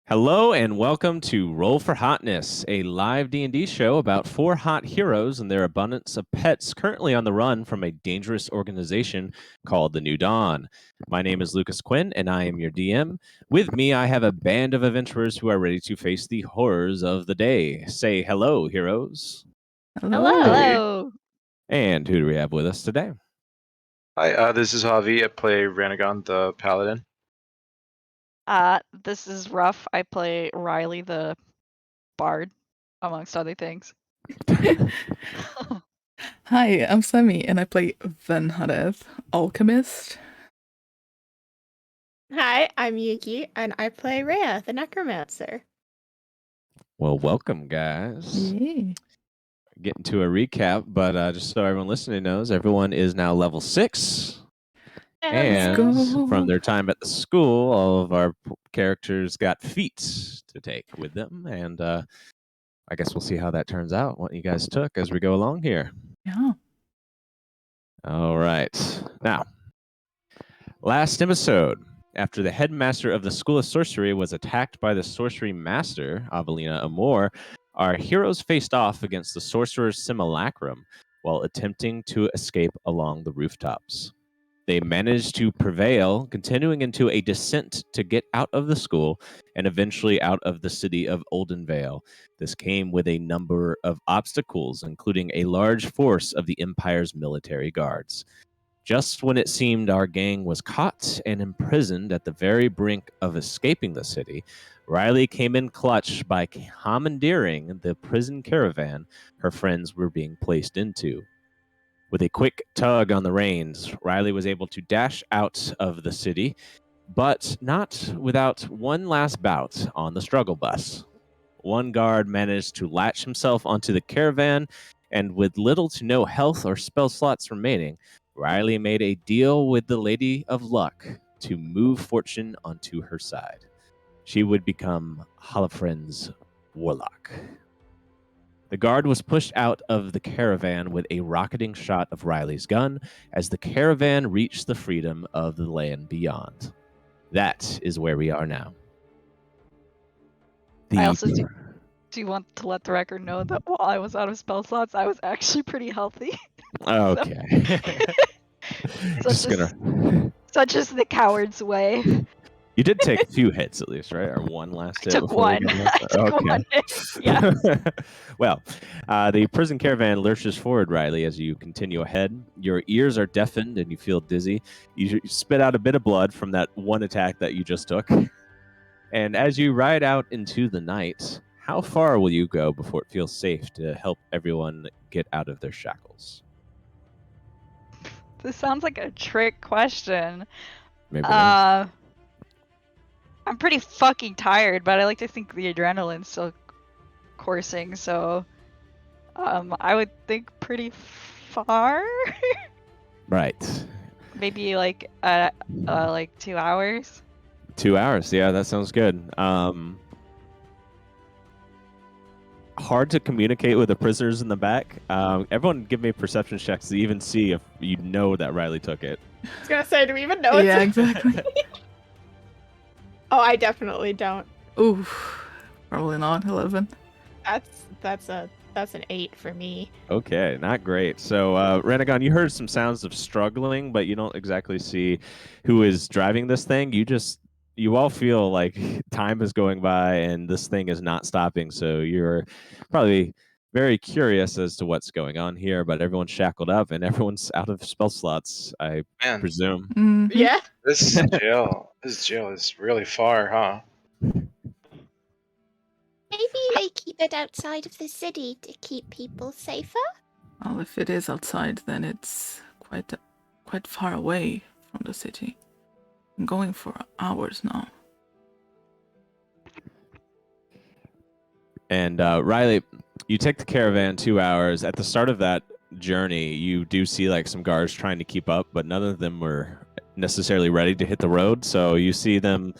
Hello and welcome to Roll for Hotness, a live D&D show about four hot heroes and their abundance of pets currently on the run from a dangerous organization called the New Dawn. My name is Lucas Quinn and I am your DM. With me, I have a band of adventurers who are ready to face the horrors of the day. Say hello, heroes. Hello. And who do we have with us today? Hi, this is Javi. I play Ranagon the Paladin. This is Ruff. I play Riley the Bard, amongst other things. Hi, I'm Sammy, and I play Venhareth, Alchemist. Hi, I'm Yuki, and I play Rhea, the Necromancer. Well, welcome, guys. Yay. Getting to a recap, but just so everyone listening knows, everyone is now level 6. And go. from their time at the school, all of our characters got feats to take with them. And I guess we'll see how that turns out, what you guys took as we go along here. Yeah. All right. Now, last episode, after the headmaster of the School of Sorcery was attacked by the sorcery master, Avelina Amor, our heroes faced off against the sorcerer's simulacrum while attempting to escape along the rooftops. They managed to prevail, continuing into a descent to get out of the school and eventually out of the city of Oldenvale. This came with a number of obstacles, including a large force of the Empire's military guards. Just when it seemed our gang was caught and imprisoned at the very brink of escaping the city, Riley came in clutch by commandeering the prison caravan her friends were being placed into. With a quick tug on the reins, Riley was able to dash out of the city, but not without one last bout on the struggle bus. One guard managed to latch himself onto the caravan, and with little to no health or spell slots remaining, Riley made a deal with the Lady of Luck to move fortune onto her side. She would become Halfren's warlock. The guard was pushed out of the caravan with a rocketing shot of Riley's gun as the caravan reached the freedom of the land beyond. That is where we are now. I also do want to let the record know that while I was out of spell slots, I was actually pretty healthy. Okay. Such is the coward's way. You did take a few hits at least, right? Or one last hit? I took one. One hit. Yeah. Well, the prison caravan lurches forward, Riley, as you continue ahead. Your ears are deafened and you feel dizzy. You spit out a bit of blood from that one attack that you just took. And as you ride out into the night, how far will you go before it feels safe to help everyone get out of their shackles? This sounds like a trick question. Maybe I'm pretty fucking tired, but I like to think the adrenaline's still coursing, so I would think pretty far. Right. Maybe like 2 hours. 2 hours, yeah, that sounds good. Hard to communicate with the prisoners in the back. Everyone give me perception checks to even see if you know that Riley took it. I was gonna say, do we even know? Yeah, exactly. Oh, I definitely don't. Oof. Probably not 11. That's an 8 for me. Okay, not great. So, Renegon, you heard some sounds of struggling, but you don't exactly see who is driving this thing. You all feel like time is going by and this thing is not stopping. So you're probably very curious as to what's going on here, but everyone's shackled up and everyone's out of spell slots, I presume. Mhm. Yeah. This jail is really far, huh? Maybe they keep it outside of the city to keep people safer? Well, if it is outside, then it's quite far away from the city. I'm going for hours now. And Riley, you take the caravan 2 hours. At the start of that journey, you do see like some guards trying to keep up, but none of them were necessarily ready to hit the road. So you see them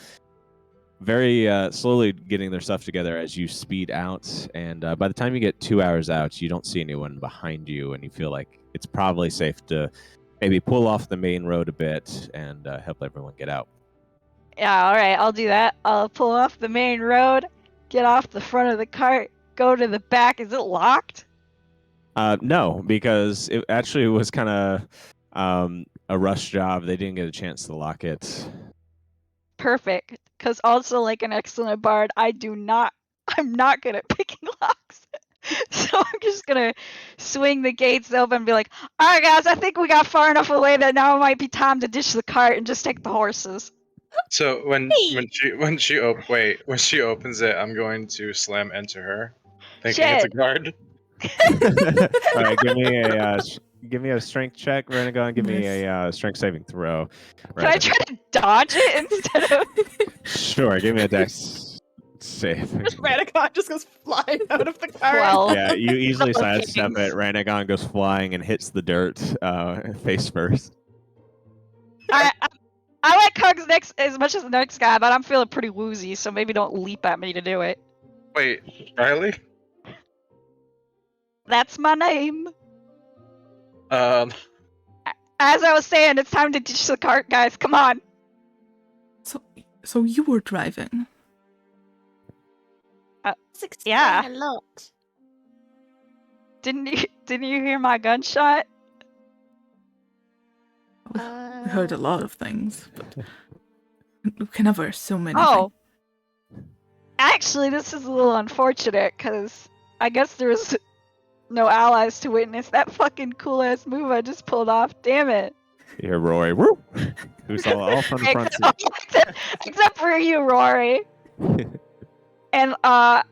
very slowly getting their stuff together as you speed out. And by the time you get 2 hours out, you don't see anyone behind you, and you feel like it's probably safe to maybe pull off the main road a bit and help everyone get out. Yeah, all right, I'll do that. I'll pull off the main road, get off the front of the cart, go to the back. Is it locked? No, because it actually was kind of a rush job. They didn't get a chance to lock it. Perfect. Because also, like an excellent bard, I'm not good at picking locks. So I'm just gonna swing the gates open and be like, all right, guys, I think we got far enough away that now it might be time to ditch the cart and just take the horses. So when she opens it, I'm going to slam into her, thinking it's a Shit. guard. All right, give me a strength check, Renegon. Give me a strength saving throw. Can I try to dodge it instead of? Sure, give me a dex save. Ranagon just goes flying out of the car. Well, Yeah, you easily Double sidestep kings. it. Renegon goes flying and hits the dirt face first. I like Hugs next as much as the next guy, but I'm feeling pretty woozy, so maybe don't leap at me to do it. Wait, Riley? That's my name. Um, As I was saying, it's time to ditch the cart, guys. Come on. So you were driving. Let's explain Yeah. a lot. Didn't you hear my gunshot? We heard a lot of things, but we can never assume anything. Oh. Actually, this is a little unfortunate, because I guess there was no allies to witness that fucking cool-ass move I just pulled off. Damn it. You hear Rory, woo! Who's all from the front seat. Except for you, Rory. And, well,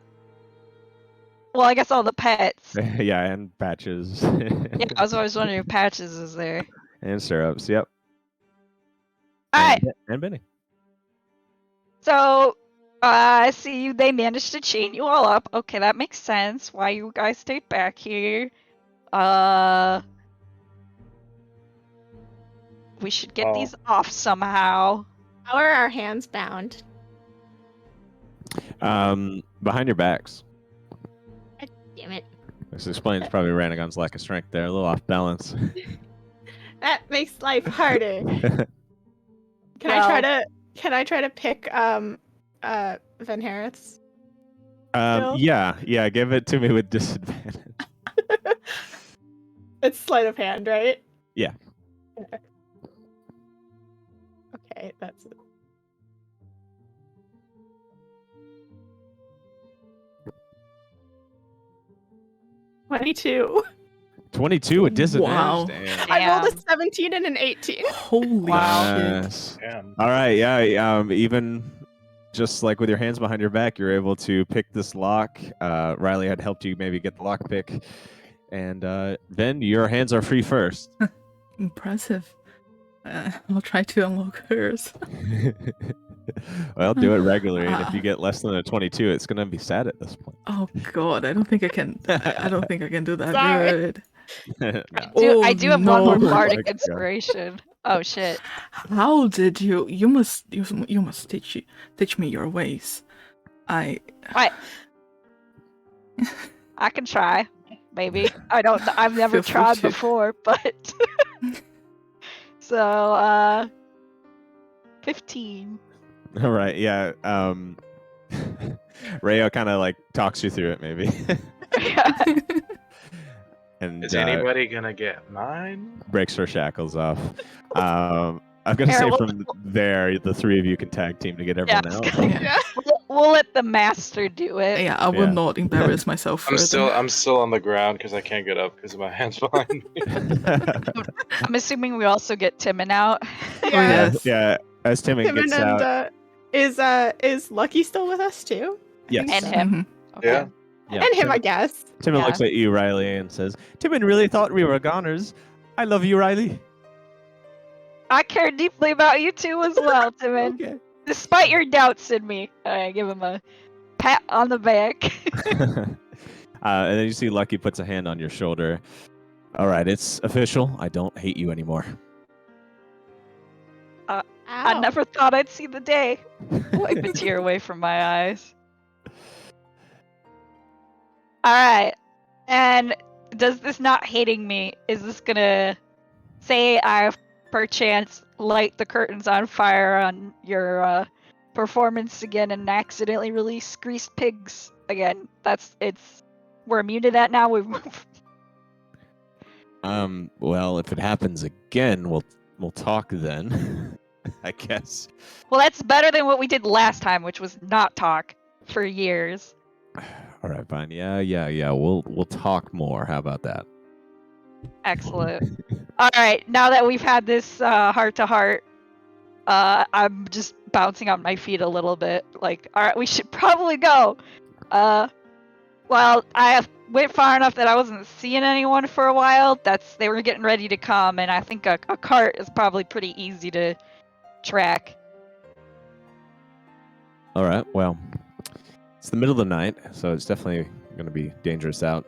I guess all the pets. Yeah, and Patches. Yeah, I was always wondering if Patches is there. And Syrups, yep. Alright, And Benny. so, I see they managed to chain you all up. Okay, that makes sense. Why you guys stayed back here. We should get Oh. these off somehow. How are our hands bound? Behind your backs. Damn it. This explains probably Ranagon's lack of strength there. A little off balance. That makes life harder. Can I try to pick Van Harris? No. Yeah, give it to me with disadvantage. It's sleight of hand, right? Yeah. Okay, that's it. $22. 22 with disadvantage. Wow. Damn. I rolled a Damn. 17 and an 18. Holy Wow. shit. Nice. damn. All right, yeah. Even just like with your hands behind your back, you're able to pick this lock. Riley had helped you maybe get the lock pick, and then your hands are free first. Impressive. I'll try to unlock hers. Well, do it regularly, and if you get less than a 22, it's gonna be sad at this point. Oh god, I don't think I can. I don't think I can do that Sorry. good. No. I do have one more no. bardic Oh my God. inspiration. Oh shit. How did you? You must teach me your ways. What? I can try. Maybe. I've never Feel free tried to. before, but so 15. All right, yeah. Rayo kind of like talks you through it, maybe. And Is anybody gonna get mine? breaks her shackles off. I'm gonna Here, say we'll- from there, the three of you can tag team to get Yeah, everyone out. Yeah. We'll let the master do it. Yeah, I will Yeah. not embarrass myself I'm further. still on the ground because I can't get up because of my hands behind me. I'm assuming we also get Timon out. Oh, yes. Yeah, as Timon Timon gets and out. is Lucky still with us too? Yes. And him. Mhm. Okay. Yeah. Yeah, And him, I Timon, guess. Timon Yeah. looks at you, Riley, and says, Timon really thought we were goners. I love you, Riley. I care deeply about you too as well, Timon. Okay. Despite your doubts in me. I give him a pat on the back. And then you see Lucky puts a hand on your shoulder. All right, it's official. I don't hate you anymore. I Ow. never thought I'd see the day. Wipe a tear away from my eyes. Alright. And does this not hating me, is this gonna say I perchance light the curtains on fire on your performance again and accidentally release greased pigs again. We're immune to that now. Well, if it happens again, we'll talk then. I guess. Well, that's better than what we did last time, which was not talk for years. All right, fine. Yeah. We'll talk more. How about that? Excellent. All right, now that we've had this heart to heart, I'm just bouncing on my feet a little bit. Like, all right, we should probably go. Well, I went far enough that I wasn't seeing anyone for a while. They were getting ready to come, and I think a cart is probably pretty easy to track. All right. Well, it's the middle of the night, so it's definitely going to be dangerous out,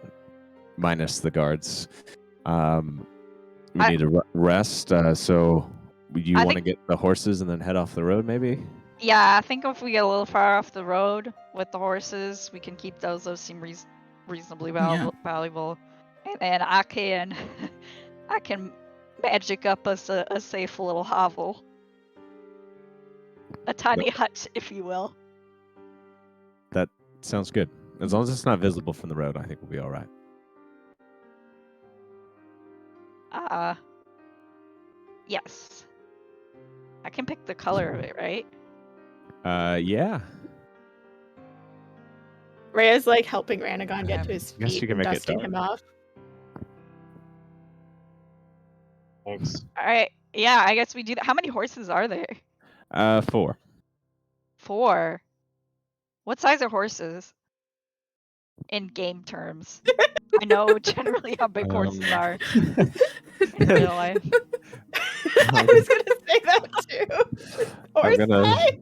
minus the guards. We need to rest. So, you want to get the horses and then head off the road, maybe? Yeah, I think if we get a little far off the road with the horses, we can keep those. Those seem reasonably valuable. And then I can magic up us a safe little hovel. A tiny hut, if you will. That sounds good. As long as it's not visible from the road, I think we'll be all right. Yes. I can pick the color of it, right? Yeah. Rhea's like helping Ranagon get to his Guess feet you can and make it dusting dark. him off. Thanks. All right. Yeah, I guess we do that. How many horses are there? 4. 4. What size are horses? In game terms. I know generally how big horses are in real life. I was gonna say that too. Horse size?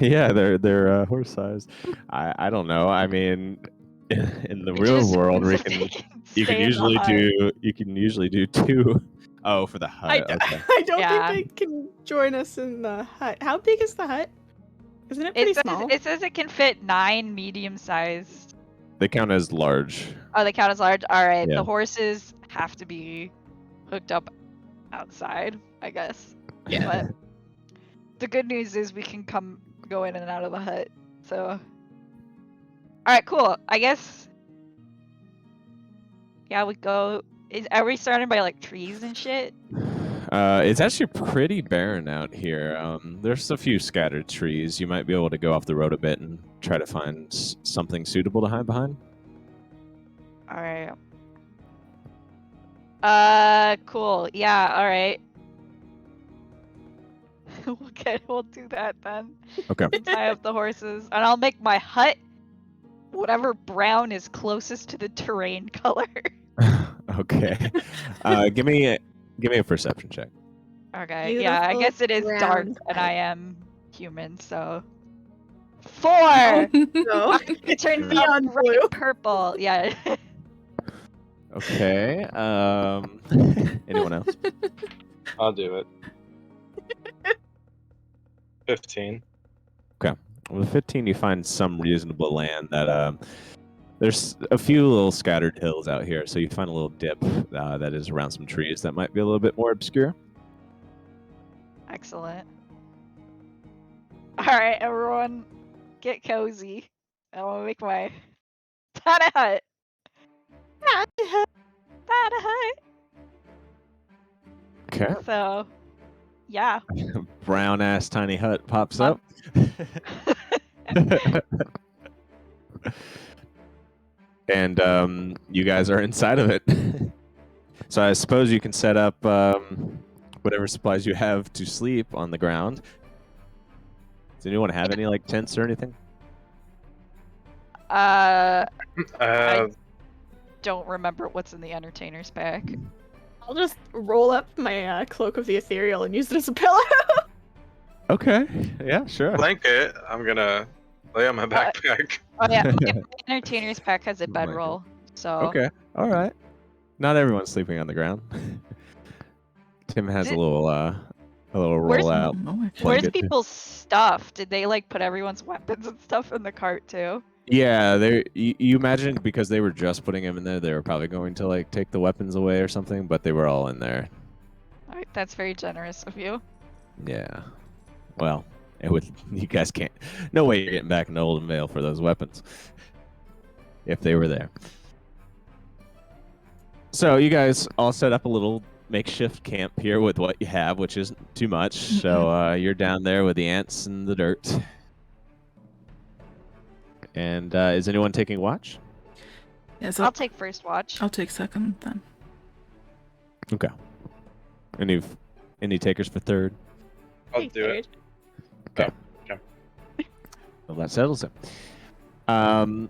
Yeah, they're horse size. I don't know. I mean, in the It real just world, depends if you they can stay in the usually hut. do 2. Oh, for the hut. Okay. I don't Yeah. think they can join us in the hut. How big is the hut? Isn't it pretty small? It says it can fit 9 medium-sized. They count as large. Oh, they count as large. All right. Yeah. The horses have to be hooked up outside, I guess. Yeah. But the good news is we can go in and out of the hut. So, all right, cool. I guess. Yeah, we go. Are we surrounded by like trees and shit? It's actually pretty barren out here. There's a few scattered trees. You might be able to go off the road a bit and try to find something suitable to hide behind. All right. Cool. Yeah. All right. We'll do that then. Okay. Tie up the horses, and I'll make my hut whatever brown is closest to the terrain color. Okay. Give me a perception check. Okay. Yeah. I Beautiful guess it is dark, brown and hut. I am human, so 4. No. It turns Neon out bright blue. purple. Yeah. Okay. Anyone else? I'll do it. 15. With 15, you find some reasonable land that there's a few little scattered hills out here, so you find a little dip that is around some trees that might be a little bit more obscure. Excellent. All right, everyone, get cozy. I want to make my tiny hut. Tiny hut. Okay. So, yeah. Brown ass tiny hut pops Fun. up. And you guys are inside of it. So I suppose you can set up whatever supplies you have to sleep on the ground. Does anyone have any like tents or anything? I Uh, don't remember what's in the entertainer's pack. I'll just roll up my cloak of the ethereal and use it as a pillow. Okay. Yeah, sure. blanket. I'm gonna lay on my backpack. Oh yeah, my entertainer's pack has a Oh my God. bedroll. So Okay. All right. Not everyone's sleeping on the ground. Tim has a little Where's- roll out. Oh, actually. where's blanket. people's stuff? Did they like put everyone's weapons and stuff in the cart too? Yeah, you imagine because they were just putting him in there, they were probably going to like take the weapons away or something, but they were all in there. All right, that's very generous of you. Yeah. Well, You guys can't. No way you're getting back into Olden Vale for those weapons if they were there. So you guys all set up a little makeshift camp here with what you have, which isn't too much. So you're down there with the ants and the dirt. And is anyone taking watch? Yes, I'll take first watch. I'll take second then. Okay. Any takers for third? I'll Take do it. third. Well, that settles it. On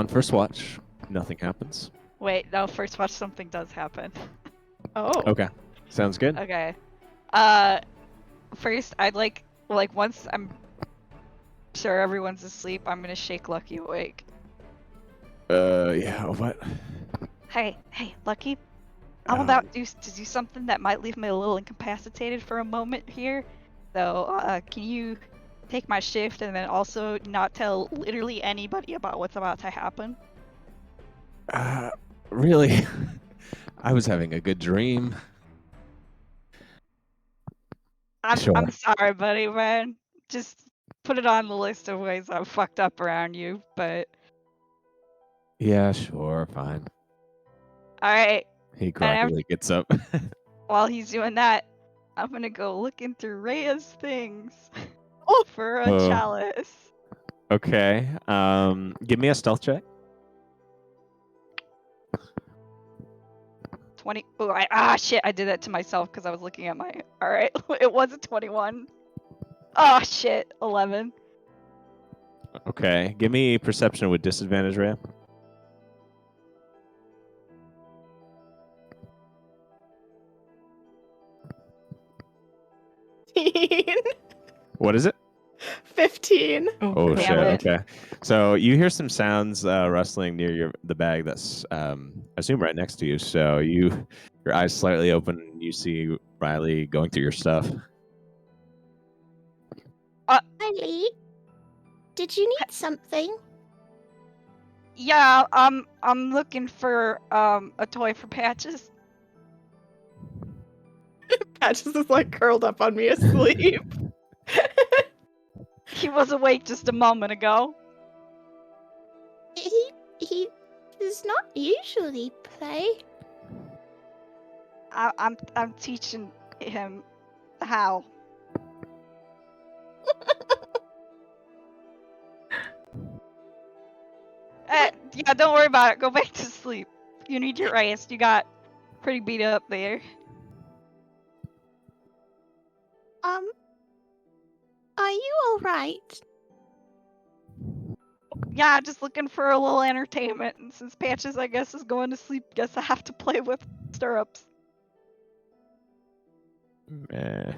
first watch, nothing happens. Wait, no, first watch something does happen. Oh. Okay. Sounds good. Okay. First I'd like once I'm sure everyone's asleep, I'm gonna shake Lucky awake. Yeah, what? Hey, Lucky. I'm about to do something that might leave me a little incapacitated for a moment here. So, can you take my shift and then also not tell literally anybody about what's about to happen? Really? I was having a good dream. I'm Sure. sorry, buddy, man. Just put it on the list of ways I'm fucked up around you, but Yeah, sure, fine. alright. He groggily gets up. While he's doing that, I'm gonna go looking through Rhea's things for a Oh. chalice. Okay. Give me a stealth check. 20. Oh, shit, I did that to myself because I was looking at my. Alright, it was a 21. Oh, shit, 11. Okay. Give me perception with disadvantage, Rhea. What is it? 15. Oh Damn shit! it. Okay, so you hear some sounds rustling near the bag that's I assume right next to you. So your eyes slightly open and you see Riley going through your stuff. Riley, did you need something? Yeah, I'm looking for a toy for Patches. Patches is like curled up on me asleep. He was awake just a moment ago. He does not usually play. I'm teaching him how. Yeah, don't worry about it. Go back to sleep. You need your rest. You got pretty beat up there. Are you alright? Yeah, just looking for a little entertainment. And since Patches, I guess, is going to sleep, guess I have to play with stirrups. Eh.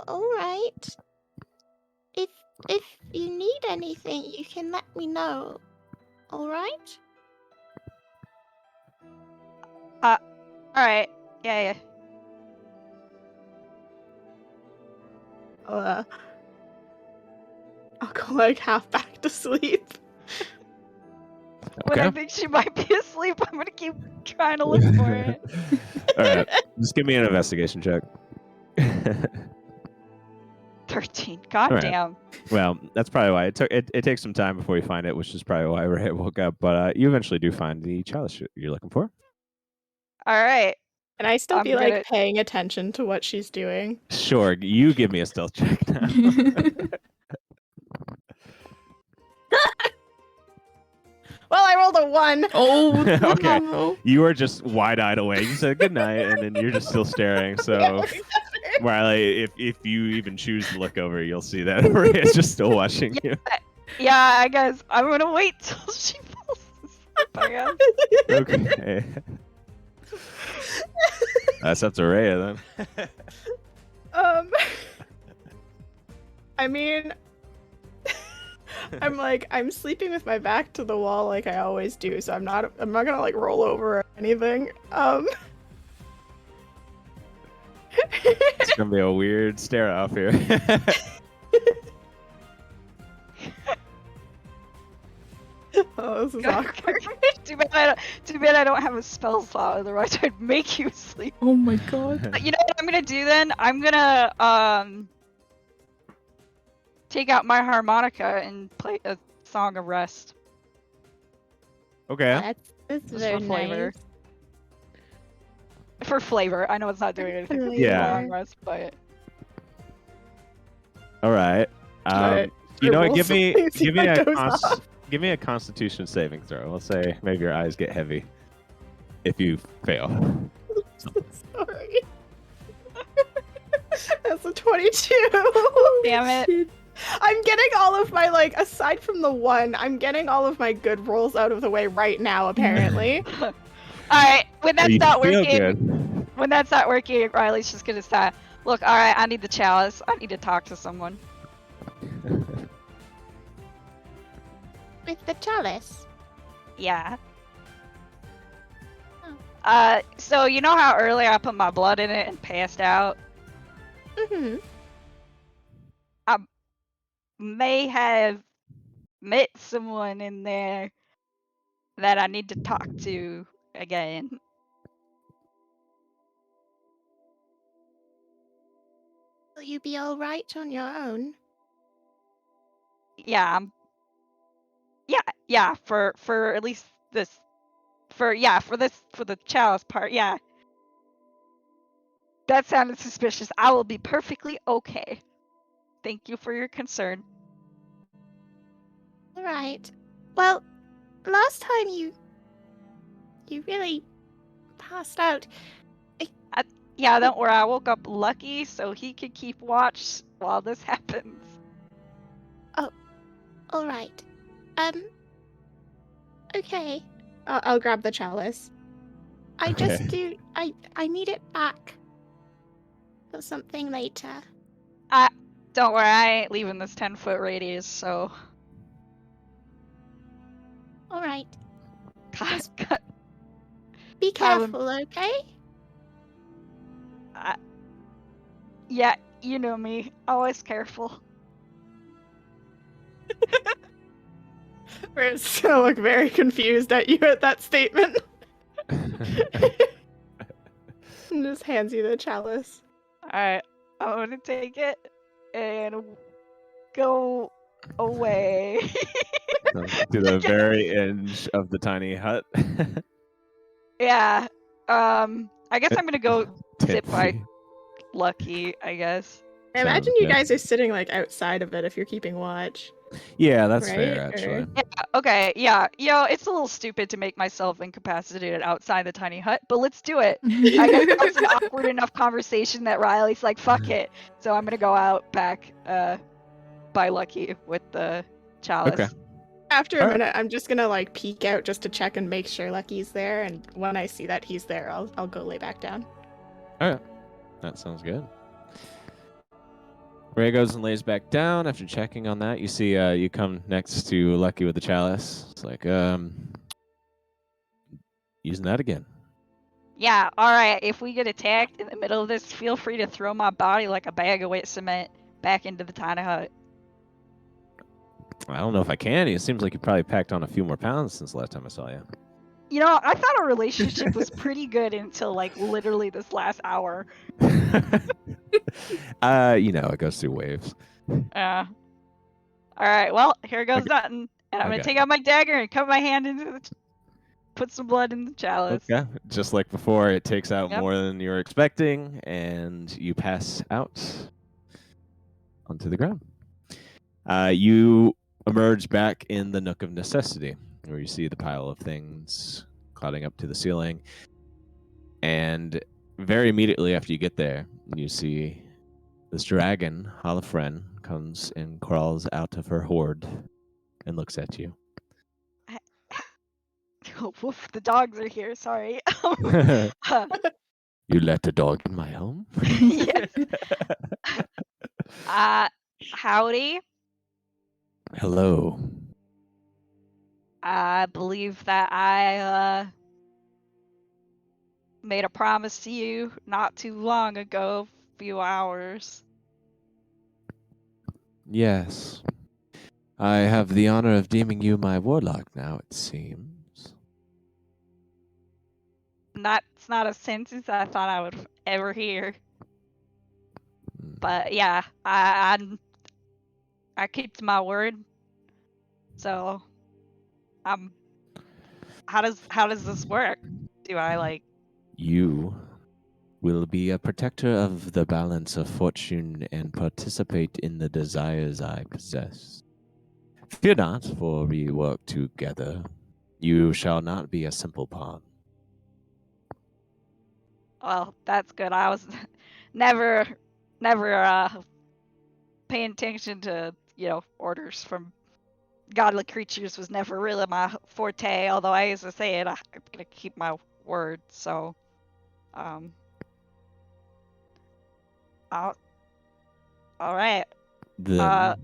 Alright. If you need anything, you can let me know. Alright? Alright. Yeah. I'll go like half back to sleep. When I Okay. think she might be asleep, I'm gonna keep trying to look for it. All right. Just give me an investigation check. 13. God Alright. damn. Well, that's probably why it takes some time before you find it, which is probably why Ray woke up. But you eventually do find the chalice you're looking for. Alright. And I still I'm be like gonna- paying attention to what she's doing. Sure, you give me a stealth check now. Well, I rolled a 1. Oh, Okay. no. You are just wide-eyed awake. You said good night, and then you're just still staring. So, Riley, if you even choose to look over, you'll see that Maria's just still watching you. Yeah, I guess I'm gonna wait till she falls asleep, I guess. Okay. That's up to Rhea then. I mean, I'm sleeping with my back to the wall like I always do, so I'm not gonna like roll over or anything. It's gonna be a weird stare off here. Oh, this is awkward. too bad I don't have a spell slot, otherwise I'd make you sleep. Oh my god. But you know what I'm gonna do then? I'm gonna take out my harmonica and play a song of rest. Okay. That's Just very for flavor. nice. For flavor. I know it's not doing anything for Yeah. long rest, but All right. Alright, You know what? roll give me something, see give me what a goes off. give me a Constitution saving throw. Let's say maybe your eyes get heavy if you fail. Sorry. That's a 22. damn it. I'm getting all of my, like, aside from the one, I'm getting all of my good rolls out of the way right now, apparently. Alright, when that's You not feel working, good. when that's not working, Riley's just gonna say, look, alright, I need the chalice. I need to talk to someone. With the chalice. Yeah. Oh. So you know how earlier I put my blood in it and passed out? Mm-hmm. May have met someone in there that I need to talk to again. Will you be all right on your own? Yeah, yeah, for at least this, for the chalice part, yeah. That sounded suspicious. I will be perfectly okay. Thank you for your concern. All right. Well, last time you really passed out. Yeah, don't worry, I woke up lucky so he could keep watch while this happens. All right. Okay. I'll grab the chalice. I Okay. just do. I need it back for something later. Don't worry, I ain't leaving this 10-foot radius, so... All right. God, Be Callum. careful, okay? yeah, you know me. Always careful. Riz gonna look very confused at you at that statement. And just hands you the chalice. Alright, I'm gonna take it and go away. To the very edge of the tiny hut. Yeah, I guess I'm gonna go 10 sit by feet. Lucky, I guess. I imagine Sounds you good. guys are sitting, like, outside of it if you're keeping watch. Yeah, that's Right, fair, or- actually. Okay, yeah, it's a little stupid to make myself incapacitated outside the tiny hut, but let's do it. I guess that was an awkward enough conversation that Riley's like, fuck it. So I'm gonna go out back by Lucky with the chalice. Okay. After a Alright. minute, I'm just gonna, like, peek out just to check and make sure Lucky's there, and when I see that he's there, I'll go lay back down. That sounds good. Ray goes and lays back down. After checking on that, you see you come next to Lucky with the chalice. It's like, using that again. Yeah, alright, if we get attacked in the middle of this, feel free to throw my body like a bag of wet cement back into the tiny hut. I don't know if I can. It seems like you probably packed on a few more pounds since the last time I saw you. You know, I thought our relationship was pretty good until like literally this last hour. It goes through waves. Alright, well, here goes Okay. nothing. And I'm gonna Okay. take out my dagger and cut my hand into the put some blood in the chalice. Okay. Just like before, it takes out Yep. more than you were expecting, and you pass out onto the ground. You emerge back in the Nook of Necessity, where you see the pile of things clouding up to the ceiling. And very immediately after you get there, you see this dragon, Halifren, comes and crawls out of her hoard and looks at you. Oh, woof, the dogs are here, sorry. You let a dog in my home? Yes. Howdy. Hello. I believe that I made a promise to you not too long ago, a few hours. Yes. I have the honor of deeming you my warlock now, it seems. That's not a sentence I thought I would ever hear. Hmm. But yeah, I kept my word. So, how does this work? Do I like? You will be a protector of the balance of fortune and participate in the desires I possess. Fear not, for we work together. You shall not be a simple pawn. Well, that's good. I was never paying attention to orders from godly creatures was never really my forte. Although I used to say it, I'm gonna keep my word. So, um, all right. Then,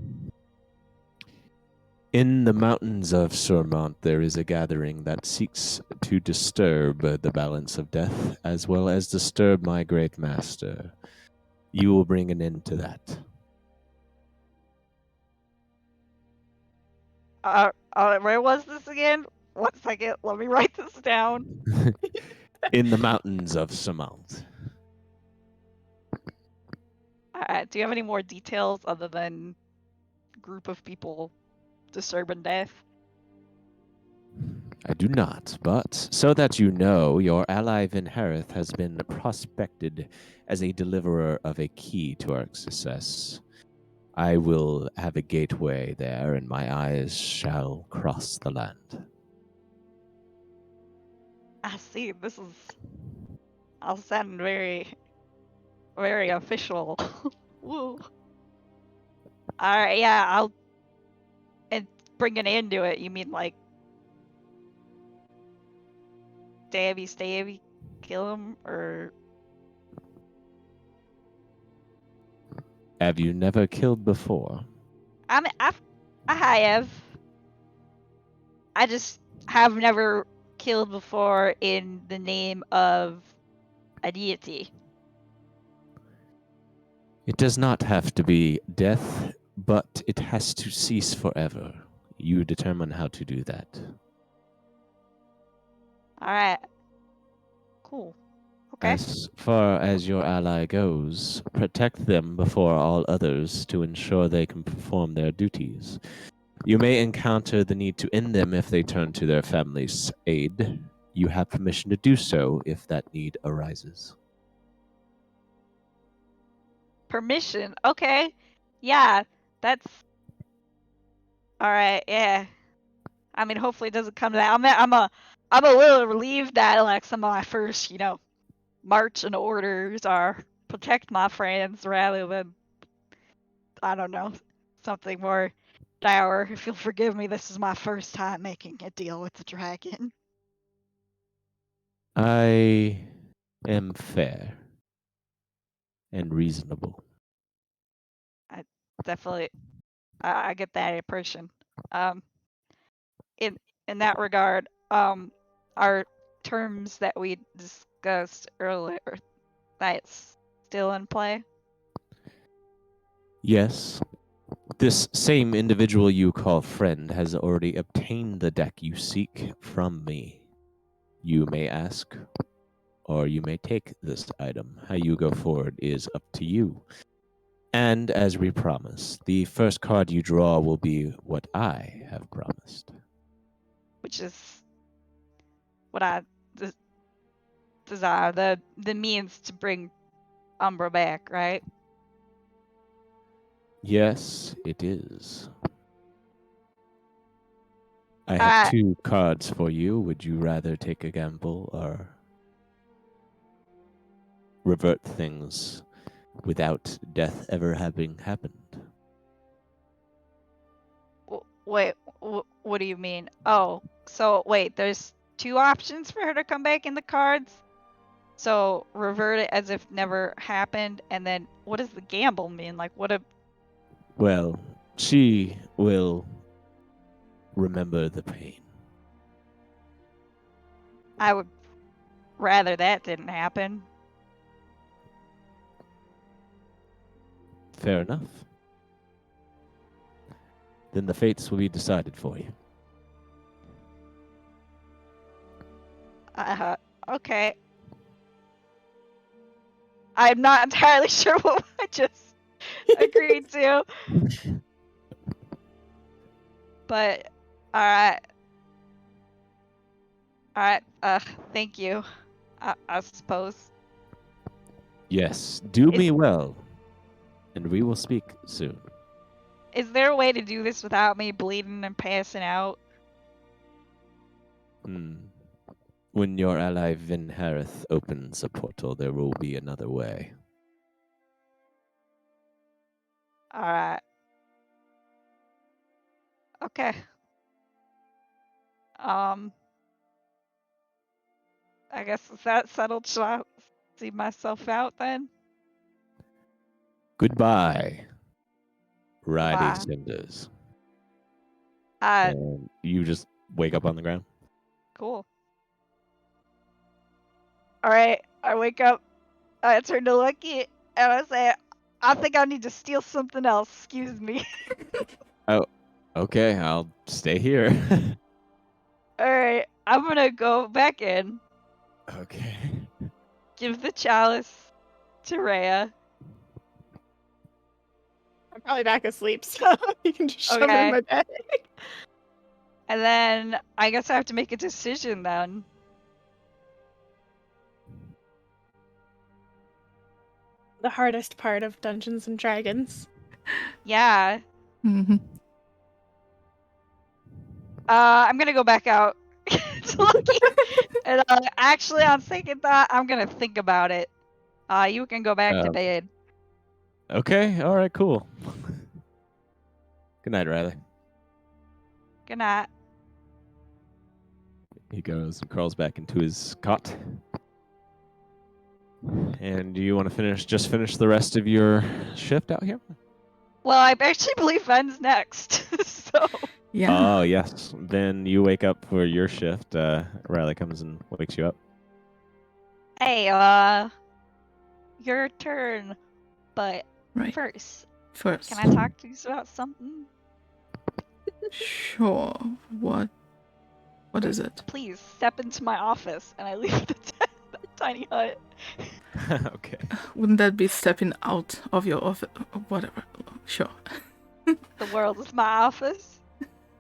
in the mountains of Surmont, there is a gathering that seeks to disturb the balance of death, as well as disturb my great master. You will bring an end to that. Where was this again? 1 second. Let me write this down. In the mountains of Surmont. Do you have any more details other than group of people disturbing death? I do not, but so that you know, your ally Vinharith has been prospected as a deliverer of a key to our success. I will have a gateway there, and my eyes shall cross the land. I see. This is. I'll sound very, very official. Woo. All right. Yeah. I'll. And bring an end to it. You mean like stabby, kill him, or? Have you never killed before? I mean, I have. I just have never killed before in the name of a deity. It does not have to be death, but it has to cease forever. You determine how to do that. All right. Cool. Okay. As far as your ally goes, protect them before all others to ensure they can perform their duties. You may encounter the need to end them if they turn to their family's aid. You have permission to do so if that need arises. Permission. Okay. Yeah. That's. All right. Yeah. I mean, hopefully it doesn't come to that. I'm a little relieved that like some of my first, marching orders are protect my friends rather than, I don't know, something more dour. If you'll forgive me, this is my first time making a deal with the dragon. I am fair and reasonable. Definitely, I get that impression. In that regard, our terms that we discussed earlier, that's still in play. Yes, this same individual you call friend has already obtained the deck you seek from me. You may ask, or you may take this item. How you go forward is up to you. And as we promised, the first card you draw will be what I have promised. Which is what I desire, the means to bring Umbra back, right? Yes, it is. I have 2 cards for you. Would you rather take a gamble or revert things without death ever having happened? Wait, what do you mean? Oh, so wait, there's 2 options for her to come back in the cards? So revert it as if never happened, and then what does the gamble mean? Like, what a... Well, she will remember the pain. I would rather that didn't happen. Fair enough. then the fates will be decided for you. Okay. I'm not entirely sure what I just agreed to. But, alright. Alright, thank you. I suppose. Yes, do Is- me well, and we will speak soon. Is there a way to do this without me bleeding and passing out? When your ally Vin Harith opens a portal, there will be another way. Alright. Okay. I guess is that settled? Shall I see myself out then? Goodbye, Ridey Goodbye. Cinders. Uh, And you just wake up on the ground. cool. Alright, I wake up, I turn to Lucky, and I say, I think I need to steal something else. Excuse me. Okay, I'll stay here. Alright, I'm gonna go back in, Okay. give the chalice to Rhea. I'm probably back asleep, so you can just shove it Okay. in my bed. And then I guess I have to make a decision then. The hardest part of Dungeons and Dragons. Yeah. Mm-hmm. I'm gonna go back out to Lucky. And actually, on thinking that, I'm gonna think about it. You can go back to bed. Okay, all right, cool. Good night, Riley. Good night. He goes and crawls back into his cot. And do you want to finish the rest of your shift out here? Well, I actually believe Ven's next. So. Yeah. Oh, yes. Then you wake up for your shift. Riley comes and wakes you up. Hey, your turn. But Right. first, First. can I talk to you about something? Sure. What is it? Please step into my office, and I leave the tiny hut. Okay. Wouldn't that be stepping out of your office? Whatever. Sure. The world is my office.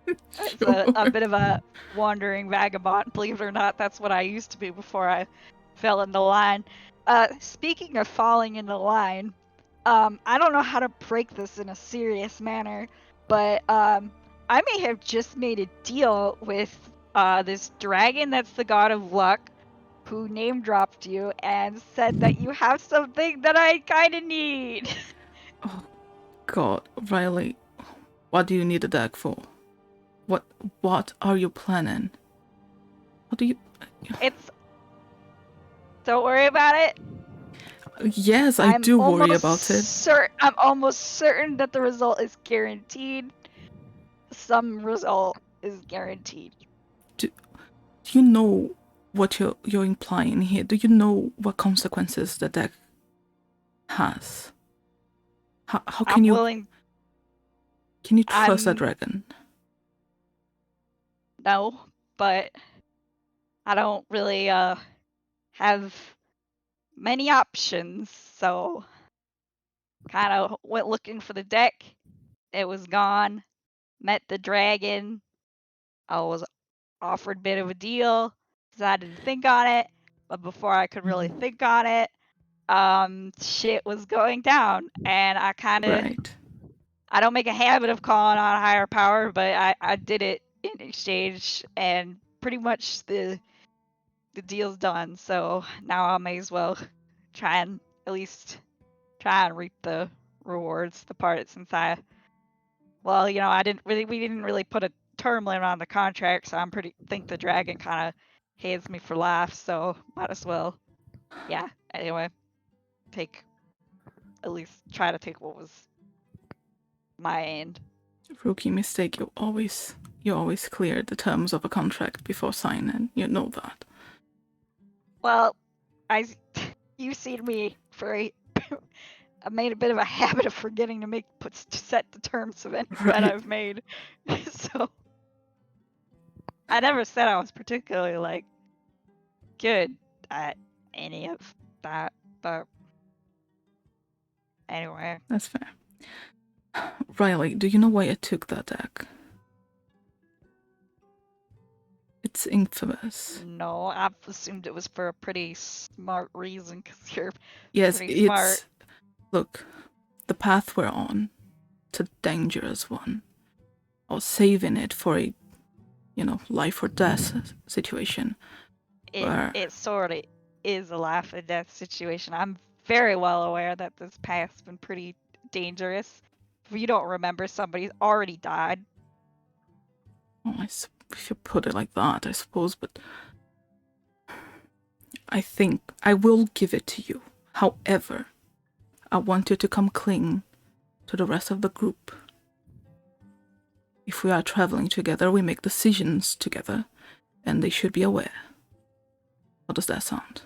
It's Sure. a bit of a wandering vagabond. Believe it or not, that's what I used to be before I fell into line. Speaking of falling into line, I don't know how to break this in a serious manner, but I may have just made a deal with this dragon that's the god of luck, who name dropped you and said that you have something that I kind of need. Oh, God, Riley, what do you need a deck for? What are you planning? What do you? It's. Don't worry about it. Yes, I I'm do worry almost about it. I'm almost certain that the result is guaranteed. Some result is guaranteed. Do you know what you're implying here? Do you know what consequences the deck has? How can I'm you willing. can you trust a I'm- dragon? No, but I don't really have many options, so kind of went looking for the deck. It was gone. Met the dragon. I was offered a bit of a deal. Decided to think on it, but before I could really think on it, shit was going down, and I kind of Right. I don't make a habit of calling on a higher power, but I did it in exchange, and pretty much the deal's done. So now I may as well try and at least try and reap the rewards. The part since we didn't really put a term limit on the contract, so think the dragon kind of hates me for life. So might as well, yeah. Anyway, at least try to take what was my end. Rookie mistake. You always clear the terms of a contract before signing. You know that. Well, you've seen me I made a bit of a habit of forgetting to set the terms of it that Right. I've made. So I never said I was particularly like good at any of that, but anyway. That's fair. Riley, do you know why I took that deck? It's infamous. No, I've assumed it was for a pretty smart reason because you're Yes, pretty smart. it's... Look, the path we're on, it's a dangerous one. I was saving it for a, life or death situation. Where- It sort of is a life or death situation. I'm very well aware that this path's been pretty dangerous. If you don't remember, somebody's already died. Oh, if you put it like that, I suppose, but I think I will give it to you. However, I want you to come clean to the rest of the group. If we are traveling together, we make decisions together, and they should be aware. How does that sound?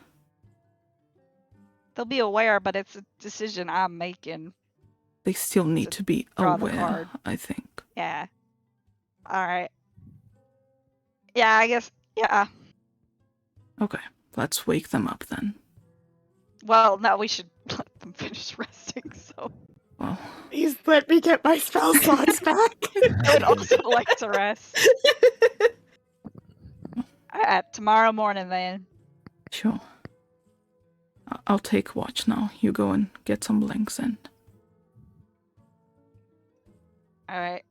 They'll be aware, but it's a decision I'm making. They still need to be draw the aware, card. I think. Yeah. Alright. Yeah, I guess, yeah. Okay, let's wake them up then. Well, no, we should let them finish resting, so. Well, Please let me get my spell slots back. I would also like to rest. Tomorrow morning, then. sure. I'll take watch now. You go and get some blinks in. Alright.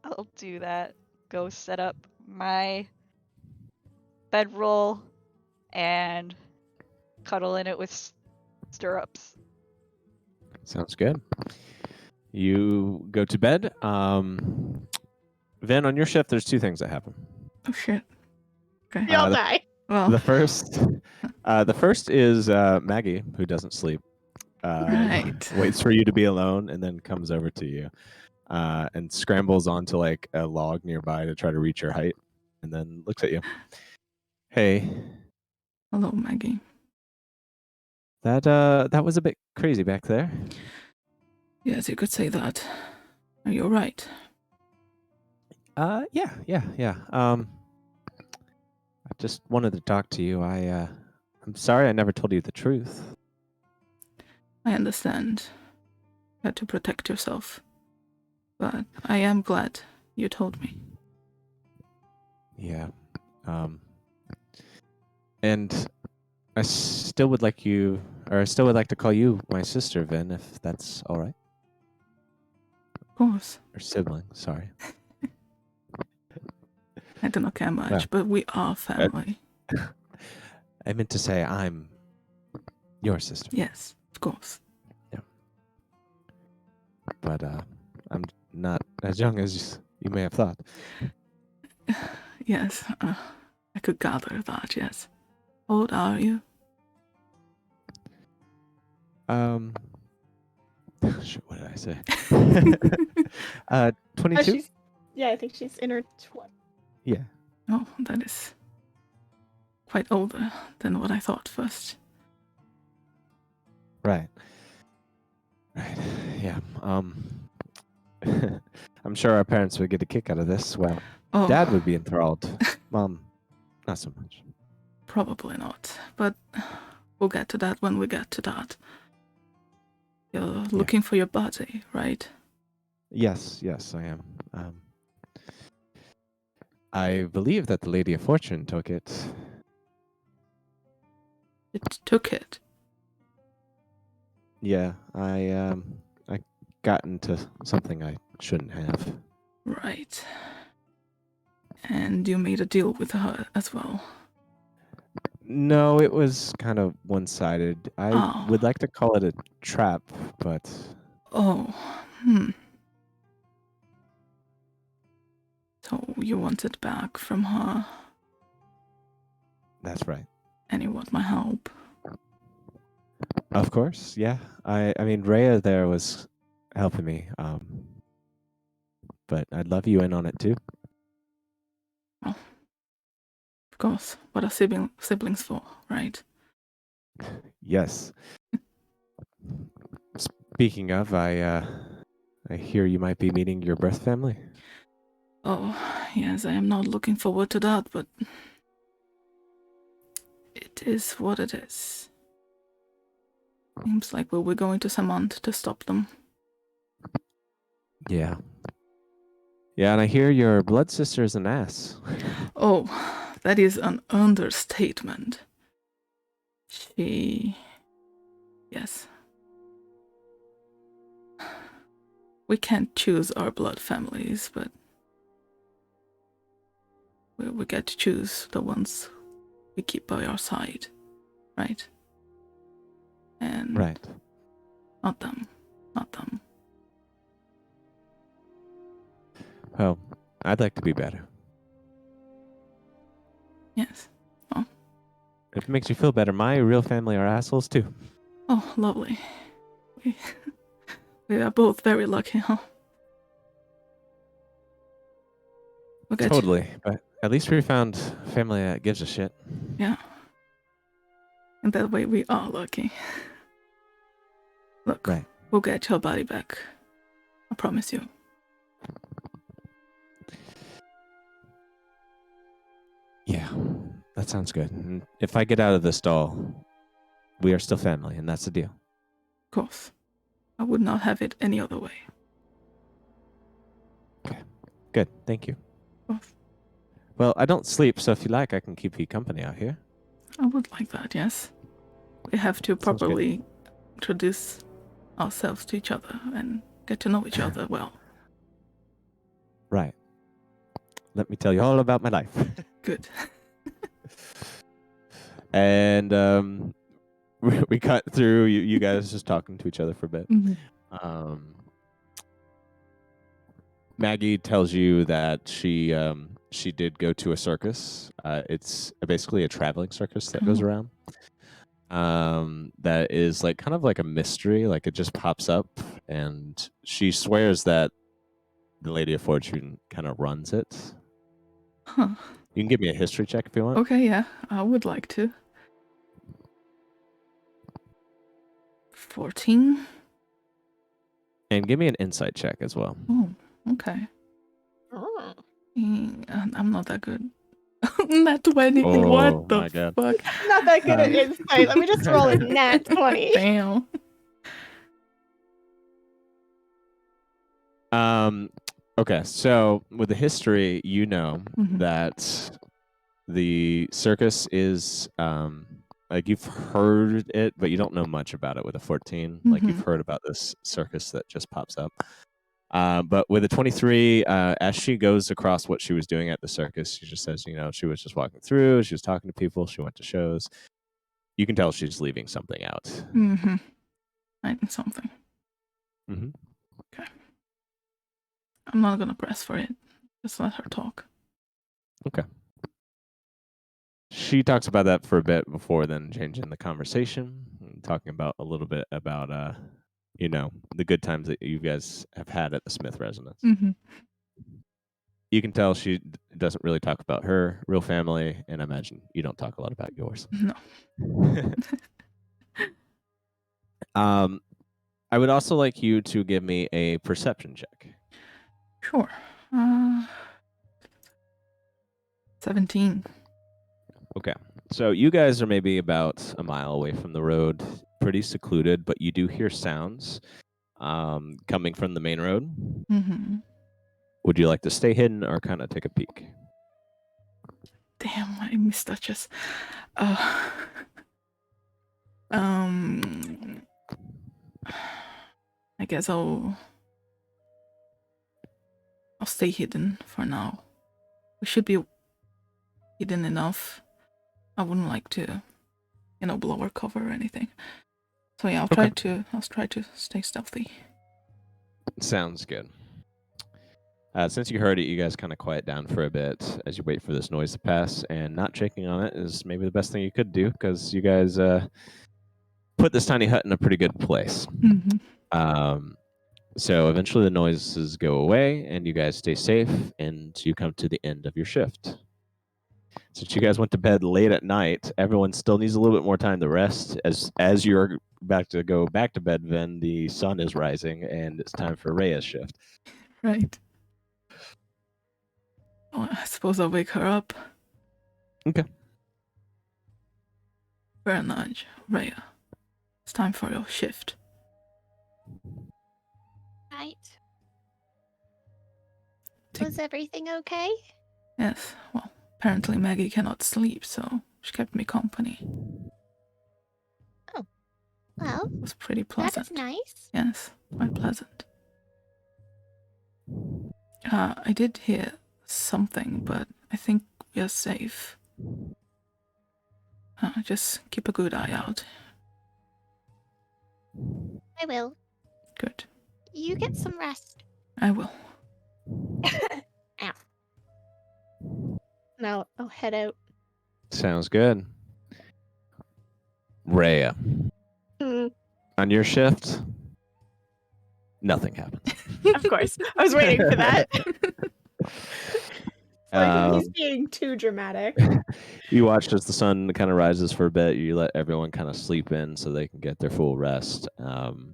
I'll do that. Go set up my bedroll and cuddle in it with stirrups. Sounds good. You go to bed. Vin, on your shift, there's two things that happen. Oh shit. Okay. You'll the- die. Well, The first is Maggie, who doesn't sleep. Right. Waits for you to be alone and then comes over to you and scrambles onto like a log nearby to try to reach your height, and then looks at you. Hey, hello, Maggie. that was a bit crazy back there. Yes, you could say that. You're right. Yeah. I just wanted to talk to you. I'm sorry I never told you the truth. I understand. You had to protect yourself. But I am glad you told me. Yeah. And I still would like to call you my sister, Vin, if that's all right. Of course. Or sibling, sorry. I do not care much, Well, but we are family. I meant to say I'm your sister, Yes, of course. but I'm not as young as you may have thought. Yes, I could gather that, yes. How old are you? Shit, what did I say? 22? I think she's in her 20s. Yeah. Oh, that is quite older than what I thought first. Right. Yeah. I'm sure our parents would get a kick out of this. Well, Oh, Dad would be enthralled. Mom, not so much. probably not, but we'll get to that when we get to that. You're looking for your body, right? Yes, I am. I believe that the Lady of Fortune took it. It took it. Yeah, I got into something I shouldn't have. Right. And you made a deal with her as well. No, it was kind of one-sided. I Oh. would like to call it a trap, but Oh, So you wanted back from her, that's right. and you want my help. Of course, yeah. I mean, Rhea there was helping me, but I'd love you in on it too. Of course, what are siblings for, right? Yes. Speaking of, I hear you might be meeting your birth family. Oh, yes, I am not looking forward to that, but it is what it is. Seems like we're going to Samant to stop them. Yeah. Yeah, and I hear your blood sister is an ass. Oh, that is an understatement. Yes. We can't choose our blood families, but we get to choose the ones we keep by our side, right? And Right. not them. Not them. Well, I'd like to be better. Yes. If it makes you feel better, my real family are assholes too. Oh, lovely. We are both very lucky, huh? Okay. Totally. But at least we found family that gives a shit. Yeah. And that way we are lucky. Look, Right. we'll get your body back. I promise you. Yeah, that sounds good. And if I get out of this doll, we are still family, and that's the deal. Of course. I would not have it any other way. Good. Thank you. Of course. Well, I don't sleep, so if you like, I can keep you company out here. I would like that, yes. We have to Sounds good. properly introduce ourselves to each other and get to know each other well. Right. Let me tell you all about my life. Good. And we cut through you guys just talking to each other for a bit. Maggie tells you that she did go to a circus. It's basically a traveling circus that goes Oh. around. That is like kind of like a mystery. Like it just pops up, and she swears that the Lady of Fortune kind of runs it. Huh. You can give me a history check if you want. Okay, yeah, I would like to. 14? And give me an insight check as well. Oh, okay. Oh. I'm not that good. Nat 20. Oh, What the my God. fuck? Not that good at insight. Let me just roll a nat 20. Damn. Okay, so with the history, you know Mhm. that the circus is like you've heard it, but you don't know much about it with a 14. Like you've heard about this circus that just pops up. But with a 23, as she goes across what she was doing at the circus, she just says, she was just walking through, she was talking to people, she went to shows. You can tell she's leaving something out. Mm-hmm. I need something. Mm-hmm. Okay. I'm not gonna press for it. Just let her talk. She talks about that for a bit before then changing the conversation, and talking about a little bit about the good times that you guys have had at the Smith residence. Mm-hmm. You can tell she doesn't really talk about her real family, and I imagine you don't talk a lot about yours. No. I would also like you to give me a perception check. Sure. 17. Okay. So you guys are maybe about a mile away from the road, pretty secluded, but you do hear sounds coming from the main road. Mm-hmm. Would you like to stay hidden or kind of take a peek? Damn, I missed Duchess. I guess I'll stay hidden for now. We should be hidden enough. I wouldn't like to, blow our cover or anything. So yeah, I'll try to stay stealthy. Sounds good. Since you heard it, you guys kind of quiet down for a bit as you wait for this noise to pass, and not checking on it is maybe the best thing you could do because you guys put this tiny hut in a pretty good place. Mm-hmm. So eventually the noises go away, and you guys stay safe, and you come to the end of your shift. Since you guys went to bed late at night, everyone still needs a little bit more time to rest. As you're about to go back to bed, then the sun is rising, and it's time for Rhea's shift. Right. Oh, I suppose I'll wake her up. Okay. Very nice, Rhea. It's time for your shift. Right. Tick. Was everything okay? Yes, well, apparently Maggie cannot sleep, so she kept me company. Well, It was pretty pleasant. that's nice. Yes, quite pleasant. I did hear something, but I think we are safe. Just keep a good eye out. I will. Good. You get some rest. I will. Now I'll head out. Sounds good. Rhea, Hmm, on your shift, nothing happens. of course. I was waiting for that. Like, he's Um, being too dramatic. You watch as the sun kind of rises for a bit. You let everyone kind of sleep in so they can get their full rest. And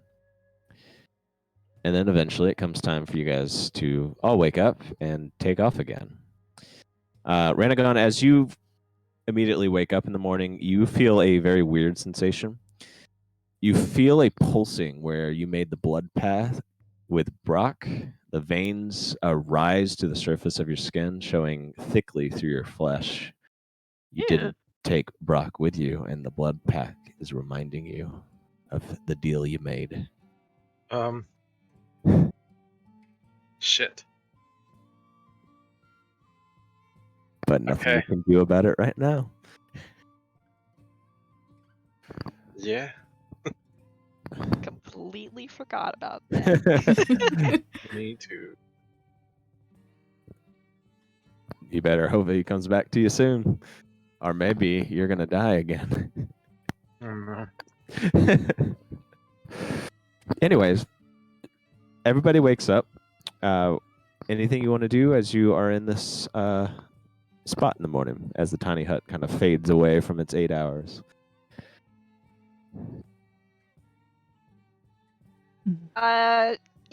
then eventually it comes time for you guys to all wake up and take off again. Ranagon, as you immediately wake up in the morning, you feel a very weird sensation. You feel a pulsing where you made the blood path with Brock. The veins rise to the surface of your skin, showing thickly through your flesh. You Yeah. didn't take Brock with you, and the blood pack is reminding you of the deal you made. Shit. But nothing you Okay. can do about it right now. Yeah. Completely forgot about that. Me too. You better hope he comes back to you soon. Or maybe you're going to die again. Anyways, everybody wakes up. Anything you want to do as you are in this spot in the morning as the tiny hut kind of fades away from its 8 hours?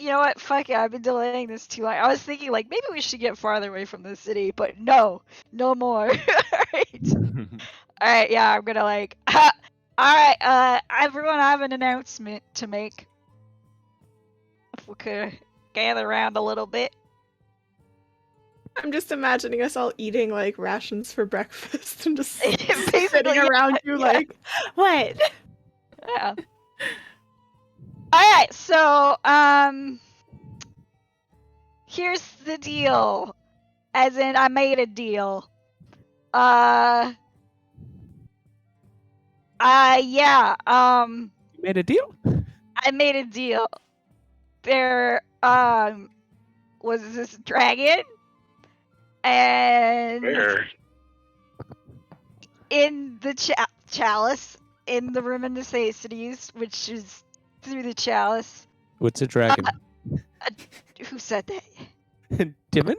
You know what? Fuck it. I've been delaying this too long. I was thinking like maybe we should get farther away from the city, but no more. Alright. Alright, yeah, I'm gonna like alright, everyone, I have an announcement to make. If we could gather around a little bit. I'm just imagining us all eating like rations for breakfast and just Basically, sitting yeah, around you yeah. like, what? Yeah. Alright, so here's the deal. As in I made a deal. Yeah, You made a deal? I made a deal. There was this dragon, and Where? in the chalice in the room in the Necessities, which is through the chalice. What's a dragon? Who said that? Timon?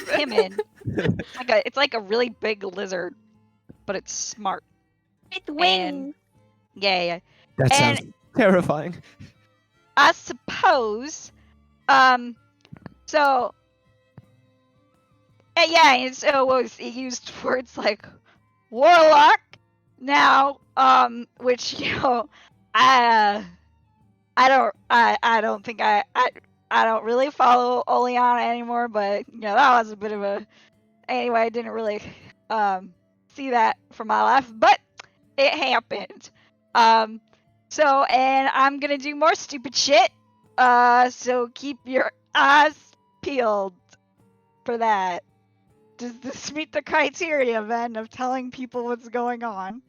Timon. It's like a really big lizard, but it's smart. With wings. Yeah. That And- sounds terrifying. I suppose. So. And so it used words like warlock now, which I don't think I don't really follow Oleana anymore, but that was a bit of a anyway. I didn't really see that for my life, but it happened. So and I'm gonna do more stupid shit. So keep your eyes peeled for that. Does this meet the criteria then of telling people what's going on?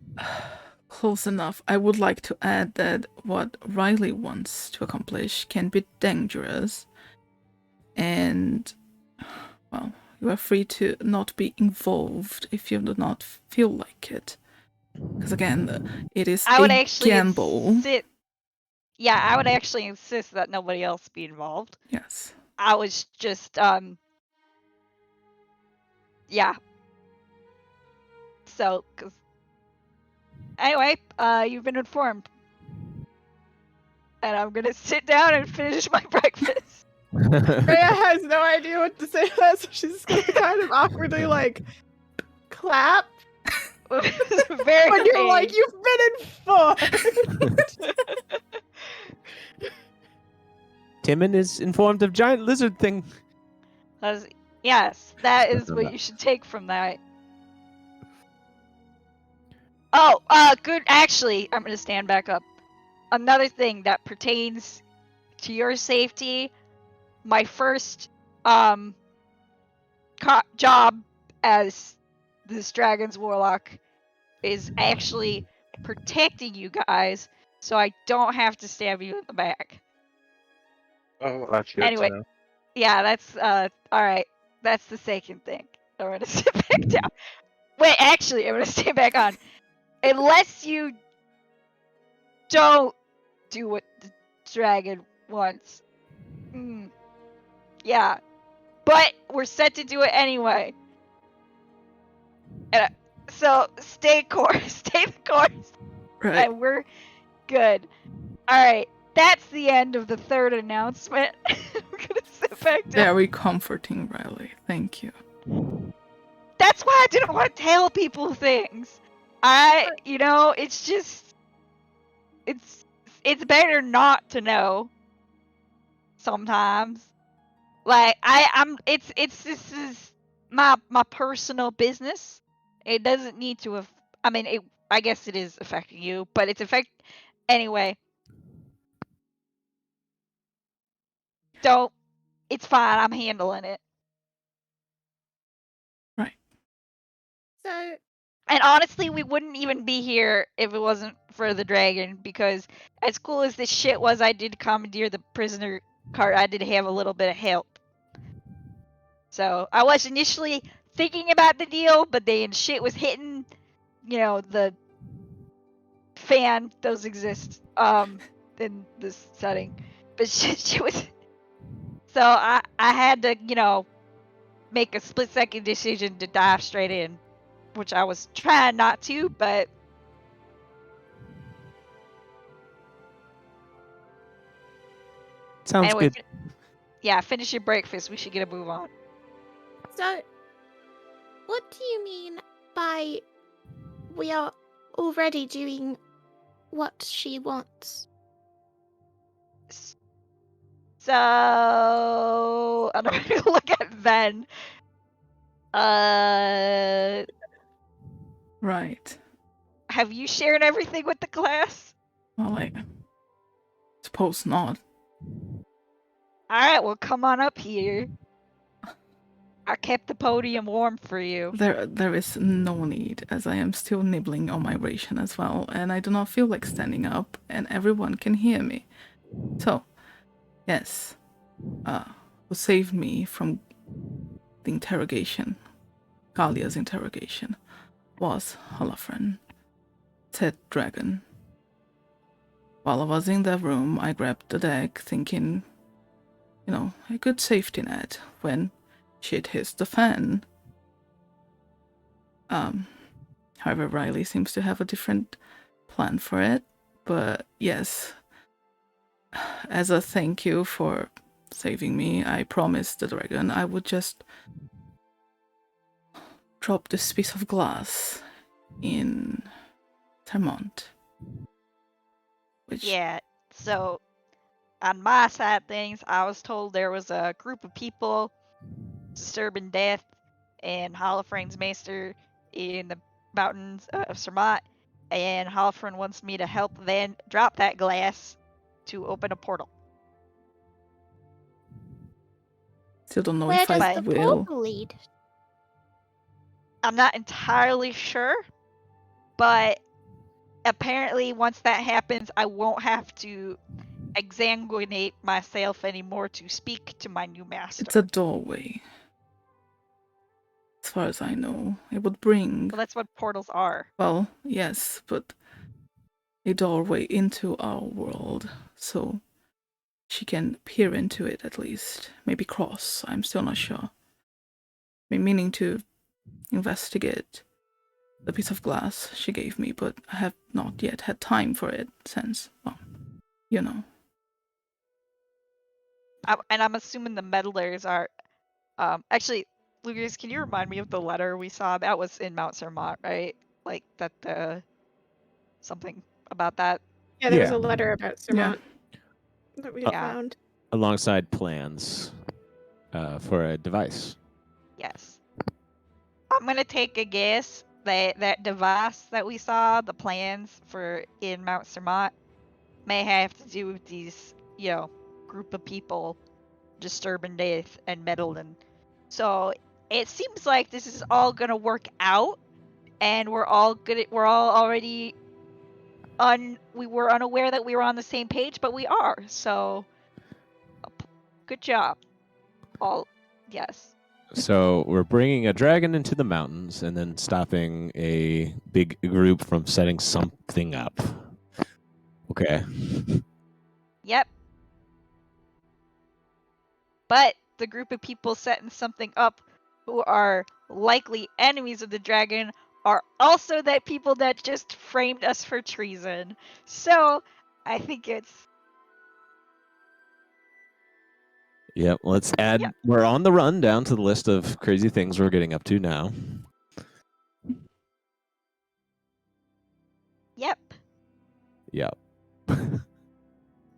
Close enough. I would like to add that what Riley wants to accomplish can be dangerous. And, well, you are free to not be involved if you do not feel like it. Because again, it is I would a actually gamble. I would actually insist that nobody else be involved. Yes. I was just yeah. So, cause anyway, you've been informed, and I'm gonna sit down and finish my breakfast. Rhea has no idea what to say to that, so she's just gonna kind of awkwardly like clap. Very When you're like, vague. you've been informed. Timon is informed of giant lizard thing. Yes, that is Done what that. you should take from that. Oh, good. Actually, I'm gonna stand back up. Another thing that pertains to your safety, my first job as this dragon's warlock is actually protecting you guys, so I don't have to stab you in the back. Oh, that's good Anyway. to know. Yeah, that's all right. That's the second thing. I'm gonna sit back down. Wait, actually, I'm gonna stay back on. Unless you don't do what the dragon wants. Yeah, but we're set to do it anyway. And so stay course, stay the course, Right. and we're good. All right, that's the end of the third announcement. I'm gonna sit back down. Very comforting, Riley. Thank you. That's why I didn't want to tell people things. It's just, it's better not to know. Sometimes, like this is my personal business. It doesn't need to have. I mean, I guess it is affecting you, but anyway. Don't. It's fine. I'm handling it. Right. So, And honestly, we wouldn't even be here if it wasn't for the dragon, because as cool as this shit was, I did commandeer the prisoner cart. I did have a little bit of help. So I was initially thinking about the deal, but then shit was hitting, the fan. Those exist in this setting. But shit was. So I had to, make a split-second decision to dive straight in, which I was trying not to, but Sounds anyway, good. finish your breakfast. We should get a move on. So, what do you mean by we are already doing what she wants? So I'm gonna look at Ven. Right. Have you shared everything with the class? Well, I suppose not. Alright, well come on up here. I kept the podium warm for you. There is no need, as I am still nibbling on my ration as well, and I do not feel like standing up, and everyone can hear me. So, yes, who saved me from the interrogation, Galia's interrogation, was Holofren, said dragon. While I was in that room, I grabbed the deck, thinking, a good safety net when shit hits the fan. However, Riley seems to have a different plan for it. But yes, as a thank you for saving me, I promised the dragon I would just drop this piece of glass in Termont. Yeah, so on my side of things, I was told there was a group of people disturbing death in Holofren's Maester in the mountains of Sermat, and Holofren wants me to help Van drop that glass to open a portal. Still don't know Where if does I the will. portal lead? I'm not entirely sure, but apparently once that happens, I won't have to exsanguinate myself anymore to speak to my new master. It's a doorway. As far as I know, it would bring... Well, that's what portals are. Well, yes, but a doorway into our world, so she can peer into it at least. Maybe cross, I'm still not sure. Meaning to investigate the piece of glass she gave me, but I have not yet had time for it since, well, you know. And I'm assuming the meddlers are. Actually, Lucas, can you remind me of the letter we saw? That was in Mount Zermatt, right? Like that. Something about that. Yeah, there was Yeah. a letter about Yeah. Sermont that we had Yeah. found. Alongside plans for a device. Yes. I'm gonna take a guess that that device that we saw, the plans for in Mount Zermatt, may have to do with these, group of people disturbing death and meddling. So it seems like this is all gonna work out, and we're all already we were unaware that we were on the same page, but we are. So good job. All yes. So we're bringing a dragon into the mountains and then stopping a big group from setting something up. Okay. Yep. But the group of people setting something up who are likely enemies of the dragon are also that people that just framed us for treason. So I think it's Yep. Let's add. Yep. We're on the run down to the list of crazy things we're getting up to now. yep. Yep.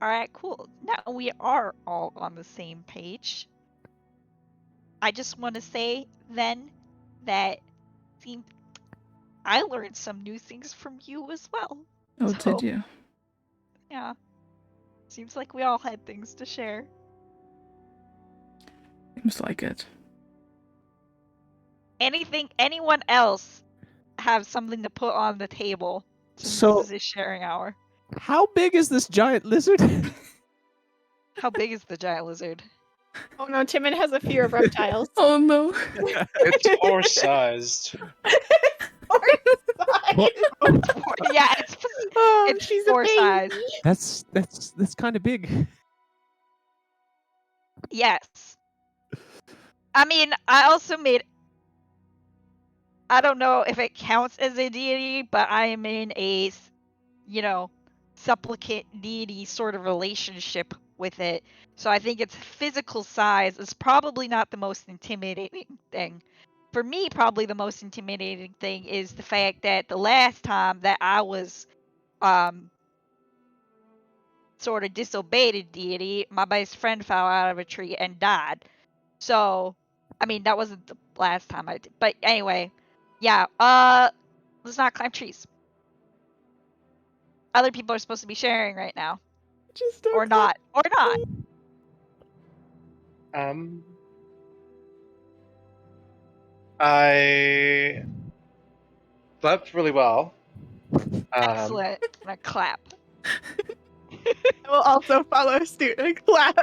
Alright, cool. Now we are all on the same page. I just want to say then that I learned some new things from you as well. Oh, So- did you? Yeah. Seems like we all had things to share. Seems like it. Anyone else have something to put on the table since So- this is a sharing hour? How big is this giant lizard? How big is the giant lizard? Oh no, Timon has a fear of reptiles. Oh no. It's horse-sized. Yeah, it's Oh, It's she's four a baby. size. That's kind of big. Yes. I mean, I also made. I don't know if it counts as a deity, but I am in a, supplicant deity sort of relationship with it. So I think its physical size is probably not the most intimidating thing. For me, probably the most intimidating thing is the fact that the last time that I was sort of disobeyed a deity, my best friend fell out of a tree and died. So, I mean, that wasn't the last time I did. But anyway, yeah, let's not climb trees. Other people are supposed to be sharing right now. Just don't Or not. Or not. I slept really well. Excellent. I'm gonna clap. I will also follow suit and clap.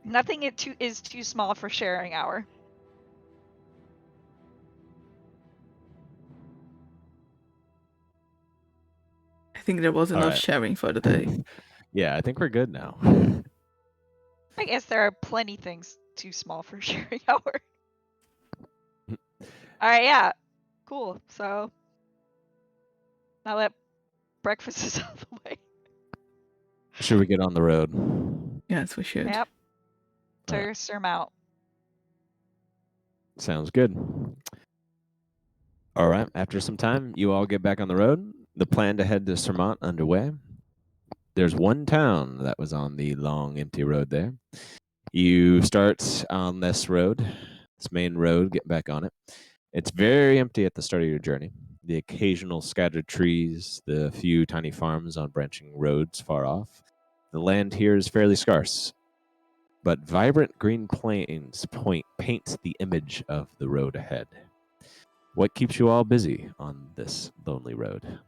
Nothing is too small for sharing hour. I think there was enough Alright. sharing for the day. Yeah, I think we're good now. I guess there are plenty things too small for sharing hour. Alright, yeah. Cool. So now that breakfast is out of the way. Should we get on the road? Yes, we should. Yep. Alright. To Surmount. Sounds good. All right. After some time, you all get back on the road. The plan to head to Sermont underway. There's one town that was on the long, empty road there. You start on this road, this main road, get back on it. It's very empty at the start of your journey. The occasional scattered trees, the few tiny farms on branching roads far off. The land here is fairly scarce, but vibrant green plains paint the image of the road ahead. What keeps you all busy on this lonely road?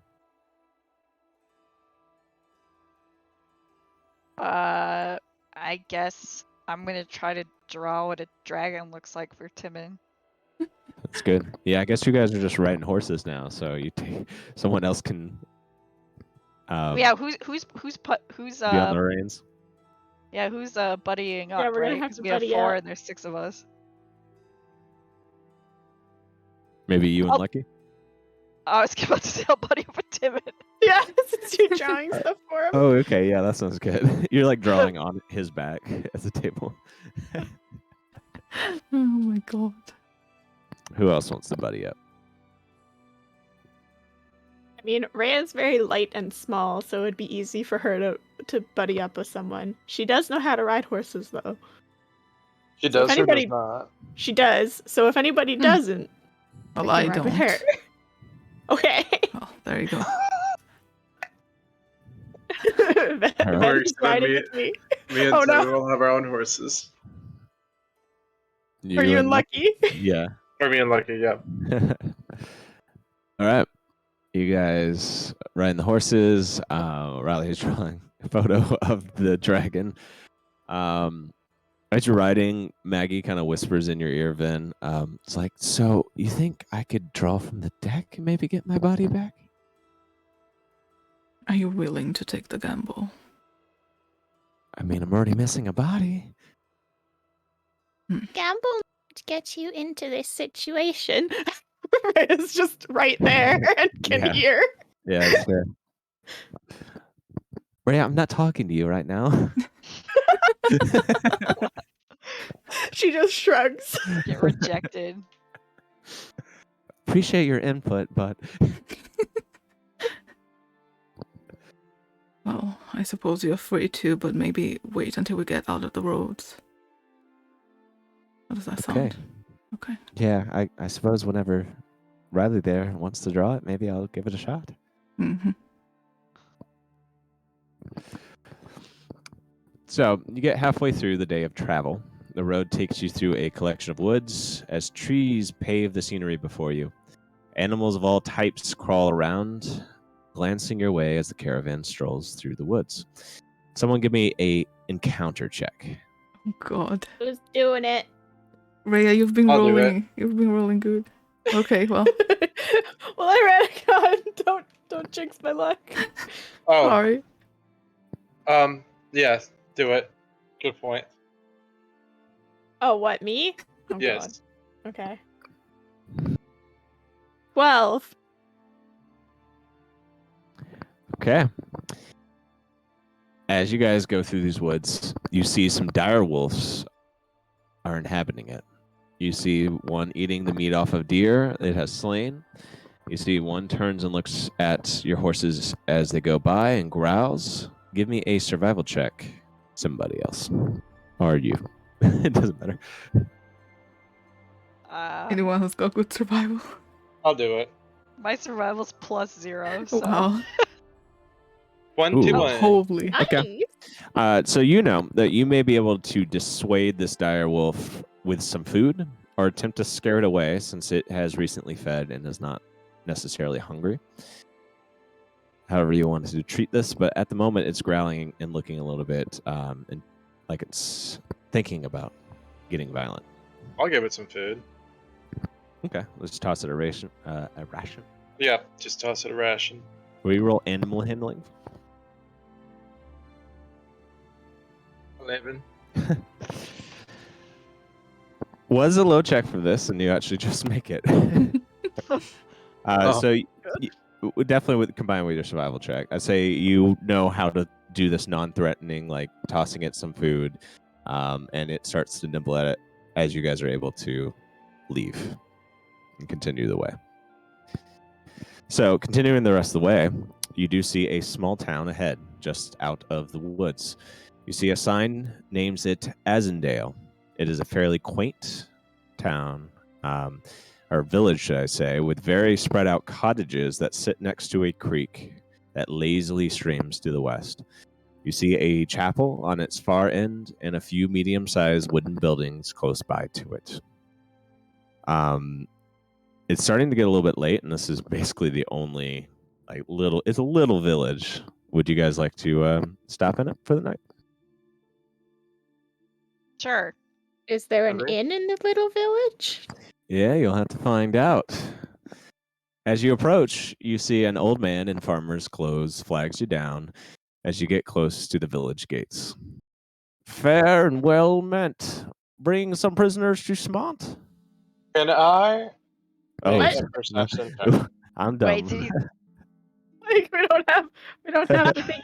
I guess I'm gonna try to draw what a dragon looks like for Timon. That's good. Yeah, I guess you guys are just riding horses now, so someone else can Yeah, who's be on the reins. who's buddying up, Yeah, we're gonna right? have 'Cause to we have buddy 4 up. and there's 6 of us. Maybe you and I'll- Lucky? I was about to say I'll buddy up with Timid. Yeah, since you're drawing stuff for him. Oh, okay. Yeah, that sounds good. You're like drawing on his back as a table. Oh my god. Who else wants to buddy up? I mean, Rhea's very light and small, so it'd be easy for her to buddy up with someone. She does know how to ride horses, though. She So if does or anybody- does not. She does. So if anybody doesn't, Well, I I can ride with don't. her. Okay. Oh, there you go. Then Works, he's but riding me- with me. Me and Oh, no. Tim will have our own horses. Are you and Lucky? Yeah. Or me and Lucky, yep. All right. You guys riding the horses. Riley's drawing a photo of the dragon. As you're riding, Maggie kind of whispers in your ear, Vin. It's like, so you think I could draw from the deck and maybe get my body back? Are you willing to take the gamble? Hmm. I mean, I'm already missing a body. Gamble might get you into this situation. Rhea's just right there and can Yeah. hear. Yeah, that's fair. Ray, I'm not talking to you right now. She just shrugs. Get rejected. Appreciate your input, but Well, I suppose you're free to, but maybe wait until we get out of the roads. How does that okay. sound? Okay. Yeah, I suppose whenever Riley there wants to draw it, maybe I'll give it a shot. Mm-hmm. So you get halfway through the day of travel. The road takes you through a collection of woods as trees pave the scenery before you. Animals of all types crawl around, glancing your way as the caravan strolls through the woods. Someone give me a encounter check. Oh God. Who's doing it? Rhea, you've been I'll do it. rolling. You've been rolling good. Okay, well, Well, I ran a gun. Don't jinx my luck. Oh, sorry. yeah, do it. Good point. Oh, what, me? Oh, Yes. God. Okay. 12. Okay. As you guys go through these woods, you see some dire wolves are inhabiting it. You see one eating the meat off of deer it has slain. You see one turns and looks at your horses as they go by and growls. Give me a survival check. Somebody else. Or you. It doesn't matter. Anyone who's got good survival. I'll do it. My survival's +0. So. Wow. 21. Holy. Okay. Nice. So you know that you may be able to dissuade this dire wolf with some food or attempt to scare it away since it has recently fed and is not necessarily hungry. However you want to treat this, but at the moment it's growling and looking a little bit and like it's thinking about getting violent. I'll give it some food. Okay, let's toss it a ration. Yeah, just toss it a ration. Will you roll animal handling? 11. Was a low check for this, and you actually just make it. Oh. So definitely with combined with your survival check, I'd say you know how to do this non-threatening, like tossing it some food, and it starts to nibble at it as you guys are able to leave and continue the way. So continuing the rest of the way, you do see a small town ahead, just out of the woods. You see a sign names it Azendale. It is a fairly quaint town, or village, should I say, with very spread out cottages that sit next to a creek that lazily streams to the west. You see a chapel on its far end and a few medium-sized wooden buildings close by to it. It's starting to get a little bit late, and this is basically the only it's a little village. Would you guys like to stop in it for the night? Sure. Is there an Hungry? inn in the little village? Yeah, you'll have to find out. As you approach, you see an old man in farmer's clothes flags you down as you get close to the village gates. Fair and well meant. Bring some prisoners to Smont. Can I Oh, Make What? a perception check. I'm dumb. Wait, did you? Like we don't have the thing.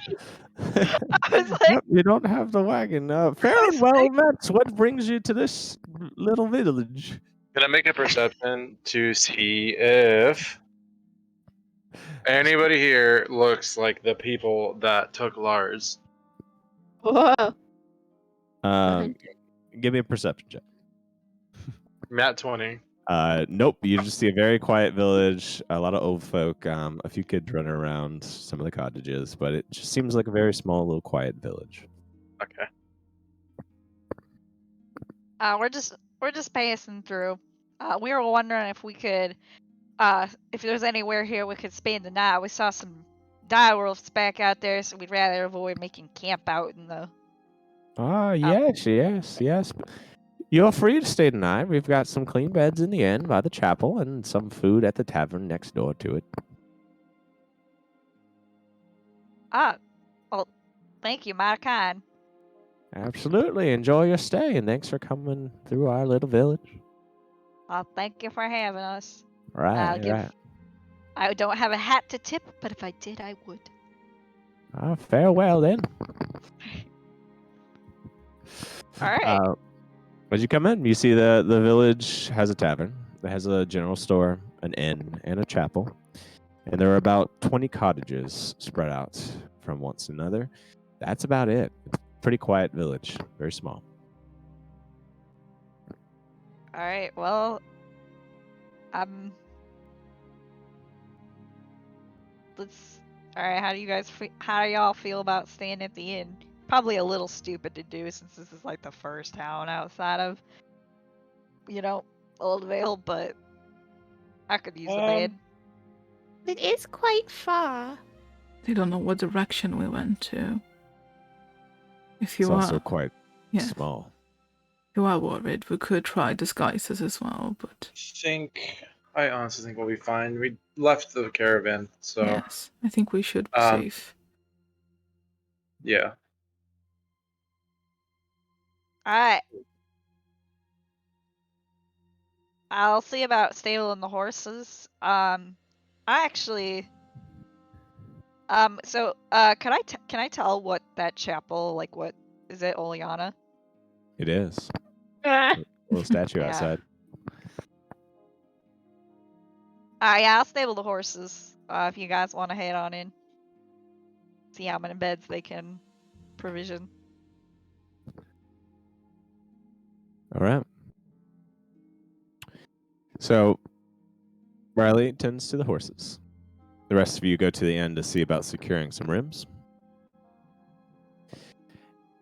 I was like, Yep, you don't have the wagon. Fair I and was well like- met. What brings you to this little village? Can I make a perception to see if anybody here looks like the people that took Lars? Whoa. Um, give me a perception check. Matt 20. Nope. You just see a very quiet village, a lot of old folk, a few kids running around some of the cottages, but it just seems like a very small, little quiet village. Okay. we're just passing through. We were wondering if we could, if there's anywhere here we could spend the night. We saw some direwolves back out there, so we'd rather avoid making camp out in the. Yes. You're free to stay tonight. We've got some clean beds in the inn by the chapel and some food at the tavern next door to it. Well, thank you, mighty kind. Absolutely. Enjoy your stay, and thanks for coming through our little village. Thank you for having us. Right, give- right. I don't have a hat to tip, but if I did, I would. Farewell then. All right. As you come in, you see the village has a tavern. It has a general store, an inn, and a chapel. And there are about 20 cottages spread out from one to another. That's about it. Pretty quiet village. Very small. All right. Well, let's. All right. How do y'all feel about staying at the inn? Probably a little stupid to do since this is like the first town outside of, Old Vale, but I could use a bed. It is quite far. They don't know what direction we went to. If It's you also are, quite yeah, small. you are worried, we could try disguises as well, but I honestly think we'll be fine. We left the caravan, so yes, I think we should be Um, safe. yeah. All right. I'll see about stabling the horses. Can I tell what that chapel, like, what is it, Oleana? It is. Ah. Little statue Yeah. outside. Yeah, I'll stable the horses. If you guys want to head on in, see how many beds they can provision. All right. So, Riley tends to the horses. The rest of you go to the inn to see about securing some rooms.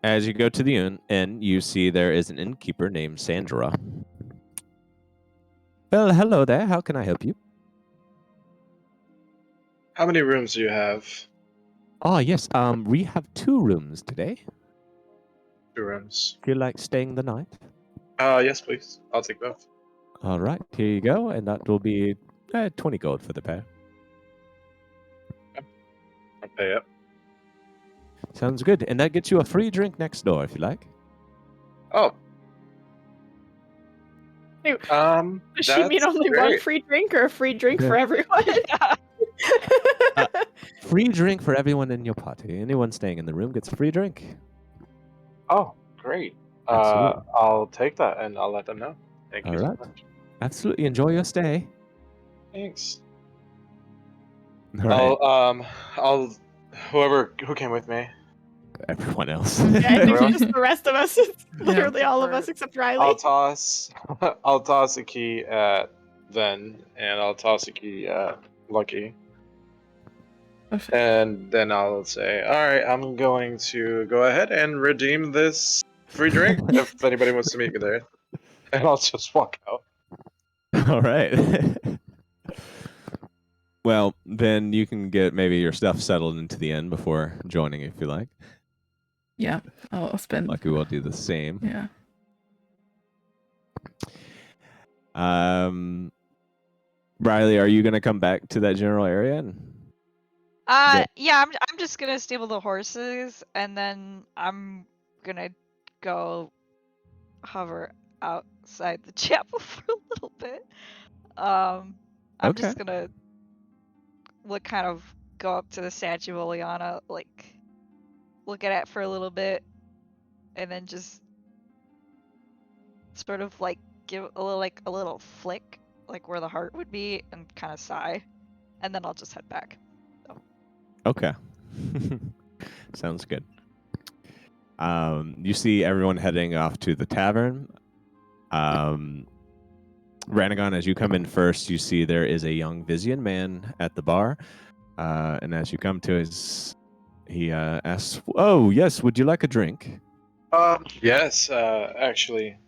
As you go to the inn, you see there is an innkeeper named Sandra. Well, hello there. How can I help you? How many rooms do you have? Oh, yes. We have 2 rooms today. 2 rooms. Feel like staying the night? Yes, please. I'll take both. All right. Here you go. And that will be 20 gold for the pair. I'll pay it. Sounds good. And that gets you a free drink next door if you like. Oh. Wait, Does she mean that's only one great. free drink or a free drink for everyone? Free drink for everyone in your party. Anyone staying in the room gets a free drink. Oh, great. Absolutely. I'll take that and I'll let them know. Thank you All so right. much. Absolutely. Enjoy your stay. Thanks. All right. Who came with me, Everyone else. Yeah, I think Everyone? just the rest of us. It's literally all of us except Riley. I'll toss a key at Ven, and I'll toss a key at Lucky. Perfect. And then I'll say, all right, I'm going to go ahead and redeem this free drink if anybody wants to meet me there. And I'll just walk out. All right. Well, then you can get maybe your stuff settled into the inn before joining if you like. Yeah, I'll spend. Lucky will do the same. Yeah. Riley, are you going to come back to that general area? Yeah, I'm just gonna stable the horses, and then I'm gonna go hover outside the chapel for a little bit. I'm Okay. just gonna kind of go up to the statue of Oleana, like look at it for a little bit, and then just sort of like give a little flick, like where the heart would be, and kind of sigh, and then I'll just head back. Okay. Sounds good. You see everyone heading off to the tavern. Ranagon, as you come in first, you see there is a young Vizian man at the bar. And as you come to he asks, "Oh, yes, would you like a drink?" Yes, actually.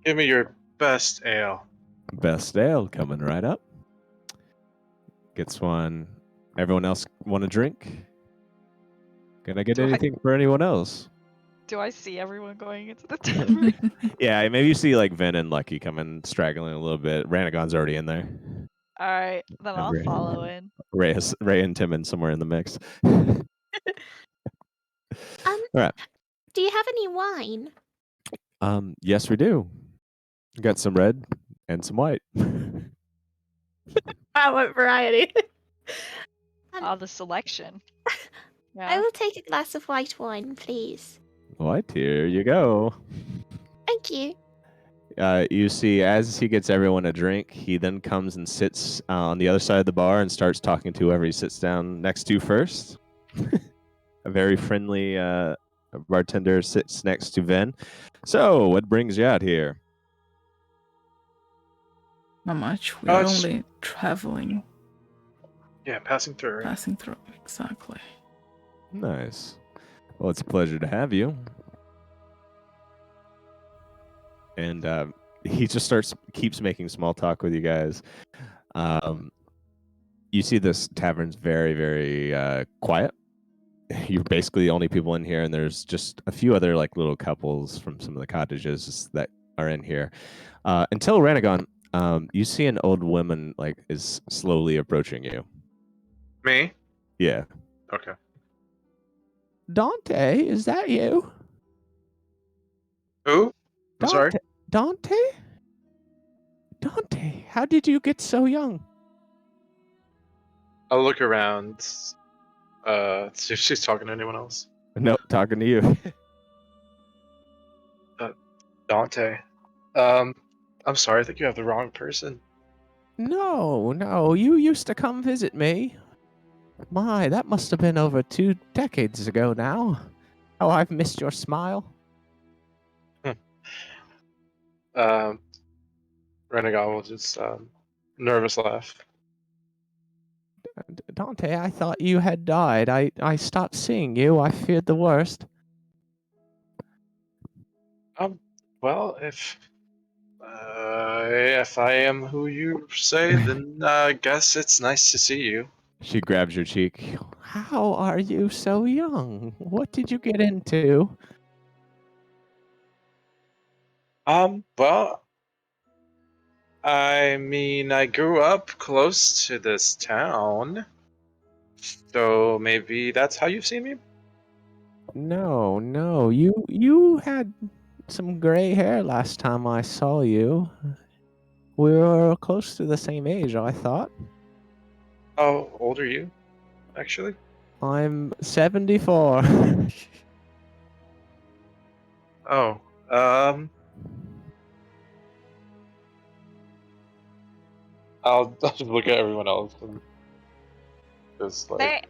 Give me your best ale. Best ale coming right up. Gets one. Everyone else want a drink? Can I get Do I- anything for anyone else? Do I see everyone going into the tavern? Yeah, maybe you see like Vin and Lucky coming straggling a little bit. Ranagon's already in there. All right, then I'll Remember. follow in. Ray and Timon somewhere in the mix. Alright. Do you have any wine? Yes, we do. Got some red and some white. Wow, what variety. Oh, the selection. I Yeah. will take a glass of white wine, please. White, here you go. Thank you. You see, as he gets everyone a drink, he then comes and sits on the other side of the bar and starts talking to whoever he sits down next to first. A very friendly bartender sits next to Ven. So, what brings you out here? Not much. We are it's- only traveling, Yeah, passing through. Right? passing through. Exactly. Nice. Well, it's a pleasure to have you. And he just keeps making small talk with you guys. You see this tavern's very, very quiet. You're basically the only people in here, and there's just a few other like little couples from some of the cottages that are in here. Until Ranagon, you see an old woman like is slowly approaching you. Me? Yeah. Okay. Dante, is that you? Who? I'm sorry. Dante? Dante, how did you get so young? I'll look around. See if she's talking to anyone else. No, talking to you. Dante. I'm sorry. I think you have the wrong person. No, you used to come visit me. My, that must have been over 2 decades ago now. Oh, I've missed your smile. Renegal will just nervous laugh. Dante, I thought you had died. I stopped seeing you. I feared the worst. Well, if I am who you say, then I guess it's nice to see you. She grabs your cheek. How are you so young? What did you get into? Well, I mean, I grew up close to this town, so maybe that's how you've seen me. No, you had some gray hair last time I saw you. We were close to the same age, I thought. How old are you, actually? I'm 74. Oh, I'll just look at everyone else and just like.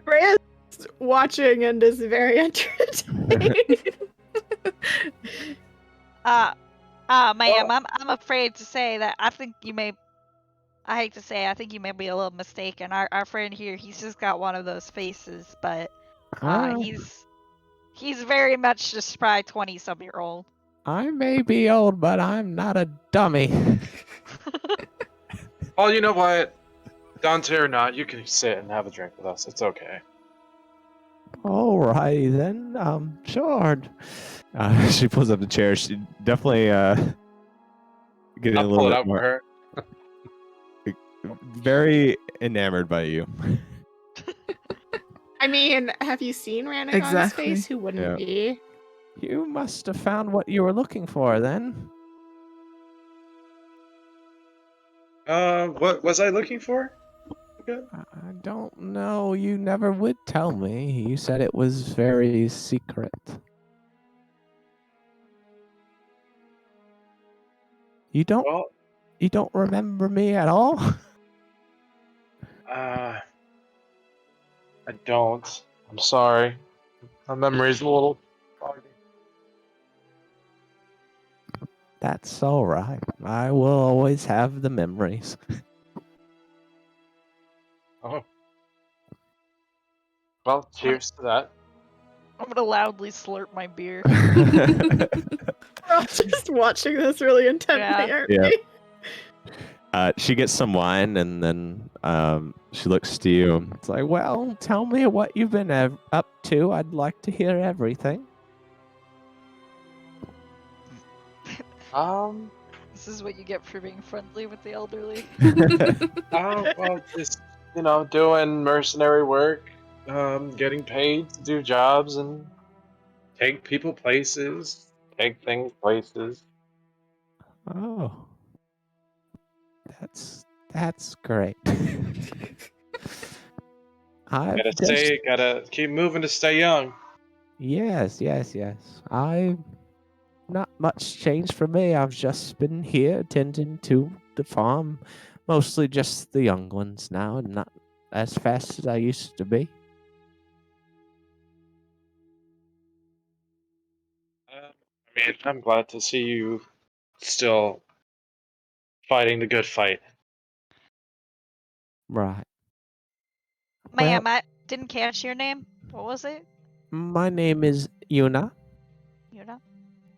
Rhea's watching and is very entertained. Ma'am, I'm afraid to say that I think you may. I hate to say, I think you may be a little mistaken. Our friend here, he's just got one of those faces, but he's very much just probably 20-some-year-old. I may be old, but I'm not a dummy. Oh, you know what? Dante or not, you can sit and have a drink with us. It's okay. Alrighty then. Sure. She pulls up the chair. She definitely getting a I'll little pull it bit out for more her. very enamored by you. I mean, have you seen Ranagon's Exactly. face? Who wouldn't Yeah. be? You must have found what you were looking for then. What was I looking for? Okay. I don't know. You never would tell me. You said it was very secret. You don't Well, remember me at all? I don't. I'm sorry. My memory's a little foggy. That's all right. I will always have the memories. Oh. Well, cheers to that. I'm gonna loudly slurp my beer. We're all just watching this really intently, Yeah. aren't Yeah. we? She gets some wine and then she looks to you. It's like, well, tell me what you've been up to. I'd like to hear everything. This is what you get for being friendly with the elderly. Well, just, doing mercenary work, getting paid to do jobs and take people places, take things places. Oh, that's great. Gotta keep moving to stay young. Yes. I not much changed for me. I've just been here tending to the farm, mostly just the young ones now, and not as fast as I used to be. I'm glad to see you still fighting the good fight. Right. Ma'am, I didn't catch your name. What was it? My name is Yuna. You know?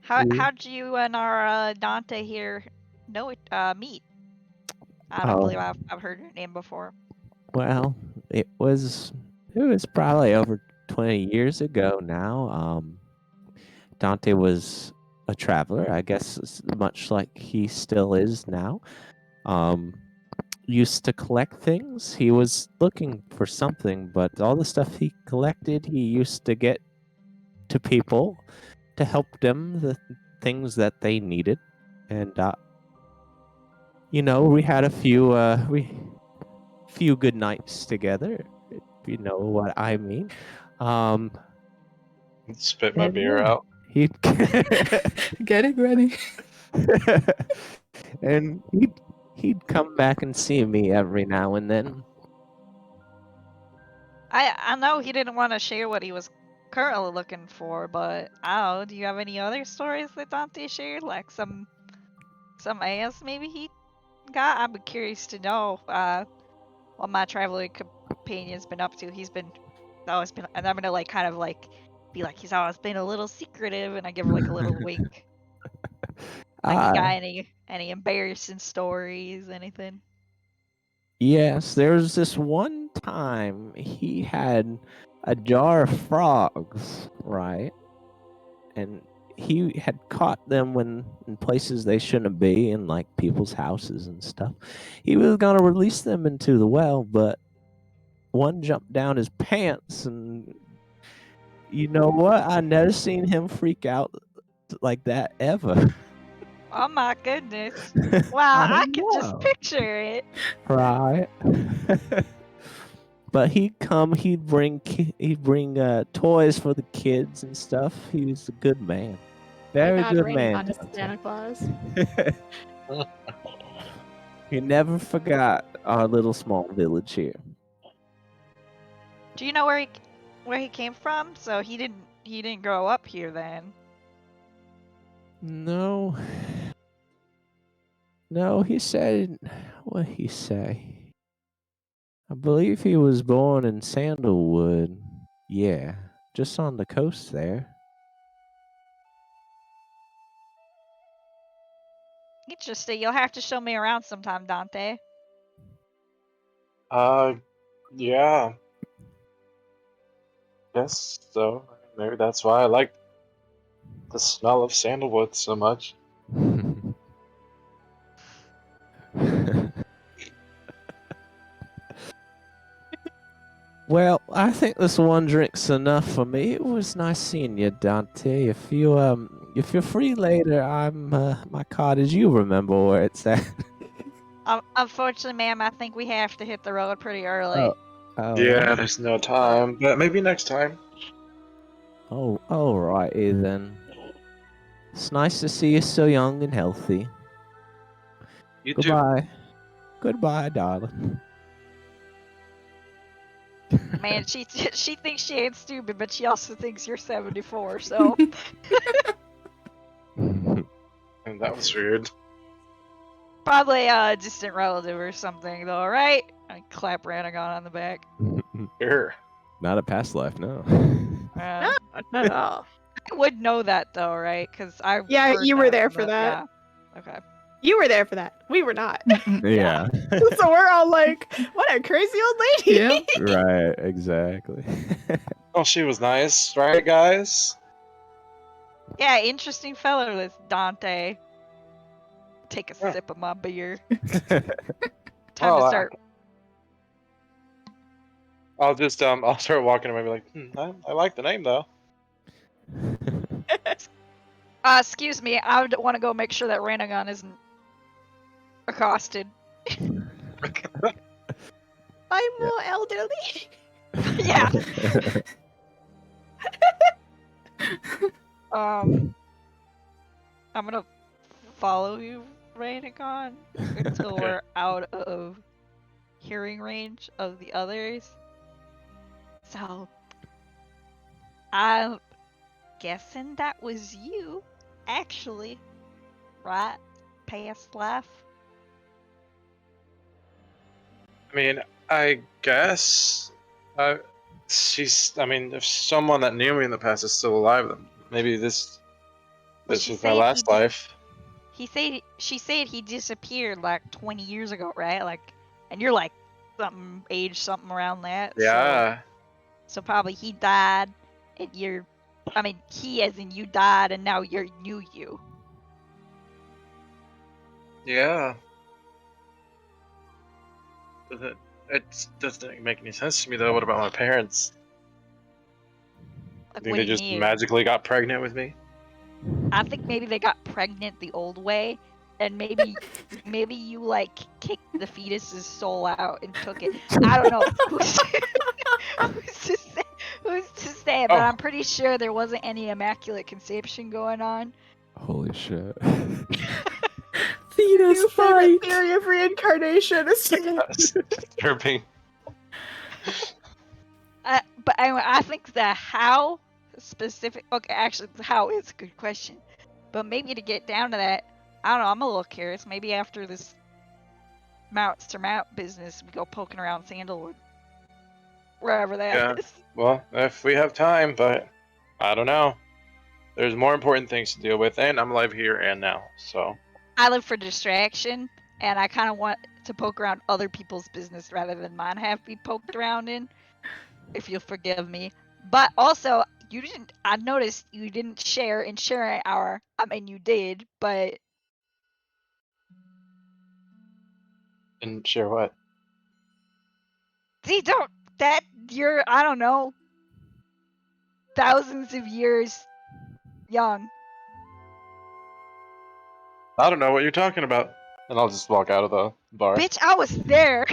How'd Mm. you and our Dante here meet? I don't Oh. believe I've heard your name before. Well, it was probably over 20 years ago now. Dante was a traveler, I guess, much like he still is now. Used to collect things. He was looking for something, but all the stuff he collected, he used to get to people to help them the things that they needed. And we had a few good nights together, if you know what I mean. Spit my and beer yeah, out. he'd Getting ready. and he'd come back and see me every now and then. I know he didn't want to share what he was currently looking for, but I don't know, do you have any other stories that Dante shared? Like some ass maybe he got? I'd be curious to know what my traveling companion's been up to. He's always been, and I'm gonna like kind of like be like, he's always been a little secretive, and I give her like a little wink. Like, you got any embarrassing stories, anything? Yes, there was this one time he had a jar of frogs, right? And he had caught them in places they shouldn't be, in like people's houses and stuff. He was gonna release them into the well, but one jumped down his pants, and you know what? I never seen him freak out like that ever. Oh my goodness! Wow, I can just know. picture it. Right. But he'd bring toys for the kids and stuff. He was a good man. Very God, good raining man. on us, Santa Claus. He never forgot our little small village here. Do you know where he came from? So he didn't grow up here then. No. No, he said, what did he say? I believe he was born in Sandalwood. Yeah, just on the coast there. Interesting. You'll have to show me around sometime, Dante. Yeah. Guess so. Maybe that's why I like the smell of sandalwood so much. Well, I think this one drink's enough for me. It was nice seeing you, Dante. If you're free later, I'm my cottage. You remember where it's at? Unfortunately, ma'am, I think we have to hit the road pretty early. Yeah, there's no time, but maybe next time. Oh, alrighty then. It's nice to see you so young and healthy. You too. Goodbye. Goodbye, darling. Man, she thinks she ain't stupid, but she also thinks you're 74. So And that was weird. probably a distant relative or something, though, right? I clap Ranagon on the back. Sure. Not a past life, no. Uh, Not at all. I would know that though, right? Because I Yeah, heard you were that there from for the- that. Yeah. Okay. You were there for that. We were not. Yeah. So we're all like, what a crazy old lady. Yeah. Right, exactly. Oh, she was nice, right, guys? Yeah, interesting fellow, this Dante. Take a Yeah. sip of my beer. Time Well, to start. I'll just I'll start walking away and be like, I like the name though. Excuse me, I would want to go make sure that Ranagon isn't accosted. I'm more elderly. Yeah. I'm gonna follow you, Ranagon, until Okay. we're out of hearing range of the others. So, I'm guessing that was you, actually, right? Past life. I mean, I guess. She's. I mean, if someone that knew me in the past is still alive, then maybe this she is my said last he- life. She said he disappeared like 20 years ago, right? Like, and you're like something around that. Yeah. So probably he died, and he as in you died, and now you're new you. Yeah. It doesn't make any sense to me though. What about my parents? Like, Think what they do you just mean? magically got pregnant with me? I think maybe they got pregnant the old way, and maybe you like kicked the fetus's soul out and took it. I don't know. Who's to say? But Oh. I'm pretty sure there wasn't any immaculate conception going on. Holy shit. Fetus New fight. favorite theory of reincarnation is That's disturbing. But anyway, I think the how specific. Okay, actually, the how is a good question. But maybe to get down to that, I don't know. I'm a little curious. Maybe after this mounts to mount business, we go poking around Sandalwood, wherever that is. Yeah. Well, if we have time, but I don't know. There's more important things to deal with, and I'm alive here and now. So I live for distraction, and I kind of want to poke around other people's business rather than mine have be poked around in, if you'll forgive me. But also, I noticed you didn't share in sharing hour. I mean, you did, but and share what? see, you're, I don't know, thousands of years young. I don't know what you're talking about. And I'll just walk out of the bar. Bitch, I was there.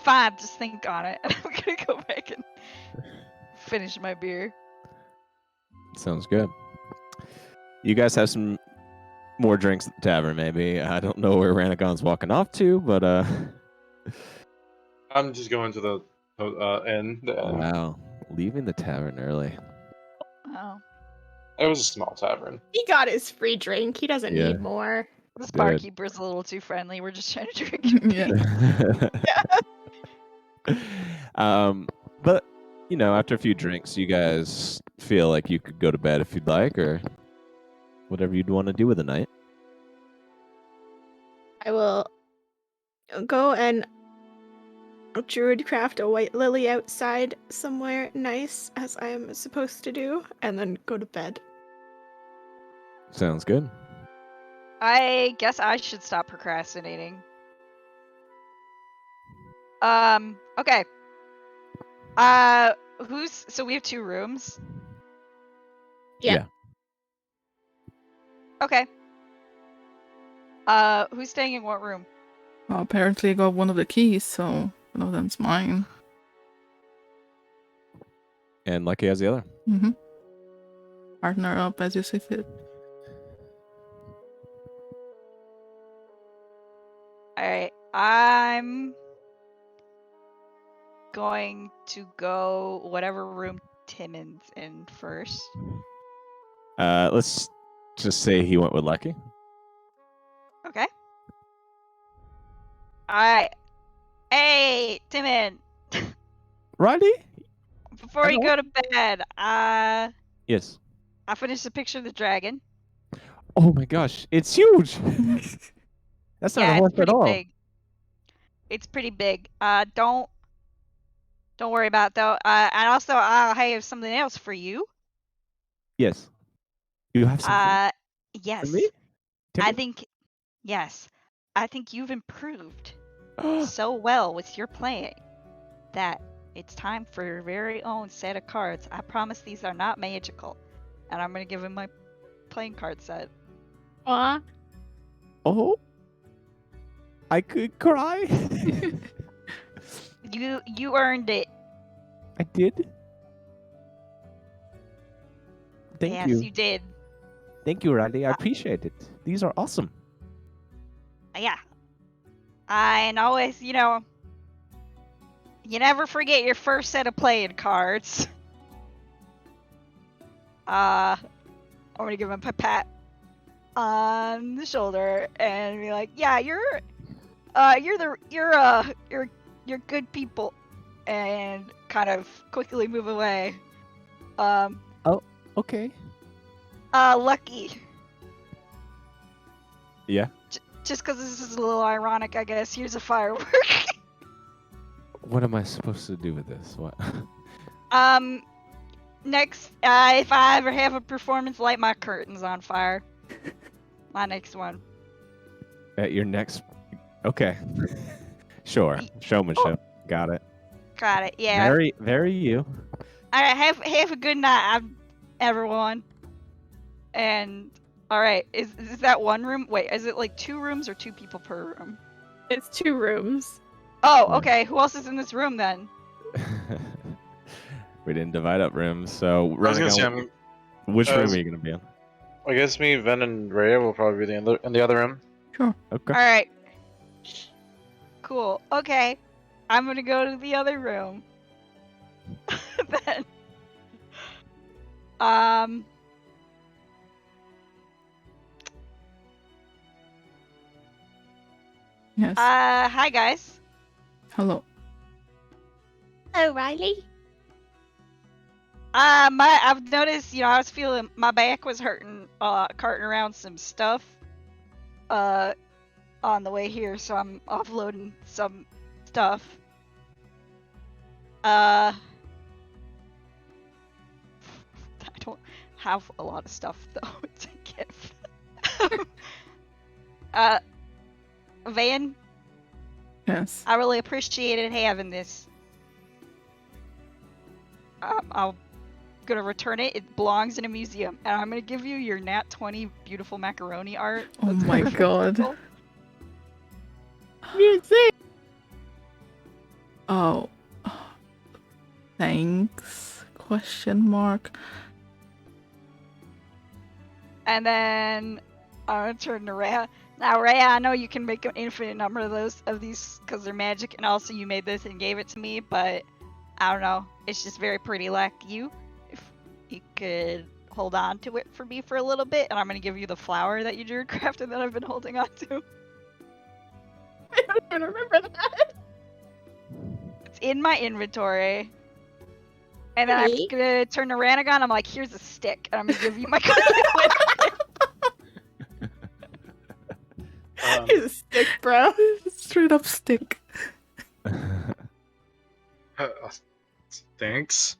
Fine, just think on it. I'm gonna go back and finish my beer. Sounds good. You guys have some more drinks at the tavern, maybe. I don't know where Ranagon's walking off to, but I'm just going to the inn. wow, leaving the tavern early. Oh, It was a small tavern. He got his free drink. He doesn't Yeah. need more. this Good. barkeeper's a little too friendly. We're just trying to drink. Yeah. But after a few drinks, you guys feel like you could go to bed if you'd like, or whatever you'd want to do with the night. I will go and druid craft a white lily outside somewhere nice, as I am supposed to do, and then go to bed. Sounds good. I guess I should stop procrastinating. Okay. So we have 2 rooms? Yeah. Okay. Who's staying in what room? Well, apparently I got one of the keys, so one of them's mine. And Lucky has the other. Mm-hmm. Partner up as you see fit. Alright, I'm going to go whatever room Timon's in first. Let's just say he went with Lucky. Okay. Alright. Hey, Timon! Riley? Before you Hello? go to bed, Yes. I finished the picture of the dragon. Oh my gosh, it's huge. That's not a Yeah, horse it's at pretty all. big. It's pretty big. Don't worry about it, though. And also, I have something else for you. Yes. You have something Yes. for me? I Timmy? think, yes. I think you've improved so well with your playing that it's time for your very own set of cards. I promise these are not magical. And I'm going to give him my playing card set. Aw. Oh, I could cry. You earned it. I did. Thank yes, you. you did. Thank you, Riley. I appreciate it. These are awesome. Yeah. And always, you never forget your first set of playing cards. I'm gonna give him a pat on the shoulder and be like, "Yeah, you're good people," and kind of quickly move away. Okay. Lucky. Yeah. Just because this is a little ironic, I guess. Here's a firework. What am I supposed to do with this? What? Next, if I ever have a performance, light my curtains on fire. My next one. At your next. Okay. Sure. Showmanship. Got it. Got it. Yeah. Very, very you. All right. Have a good night, everyone. And all right, is that one room? Wait, is it like 2 rooms or 2 people per room? It's 2 rooms. Oh, Yeah. okay. Who else is in this room then? We didn't divide up rooms, so I was gonna say, Renegon, which room are you gonna be in? I guess me, Ven, and Rhea will probably be in the other room. Sure. Okay. All right. Cool. Okay. I'm gonna go to the other room. Then. Yes. Hi guys. Hello. Oh, Riley. I've noticed, I was feeling my back was hurting, carting around some stuff, on the way here, so I'm offloading some stuff. I don't have a lot of stuff though to give. Van, Yes. I really appreciated having this. I'm gonna return it. It belongs in a museum, and I'm gonna give you your Nat 20 beautiful macaroni art. Oh That's my perfect. god. Music. Oh. Thanks? Question mark. And then I'm gonna turn to Rhea. Now, Rhea, I know you can make an infinite number of these because they're magic, and also you made this and gave it to me, but I don't know. It's just very pretty like you. If you could hold on to it for me for a little bit, and I'm gonna give you the flower that you drew crafted that I've been holding on to. I don't even remember that. It's in my inventory. And then I'm Really? gonna turn to Ranagon. I'm like, here's a stick, and I'm gonna give you my He's a stick, bro. Straight up stick. Thanks.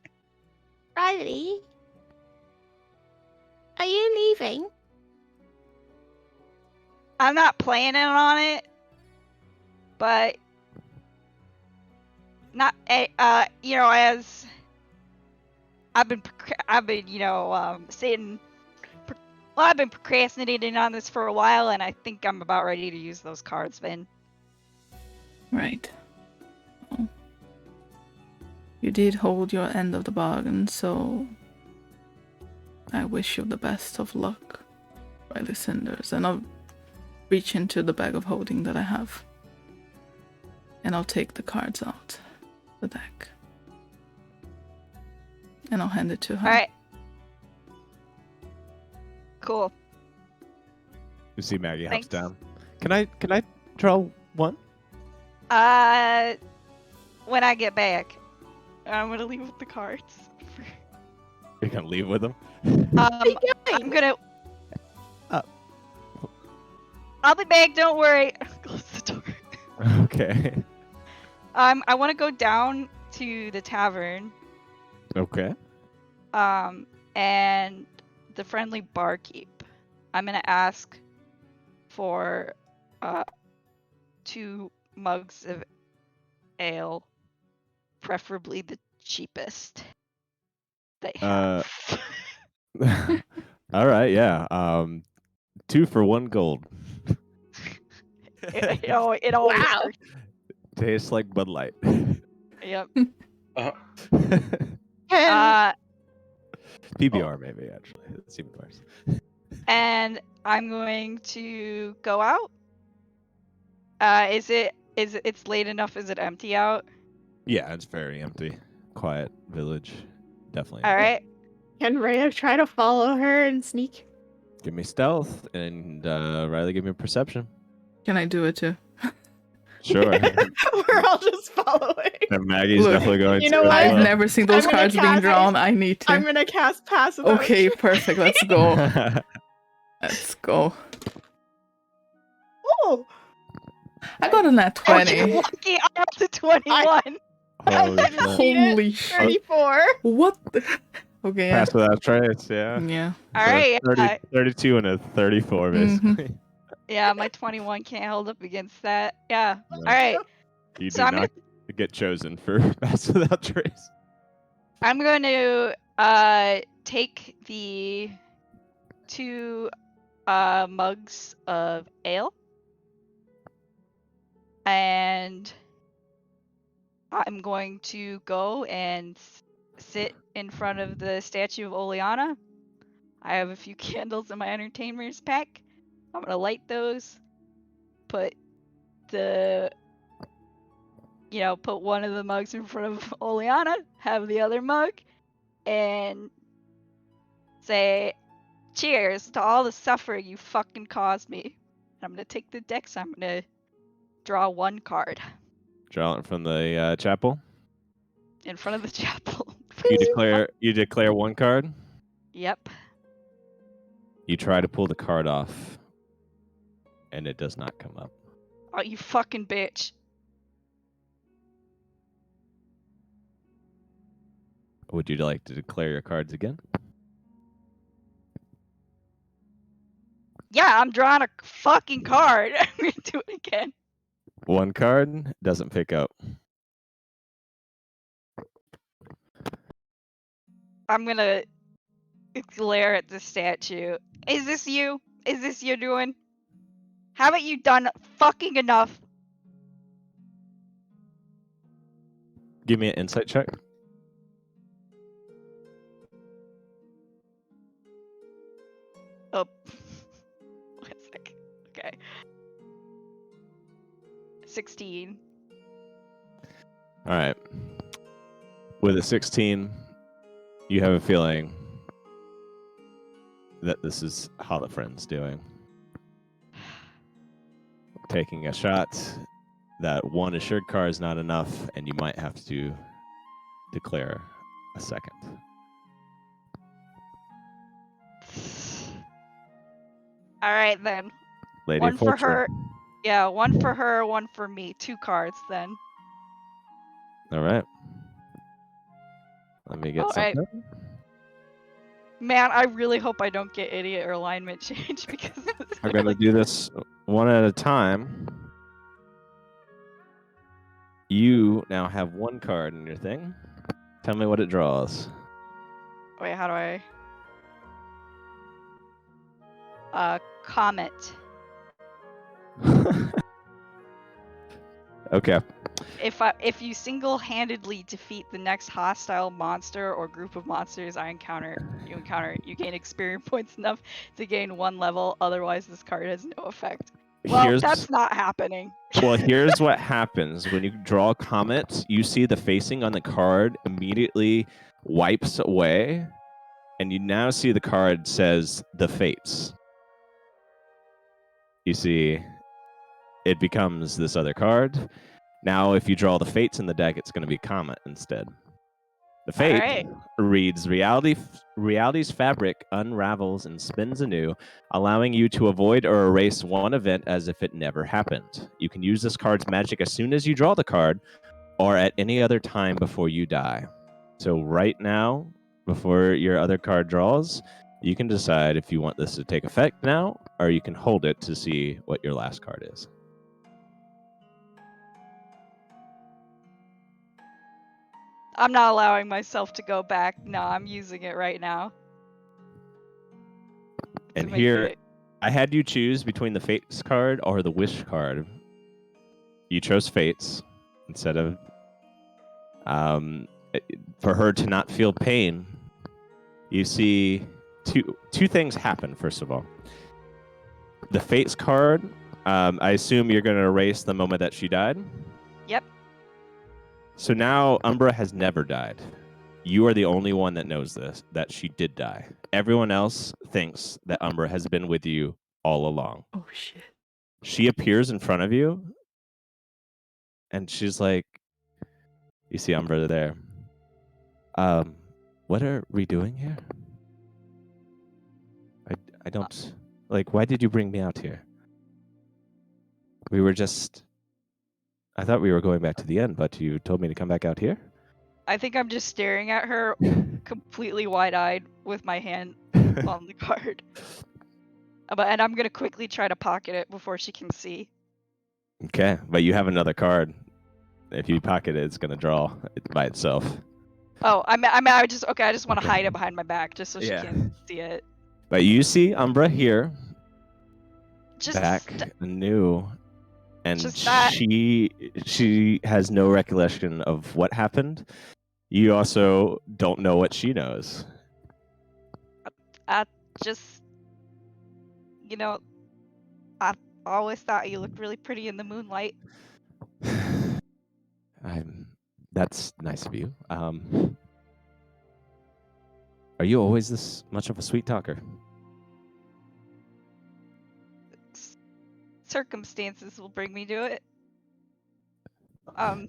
Riley. Are you leaving? I'm not planning on it, but not as I've been sitting Well, I've been procrastinating on this for a while, and I think I'm about ready to use those cards, Vin. Right. Well, you did hold your end of the bargain, so I wish you the best of luck, Riley Cinders. And I'll reach into the bag of holding that I have. And I'll take the cards out the deck. And I'll hand it to her. Alright. Cool. You see Maggie hops Thanks. down. Can I draw one? When I get back, I'm gonna leave with the cards. You're gonna leave with them? I'm gonna. Oh. I'll be back. Don't worry. Close the door. Okay. I want to go down to the tavern. Okay. And the friendly barkeep. I'm gonna ask for 2 mugs of ale, preferably the cheapest they have. All right, yeah. 2 for 1 gold. it always Wow. hurts. Tastes like Bud Light. Yep. And PBR maybe actually. It's even worse. And I'm going to go out. It's late enough? Is it empty out? Yeah, it's very empty. Quiet village. Definitely. All right. can Rhea try to follow her and sneak? Give me stealth and Riley give me perception. Can I do it too? Sure. We're all just following. And Maggie's Look, definitely going you to. know what? I've never seen those I'm gonna cards being cast drawn. I need to. I'm gonna cast passive. Okay, Action. perfect. Let's go. Let's go. Oh, I got a nat Oh, you're 20. lucky I got to 21. Holy I shit. just see it. Holy shit. 34. What? Okay, yeah. Pass without trace, yeah. Yeah. All So right. 30, 32 and a 34 basically. Yeah, my 21 can't hold up against that. Yeah. No. All right. You So do I'm not get chosen for pass without trace. I'm going to take the 2 mugs of ale, and I'm going to go and sit in front of the statue of Oleana. I have a few candles in my entertainers pack. I'm gonna light those. Put one of the mugs in front of Oleana, have the other mug, and say, cheers to all the suffering you fucking caused me. I'm gonna take the decks, I'm gonna draw 1 card Draw it from the chapel. in front of the chapel. You declare 1 card. Yep. You try to pull the card off, and it does not come up. Oh, you fucking bitch. Would you like to declare your cards again? Yeah, I'm drawing a fucking card. I'm gonna do it again. 1 card doesn't pick up. I'm gonna glare at the statue. Is this you? Is this you doing? Haven't you done fucking enough? Give me an insight check. Oh. 1 sec. Okay. 16. All right. With a 16, you have a feeling that this is Holofren's doing. Taking a shot, that 1 assured card is not enough, and you might have to declare a second. Alright then. Lady 1 of for Fortune. her. Yeah, 1 for her, 1 for me. 2 cards then. All right. Let me get All right. something. Man, I really hope I don't get idiot or alignment change because it's I'm going to really- do this one at a time. You now have 1 card in your thing. Tell me what it draws. Wait, how do I? Comet. Okay. If you single-handedly defeat the next hostile monster or group of monsters you gain experience points enough to gain 1 level. Otherwise, this card has no effect. Well, that's not happening. Well, here's what happens. When you draw Comet, you see the facing on the card immediately wipes away, and you now see the card says the Fates. You see, it becomes this other card. Now, if you draw the Fates in the deck, it's going to be Comet instead. The Fate reads, Reality's fabric unravels and spins anew, allowing you to avoid or erase one event as if it never happened. You can use this card's magic as soon as you draw the card, or at any other time before you die. So right now, before your other card draws, you can decide if you want this to take effect now, or you can hold it to see what your last card is. I'm not allowing myself to go back. No, I'm using it right now. And here, I had you choose between the Fates card or the Wish card. You chose Fates instead of... for her to not feel pain, you see two things happen, first of all. The Fates card, I assume you're going to erase the moment that she died? Yep. So now Umbra has never died. You are the only one that knows this, that she did die. Everyone else thinks that Umbra has been with you all along. Oh, shit. She appears in front of you, and she's like, you see Umbra there. What are we doing here? I don't... Like, why did you bring me out here? We were just... I thought we were going back to the end, but you told me to come back out here? I think I'm just staring at her completely wide-eyed with my hand on the card. And I'm going to quickly try to pocket it before she can see. Okay, but you have another card. If you pocket it, it's going to draw it by itself. Oh, I just want to hide it behind my back just so she can't see it. But you see Umbra here, Just back anew, and just that. she has no recollection of what happened. You also don't know what she knows. I always thought you looked really pretty in the moonlight. That's nice of you. Are you always this much of a sweet talker? Circumstances will bring me to it. How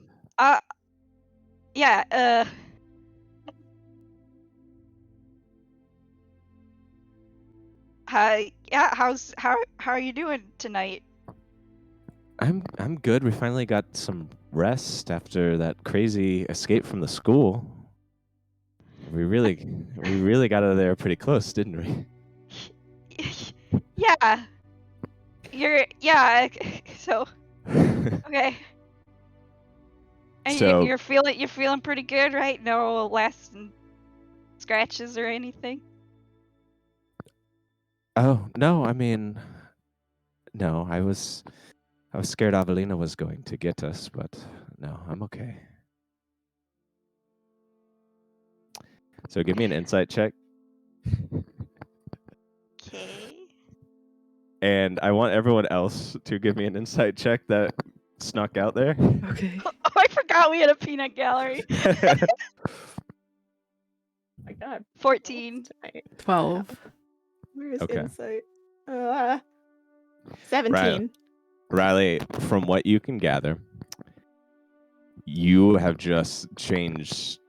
are you doing tonight? I'm good. We finally got some rest after that crazy escape from the school. We really got out of there pretty close, didn't we? Yeah. So okay. And So- you're feeling pretty good, right? No lasting scratches or anything? Oh, no, I mean, no, I was scared Avelina was going to get us, but no, I'm okay. So give me an insight check. Okay. And I want everyone else to give me an insight check that snuck out there. Okay. Oh, I forgot we had a peanut gallery. My God. 14. 12. Where's Okay. insight? 17. Right. Riley, from what you can gather, you have just changed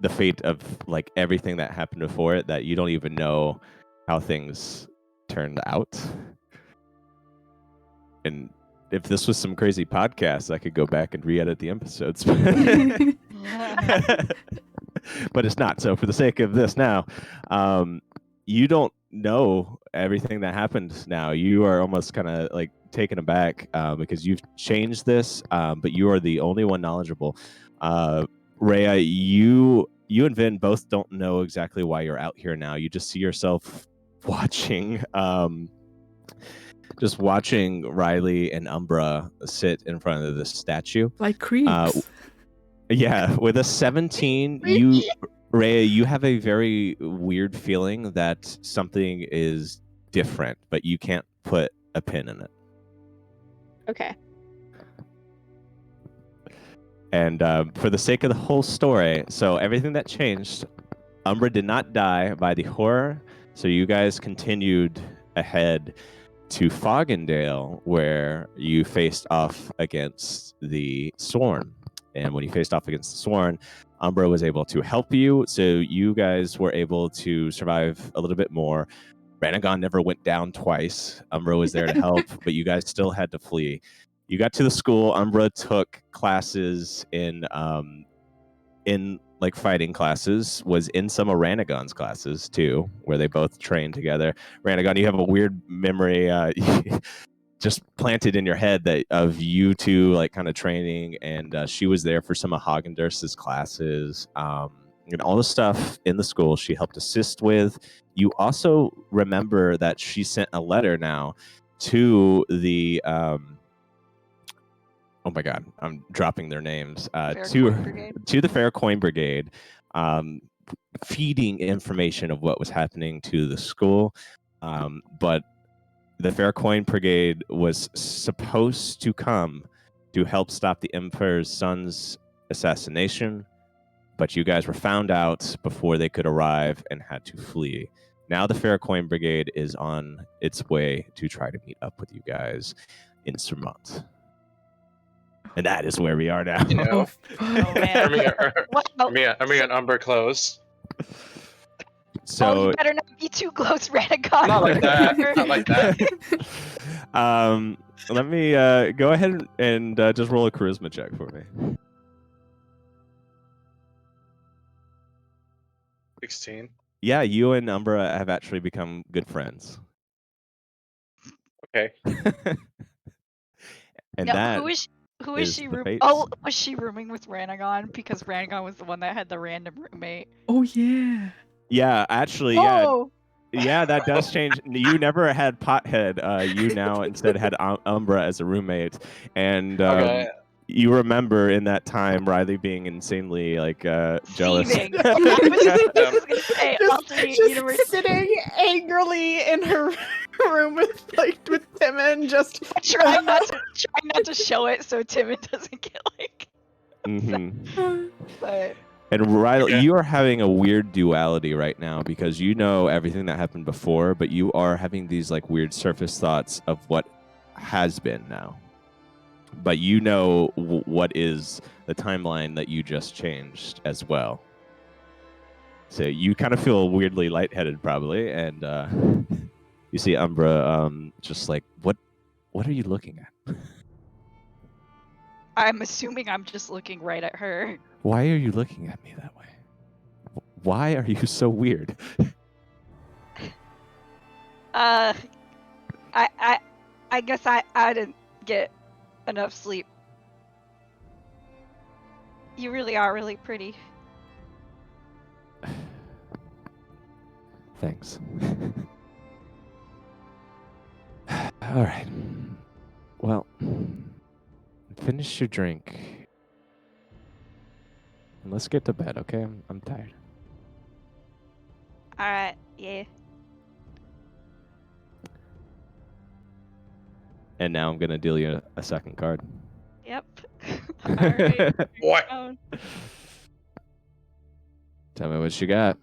the fate of like everything that happened before it, that you don't even know how things turned out. And if this was some crazy podcast, I could go back and re-edit the episodes. But it's not. So for the sake of this now, you don't know everything that happened now. You are almost kind of like taken aback because you've changed this, but you are the only one knowledgeable. Rhea, you and Vin both don't know exactly why you're out here now. You just see yourself watching just watching Riley and Umbra sit in front of this statue. Like creeps. Yeah, with a 17, Rhea, you have a very weird feeling that something is different, but you can't put a pin in it. Okay. And for the sake of the whole story, so everything that changed, Umbra did not die by the horror, so you guys continued ahead to Foggindale, where you faced off against the Sworn. And when you faced off against the Sworn, Umbra was able to help you, so you guys were able to survive a little bit more. Ranagon never went down twice. Umbra was there to help, but you guys still had to flee. You got to the school. Umbra took classes in like fighting classes, was in some of Ranagon's classes too, where they both trained together. Ranagon, you have a weird memory just planted in your head that of you two like kind of training, and she was there for some of Hagendurst's classes, and all the stuff in the school she helped assist with. You also remember that she sent a letter now to the oh my god, I'm dropping their names, to the Fair Coin Brigade, feeding information of what was happening to the school, but the Fair Coin Brigade was supposed to come to help stop the Emperor's son's assassination, but you guys were found out before they could arrive and had to flee. Now the Fair Coin Brigade is on its way to try to meet up with you guys in Sermont. And that is where we are now. You know, Oh, man. Army and Umbra close. So you better not be too close, Ranagon. Not like that. Not like that. Let me go ahead and just roll a charisma check for me. 16. Yeah, you and Umbra have actually become good friends. Okay. And No, that who is is she? the fates. Oh, was she rooming with Ranagon? Because Ranagon was the one that had the random roommate. Oh yeah. Yeah, actually, yeah, that does change. You never had Pothead. You now instead had Umbra as a roommate, and Okay. you remember in that time Riley being insanely like jealous. Seething. I was gonna say, alternate universe. Just sitting angrily in her room with Timon, just Try not to show it so Timon doesn't get like. Mm-hmm. But And Riley, Okay. you are having a weird duality right now because you know everything that happened before, but you are having these like weird surface thoughts of what has been now. But you know what is the timeline that you just changed as well. So you kind of feel weirdly lightheaded probably, and you see Umbra just like, what are you looking at? I'm assuming I'm just looking right at her. Why are you looking at me that way? Why are you so weird? I guess I didn't get enough sleep. You really are really pretty. Thanks. All right. Well, finish your drink. And let's get to bed, okay? I'm tired. All right, yeah. And now I'm going to deal you a second card. Yep. All right. What? Tell me what you got.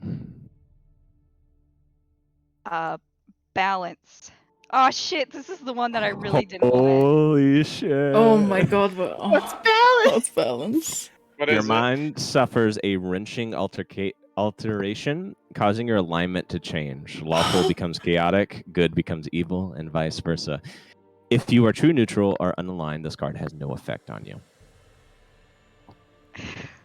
Balance. Oh shit! This is the one that I really didn't want. Holy shit. Oh my god, what? Oh, what's balance? what's balance? What Your is it? mind suffers a wrenching alteration, causing your alignment to change. Lawful becomes chaotic, good becomes evil, and vice versa. If you are true neutral or unaligned, this card has no effect on you.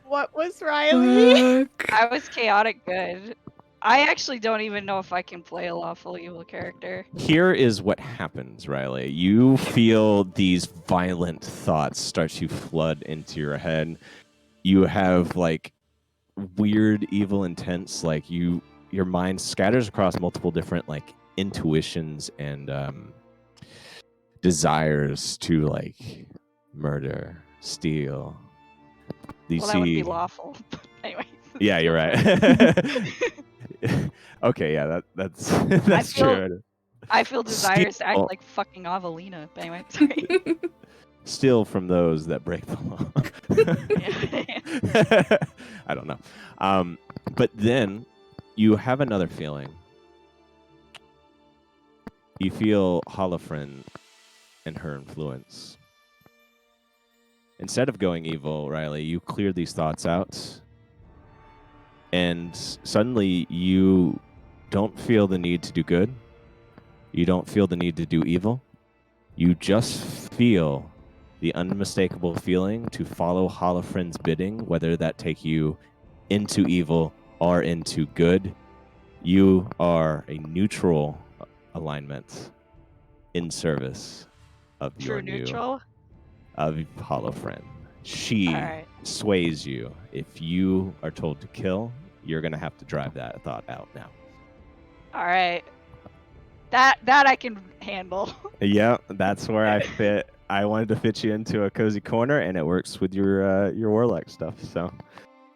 What was Riley? Fuck. I was chaotic good. I actually don't even know if I can play a lawful evil character. Here is what happens, Riley. You feel these violent thoughts start to flood into your head. You have like weird evil intents, like your mind scatters across multiple different like intuitions and desires to like murder, steal. You Well, that wouldn't be see, lawful. But anyways. yeah, you're Still right. Okay, yeah, that's that's feel- true. I feel desires to act Steal. like fucking Avelina. But anyway, sorry. Steal from those that break the law. I don't know. But then you have another feeling. You feel Holofren and her influence. Instead of going evil, Riley, you clear these thoughts out. And suddenly you don't feel the need to do good. You don't feel the need to do evil. You just feel the unmistakable feeling to follow Holofren's bidding, whether that take you into evil or into good. You are a neutral alignment in service of True your new neutral. of Holofren. She Alright. sways you. If you are told to kill, you're gonna have to drive that thought out now. Alright. That I can handle. Yeah, that's where I fit. I wanted to fit you into a cozy corner, and it works with your warlock stuff. So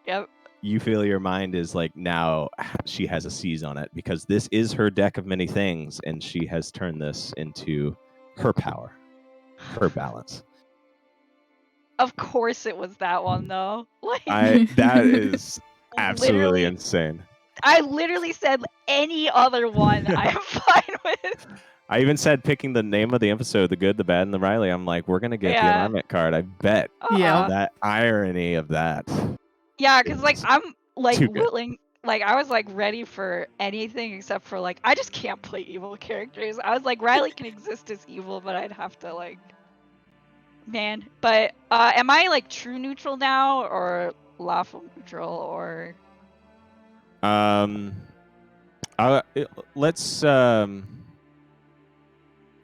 Yep. you feel your mind is like now she has a seize on it because this is her deck of many things, and she has turned this into her power, her balance. Of course it was that one though. Like That is absolutely literally, insane. I literally said any other one I'm fine with. I even said picking the name of the episode, The Good, the Bad, and the Riley. I'm like, we're going to get the Yeah. alignment card. I bet. Yeah. That irony of that. Yeah, because like It's I'm like too good. willing, like I was like ready for anything except for like I just can't play evil characters. I was like Riley can exist as evil, but I'd have to like, man. But am I like true neutral now or lawful neutral or?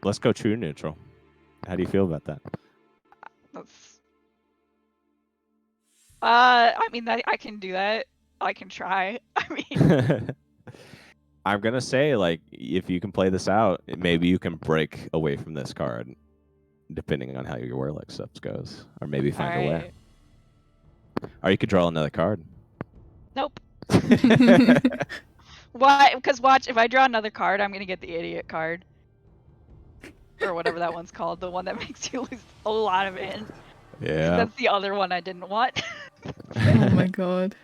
Let's go true neutral. How do you feel about that? That's... I mean, I can do that. I can try. I mean, I'm gonna say, like, if you can play this out, maybe you can break away from this card, depending on how your warlock stuff goes, or maybe find a way. alright. Or you could draw another card. Nope. Why? Because watch, if I draw another card, I'm gonna get the idiot card. Or whatever that one's called, the one that makes you lose a lot of it. Yeah. That's the other one I didn't want. Oh my god.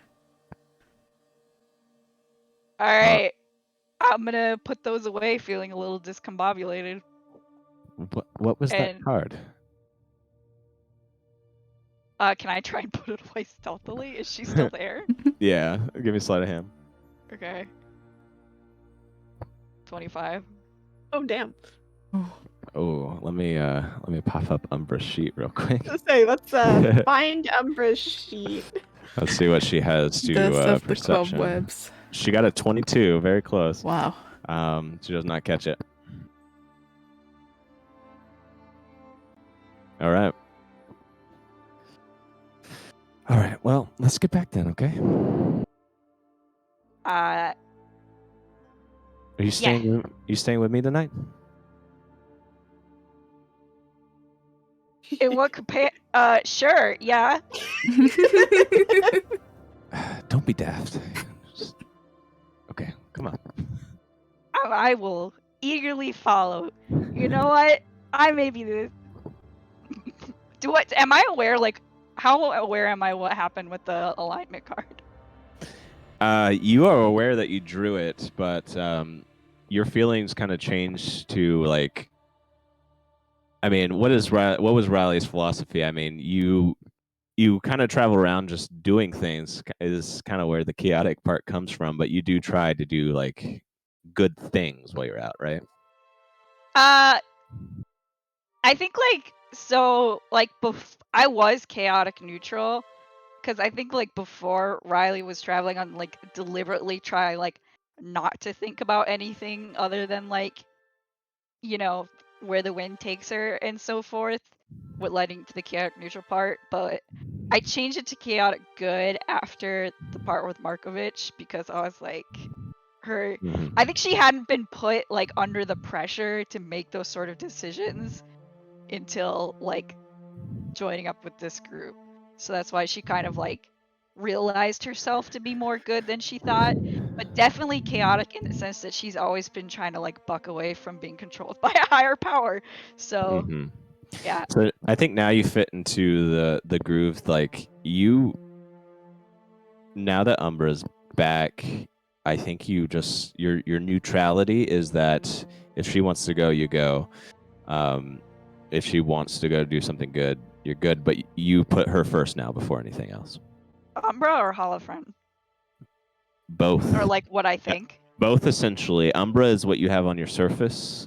Alright. I'm gonna put those away feeling a little discombobulated. What was that And- card? Can I try and put it away stealthily? Is she still there? Yeah, give me a sleight of hand. Okay. 25. Oh damn. Oh. Oh, let me pop up Umbra's sheet real quick. Let's say let's find Umbra's sheet. Let's see what she has to Dust of the perception. cobwebs. She got a 22, very close. Wow. She does not catch it. All right. All right. Well, let's get back then, okay? Are you staying? You staying with me tonight? In what sure, yeah. Don't be daft. Just- Okay, come on. I will eagerly follow. You know what? I may be the. Am I aware? Like, how aware am I what happened with the alignment card? You are aware that you drew it, but your feelings kind of changed to like. I mean, what was Riley's philosophy? I mean, you kind of travel around just doing things is kind of where the chaotic part comes from, but you do try to do like good things while you're out, right? I think like so like I was chaotic neutral because I think like before Riley was traveling on like deliberately try like not to think about anything other than like, you know, where the wind takes her and so forth, with letting to the chaotic neutral part. But I changed it to chaotic good after the part with Markovich because I was like, her. Mhm. I think she hadn't been put like under the pressure to make those sort of decisions until like joining up with this group. So that's why she kind of like realized herself to be more good than she thought, but definitely chaotic in the sense that she's always been trying to like buck away from being controlled by a higher power. So Mhm. yeah. So I think now you fit into the groove. Like now that Umbra's back, I think you just your neutrality is that if she wants to go, you go. If she wants to go do something good, you're good. But you put her first now before anything else. Umbra or Holofriend? Both. Or like what I think. Both essentially. Umbra is what you have on your surface.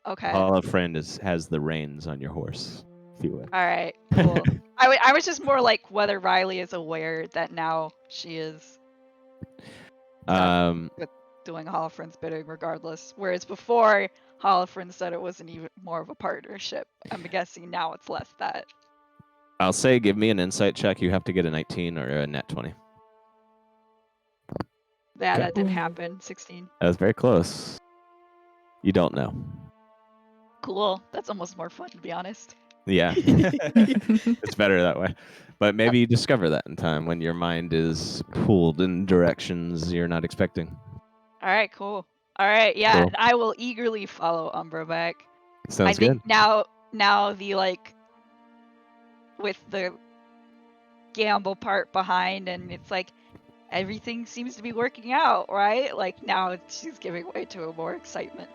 Okay. Holofriend has the reins on your horse, if you would. All right. Cool. I was just more like whether Riley is aware that now she is doing Holofriend's bidding regardless. Whereas before, Holofriend said it wasn't even more of a partnership. I'm guessing now it's less that. I'll say give me an insight check. You have to get a 19 or a net 20. Yeah, Okay. that didn't happen. 16. That was very close. You don't know. Cool. That's almost more fun, to be honest. Yeah. It's better that way. But maybe you discover that in time when your mind is pulled in directions you're not expecting. All right, cool. All right, yeah, Cool. I will eagerly follow Umbra back. Sounds I think good. now the like with the gamble part behind, and it's like everything seems to be working out, right? Like now she's giving way to a more excitement.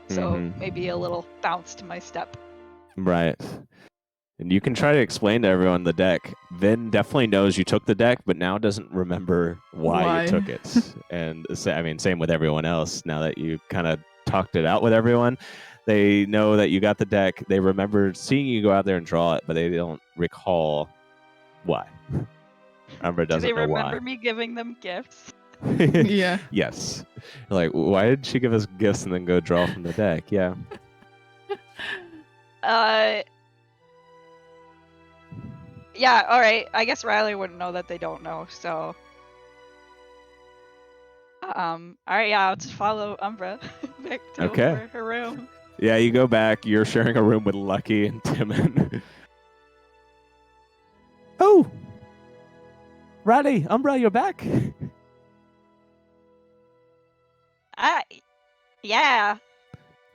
So Mhm. maybe a little bounce to my step. Right. And you can try to explain to everyone the deck. Vin definitely knows you took the deck, but now doesn't remember why you took it. And I mean, same with everyone else. Now that you kind of talked it out with everyone, they know that you got the deck. They remember seeing you go out there and draw it, but they don't recall why. Umbra Do doesn't they know remember why. me giving them gifts? Yeah. Yes. Like, why did she give us gifts and then go draw from the deck? Yeah. Yeah, alright. I guess Riley wouldn't know that they don't know, so. Alright, yeah, I'll just follow Umbra back to Okay. her room. Yeah, you go back. You're sharing a room with Lucky and Timon. Oh! Riley, Umbra, you're back. Yeah,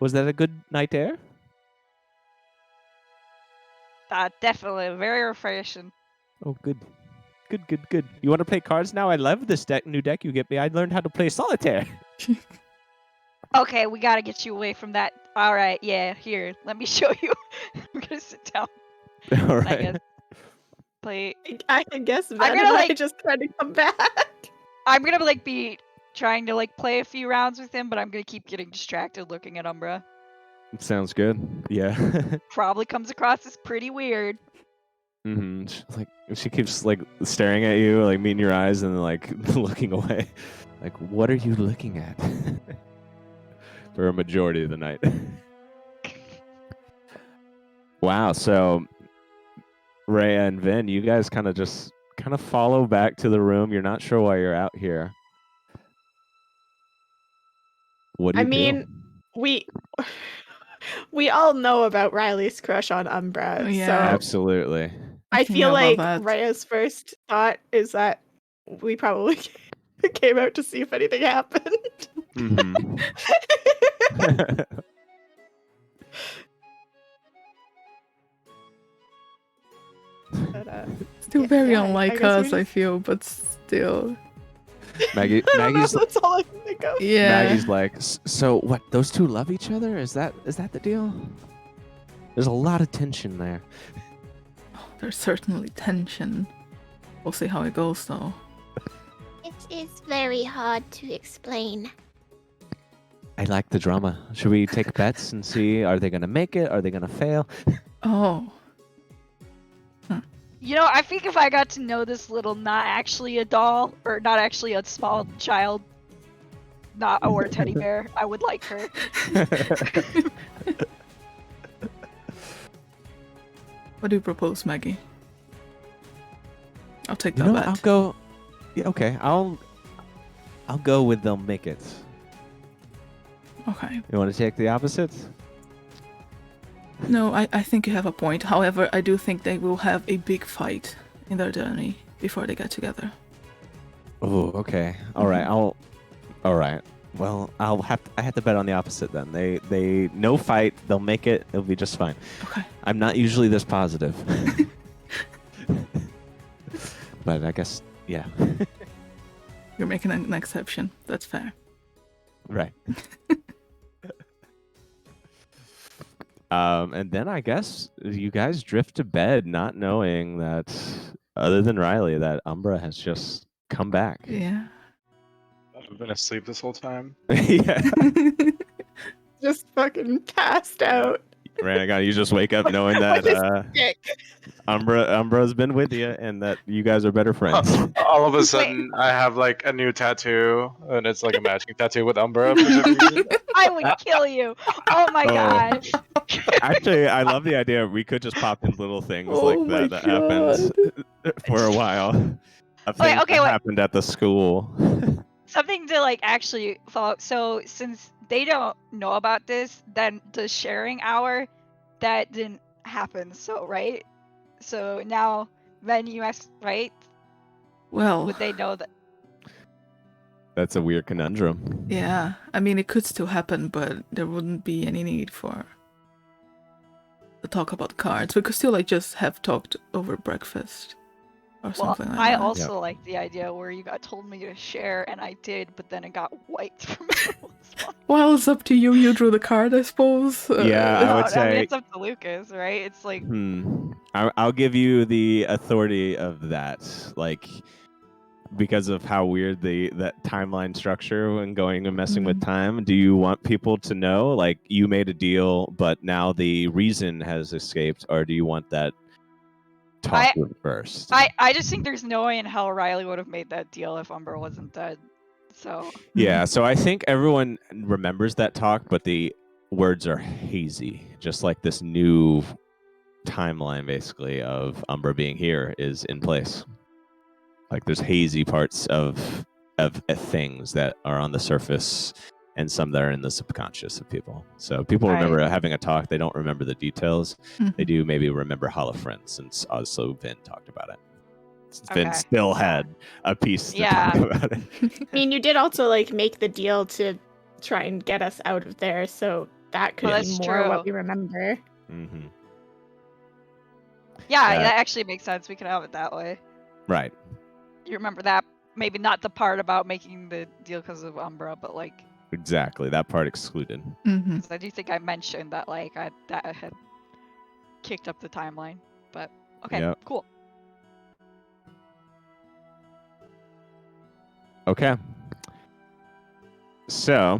Was that a good night air? definitely. Very refreshing. Oh, good. Good. You want to play cards now? I love this new deck you get me. I learned how to play solitaire. Okay, we gotta get you away from that. Alright, yeah, here. Let me show you. I'm gonna sit down. All I right. guess. Play. I guess Ben gonna, and I like- just tried to come back. I'm gonna like be trying to like play a few rounds with him, but I'm gonna keep getting distracted looking at Umbra. Sounds good. Yeah. Probably comes across as pretty weird. She keeps like staring at you, like meeting your eyes, and like looking away. Like, what are you looking at? For a majority of the night. Wow. So, Rhea and Vin, you guys kind of follow back to the room. You're not sure why you're out here. What do you I mean, we all know about Riley's crush on Umbra. Oh, yeah. So Absolutely. I think feel about like that. Raya's first thought is that we probably came out to see if anything happened. Mhm. But, Still Yeah, very yeah, I unlike guess we us, I just- feel, but still. Maggie's that's all I can think of. Yeah. Maggie's like, so what? Those two love each other? Is that the deal? There's a lot of tension there. There's certainly tension. We'll see how it goes, though. It is very hard to explain. I like the drama. Should we take bets and see? Are they gonna make it? Are they gonna fail? Oh. You know, I think if I got to know this little not actually a doll, or not actually a small child, or a teddy bear, I would like her. What do you propose, Maggie? I'll take You that know, bet. I'll go. Yeah, okay. I'll go with they'll make it. Okay. You want to take the opposites? No, I think you have a point. However, I do think they will have a big fight in their journey before they get together. Oh, okay. All right. All right. Well, I have to bet on the opposite then. They no fight. They'll make it. It'll be just fine. Okay. I'm not usually this positive. But I guess, yeah. You're making an exception. That's fair. Right. And then I guess you guys drift to bed not knowing that, other than Riley, that Umbra has just come back. Yeah. I've been asleep this whole time. Yeah. Just fucking passed out. Ranagon, you just wake up knowing that Sick. Umbra's been with you and that you guys are better friends. All of a sudden, I have like a new tattoo, and it's like a matching tattoo with Umbra for some reason. I would kill you. Oh my Oh. god. Actually, I love the idea. We could just pop in little things Oh like my that happens for a while. A thing okay, that wait. happened at the school. Something to like actually follow. So since they don't know about this, then the sharing hour that didn't happen. So right. So now when you ask, right? Well, Would they know that? That's a weird conundrum. yeah. I mean, it could still happen, but there wouldn't be any need for the talk about cards. We could still like just have talked over breakfast or Well, something like I that. also like the idea where you got told me to share, and I did, but then it got wiped from everyone's mind. Well, it's up to you. You drew the card, I suppose. Yeah, I would I say- mean, it's up to Lucas, right? It's like I'll give you the authority of that, like, because of how weird that timeline structure when going and messing with time. Do you want people to know, like, you made a deal, but now the reason has escaped, or do you want that talk first? I just think there's no way in hell Riley would have made that deal if Umber wasn't dead. So Yeah, so I think everyone remembers that talk, but the words are hazy, just like this new timeline, basically, of Umbra being here is in place. Like, there's hazy parts of things that are on the surface and some that are in the subconscious of people. So people Right. remember having a talk. They don't remember the details. Mhm. They do maybe remember Holofriend, since also Vin talked about it. Since Vin Okay. still had a piece to Yeah. talk about it. I mean, you did also like make the deal to try and get us out of there, so that could Well, be that's more true. what we remember. Mm-hmm. yeah, Yeah. that actually makes sense. We could have it that way. Right. You remember that? Maybe not the part about making the deal because of Umbra, but like, Exactly. That part excluded. Mhm. because I do think I mentioned that like that had kicked up the timeline. But okay, Yep. cool. Okay. So,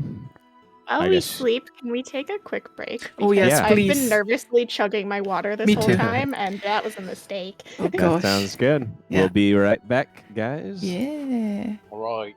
While I we guess- sleep, can we take a quick break? Oh, yes, Because I've please. been nervously chugging my water this Me whole too. time, and that was a mistake. Oh that gosh. sounds good. Yeah. We'll be right back, guys. Yeah. All right.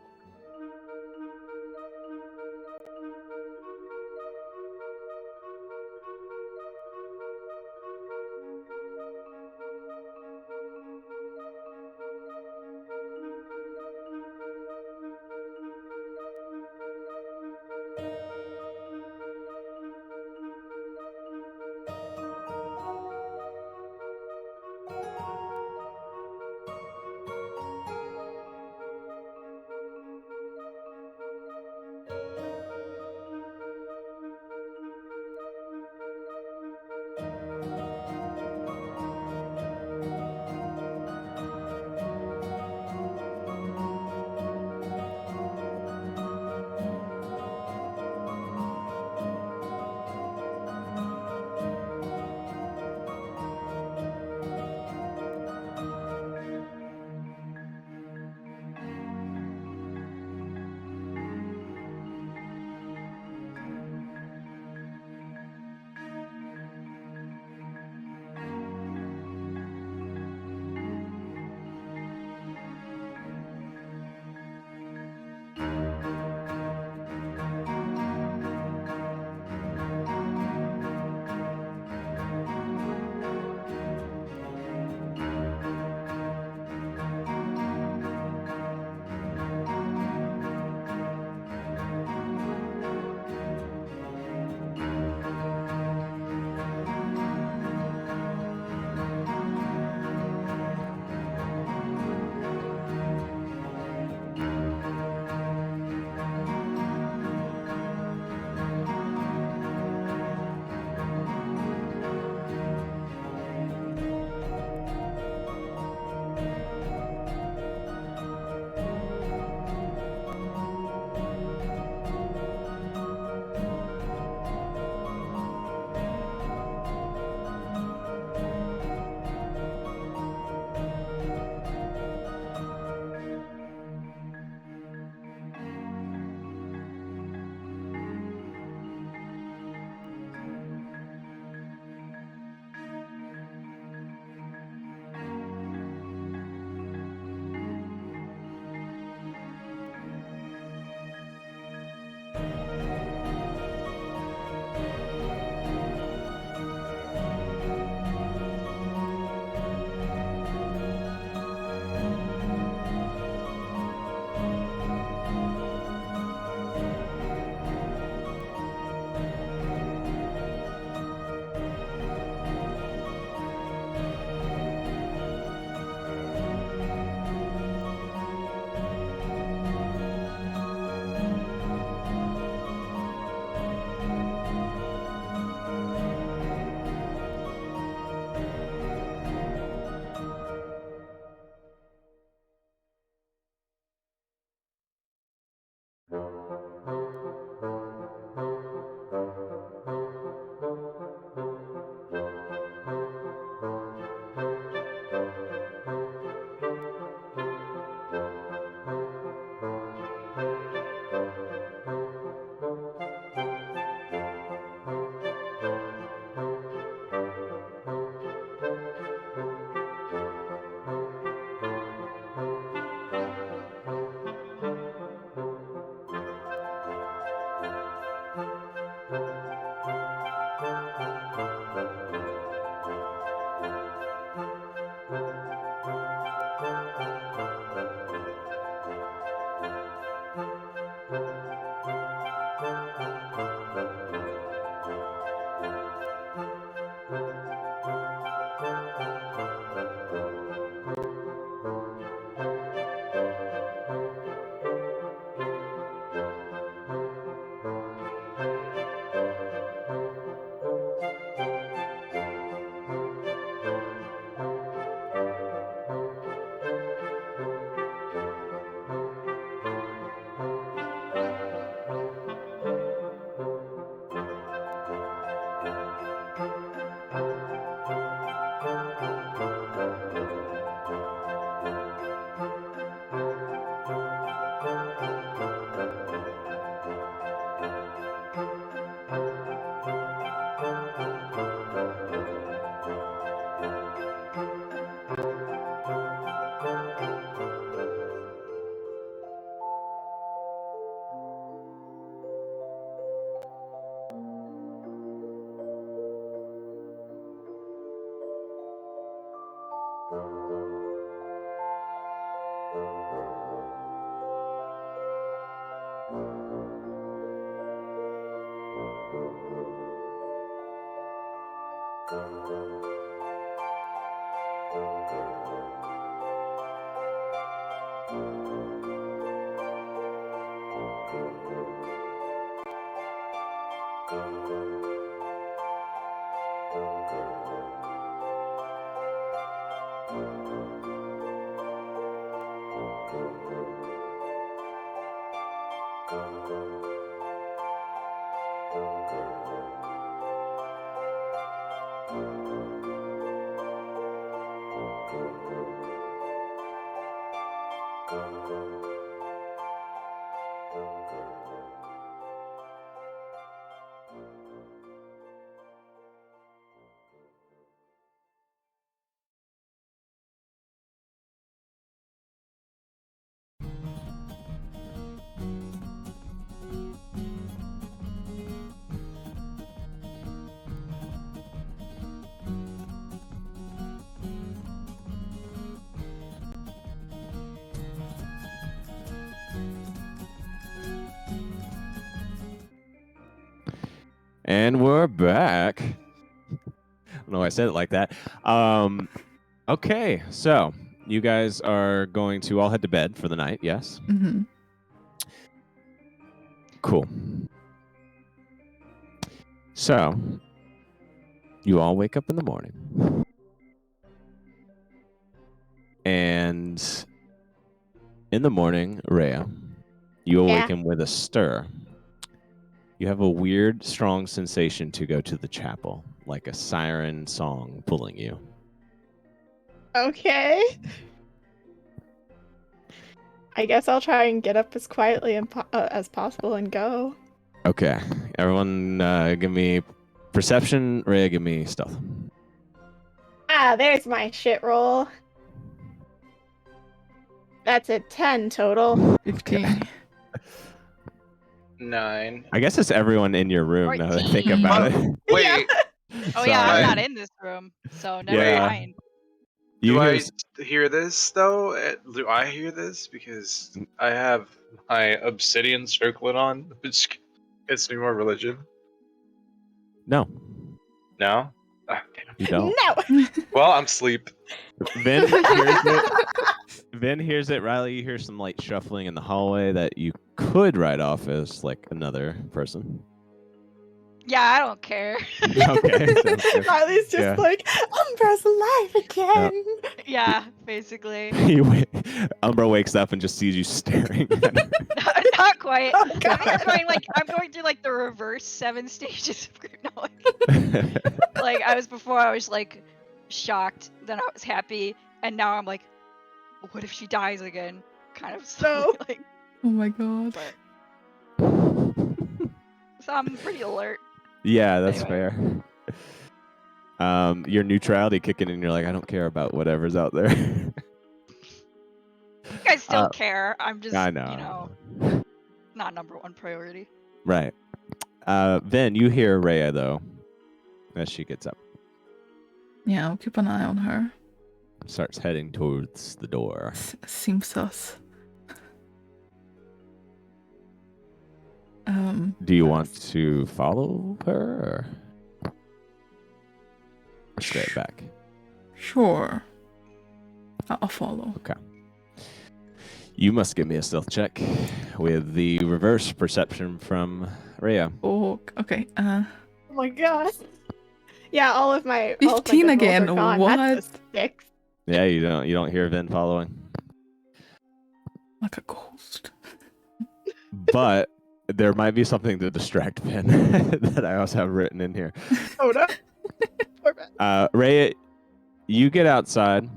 And we're back. I don't know why I said it like that. Okay, so you guys are going to all head to bed for the night, yes? Mm-hmm. Cool. So, you all wake up in the morning. And in the morning, Rhea, you awaken with a stir. You have a weird, strong sensation to go to the chapel, like a siren song pulling you. Okay. I guess I'll try and get up as quietly as possible and go. Okay. Everyone give me perception. Rhea, give me stealth. Ah, there's my shit roll. That's a 10 total. 15. 9. I guess it's everyone in your room now that I think 14. about it. Wait, Oh yeah, I'm Sorry. not in this room, so never Yeah. mind. You do hear I s- hear this though? Do I hear this? Because I have my obsidian circlet on, which gets me more religion. No, No? Ah, damn. you don't. No! Well, I'm asleep. Vin hears it. Vin hears it. Riley, you hear some light shuffling in the hallway that you could write off as like another person. Yeah, I don't care. Okay. sounds good. Riley's just Yeah. like, Umbra's alive again. Yeah, basically. Umbra wakes up and just sees you staring at her. Not quite. Oh, I'm God. going through like the reverse 7 stages of grief. No, like I was before, I was like shocked, then I was happy, and now I'm like, what if she dies again? Kind of slowly, No. like, Oh my god. so I'm pretty alert. Yeah, that's Anyway. fair. Your neutrality kicking in, you're like, I don't care about whatever's out there. You guys still Uh, care. I'm just, I you know. know, not number one priority. Right. Vin, you hear Rhea though, as she gets up, Yeah, I'll keep an eye on her. starts heading towards the door. Seems sus. Do you want to follow her or stay back? Sure. I'll follow. You must give me a stealth check with the reverse perception from Rhea. Oh, okay. Oh my god. Yeah, all of my 15 good rolls again, are gone. That's a 6. Yeah, you don't hear Vin following. Like a ghost. But there might be something to distract Vin that I also have written in here. Oh no. Poor man. Rhea, you get outside.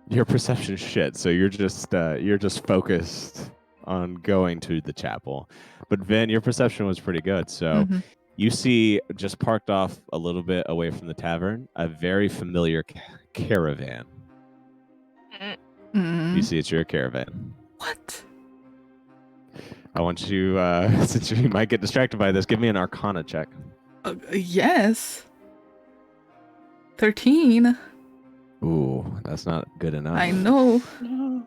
Your perception shit, so you're just focused on going to the chapel. But Vin, your perception was pretty good, so Mhm. you see just parked off a little bit away from the tavern a very familiar caravan. Mm. You see it's your caravan. What? I want you, since you might get distracted by this, give me an Arcana check. Yes. 13. Ooh, that's not good enough. I know. No.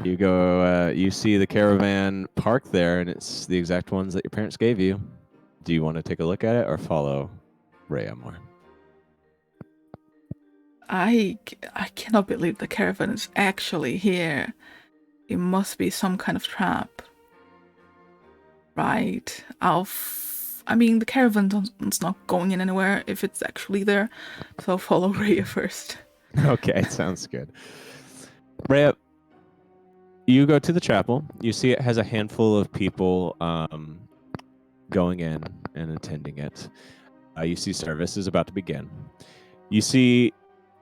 You go, you see the caravan parked there, and it's the exact ones that your parents gave you. Do you want to take a look at it or follow Rhea more? I cannot believe the caravan is actually here. It must be some kind of trap. Right. I mean, the caravan's not going in anywhere if it's actually there. So I'll follow Rhea first. Okay, sounds good. Rhea, you go to the chapel. You see it has a handful of people going in and attending it. You see service is about to begin. You see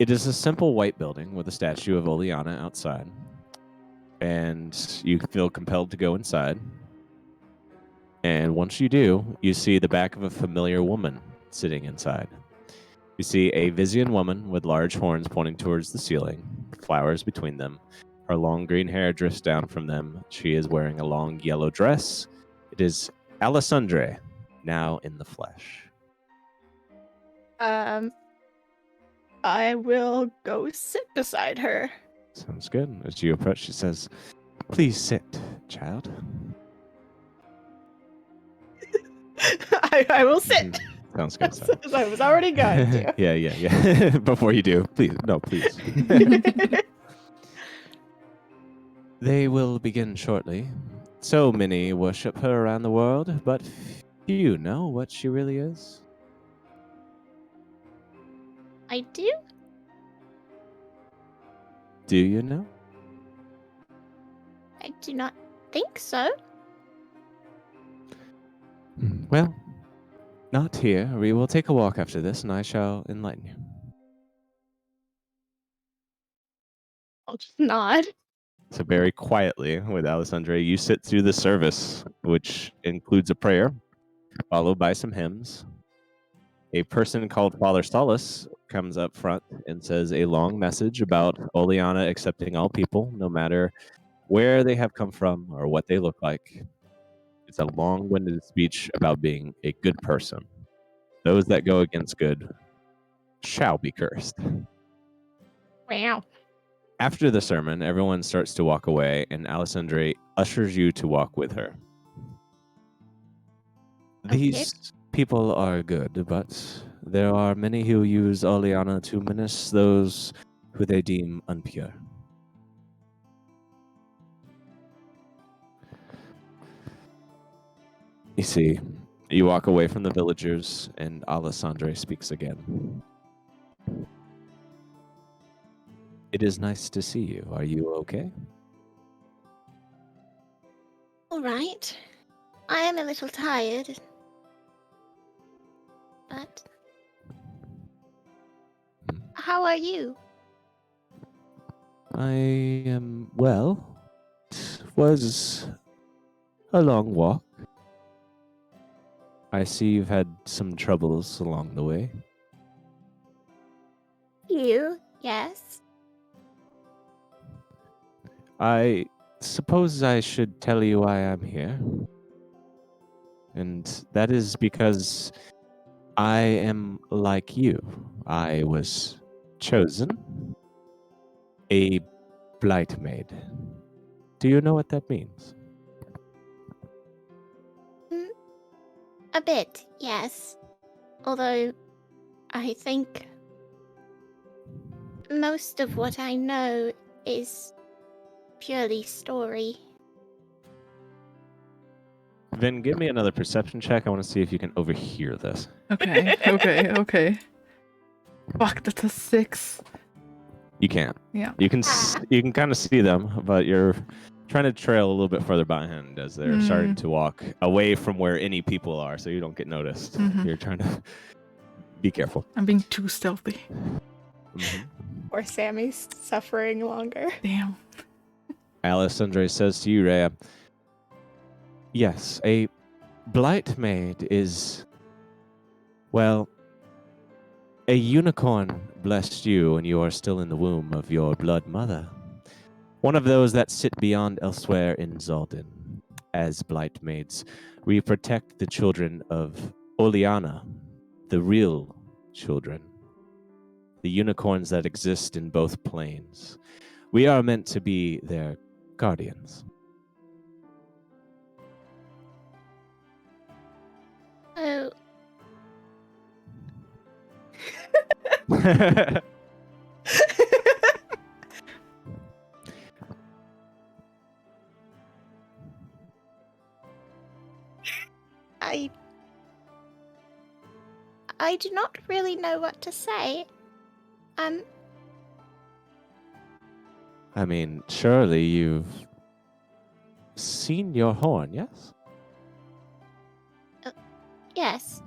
it is a simple white building with a statue of Oleana outside. And you feel compelled to go inside. And once you do, you see the back of a familiar woman sitting inside. You see a Vizian woman with large horns pointing towards the ceiling, flowers between them. Her long green hair drifts down from them. She is wearing a long yellow dress. It is Alessandre, now in the flesh. I will go sit beside her. Sounds good. As you approach, she says, "Please sit, child." I will sit. Mhm. Sounds good. As I was already going to. Yeah. Before you do, please. They will begin shortly. So many worship her around the world, but few know what she really is. I do? Do you know? I do not think so. Well, not here. We will take a walk after this, and I shall enlighten you. I'll just nod. So very quietly, with Alessandre, you sit through the service, which includes a prayer, followed by some hymns. A person called Father Solace comes up front and says a long message about Oleana accepting all people, no matter where they have come from or what they look like. It's a long-winded speech about being a good person. Those that go against good shall be cursed. Wow. After the sermon, everyone starts to walk away, and Alessandre ushers you to walk with her. Okay. These people are good, but there are many who use Oleana to menace those who they deem unpure. You see, you walk away from the villagers, and Alessandre speaks again. It is nice to see you. Are you okay? All right. I am a little tired. But how are you? I am well. It was a long walk. I see you've had some troubles along the way. You? Yes. I suppose I should tell you why I'm here. And that is because I am like you. I was chosen a blight maid. Do you know what that means? A bit, yes. Although, I think most of what I know is purely story. Then give me another perception check. I want to see if you can overhear this. Okay. Fuck, that's a 6. You can't. Yeah. You can kind of see them, but you're trying to trail a little bit further behind as they're starting to walk away from where any people are, so you don't get noticed. Mhm. You're trying to be careful. I'm being too stealthy. Or Sammy's suffering longer. Damn. Alessandre says to you, Rhea, yes, a blight maid is, well, a unicorn blessed you when you are still in the womb of your blood mother. One of those that sit beyond elsewhere in Zaldin. As blight maids, we protect the children of Oleana, the real children. the unicorns that exist in both planes. We are meant to be their guardians. Oh, I do not really know what to say. I mean, surely you've seen your horn, yes? Yes.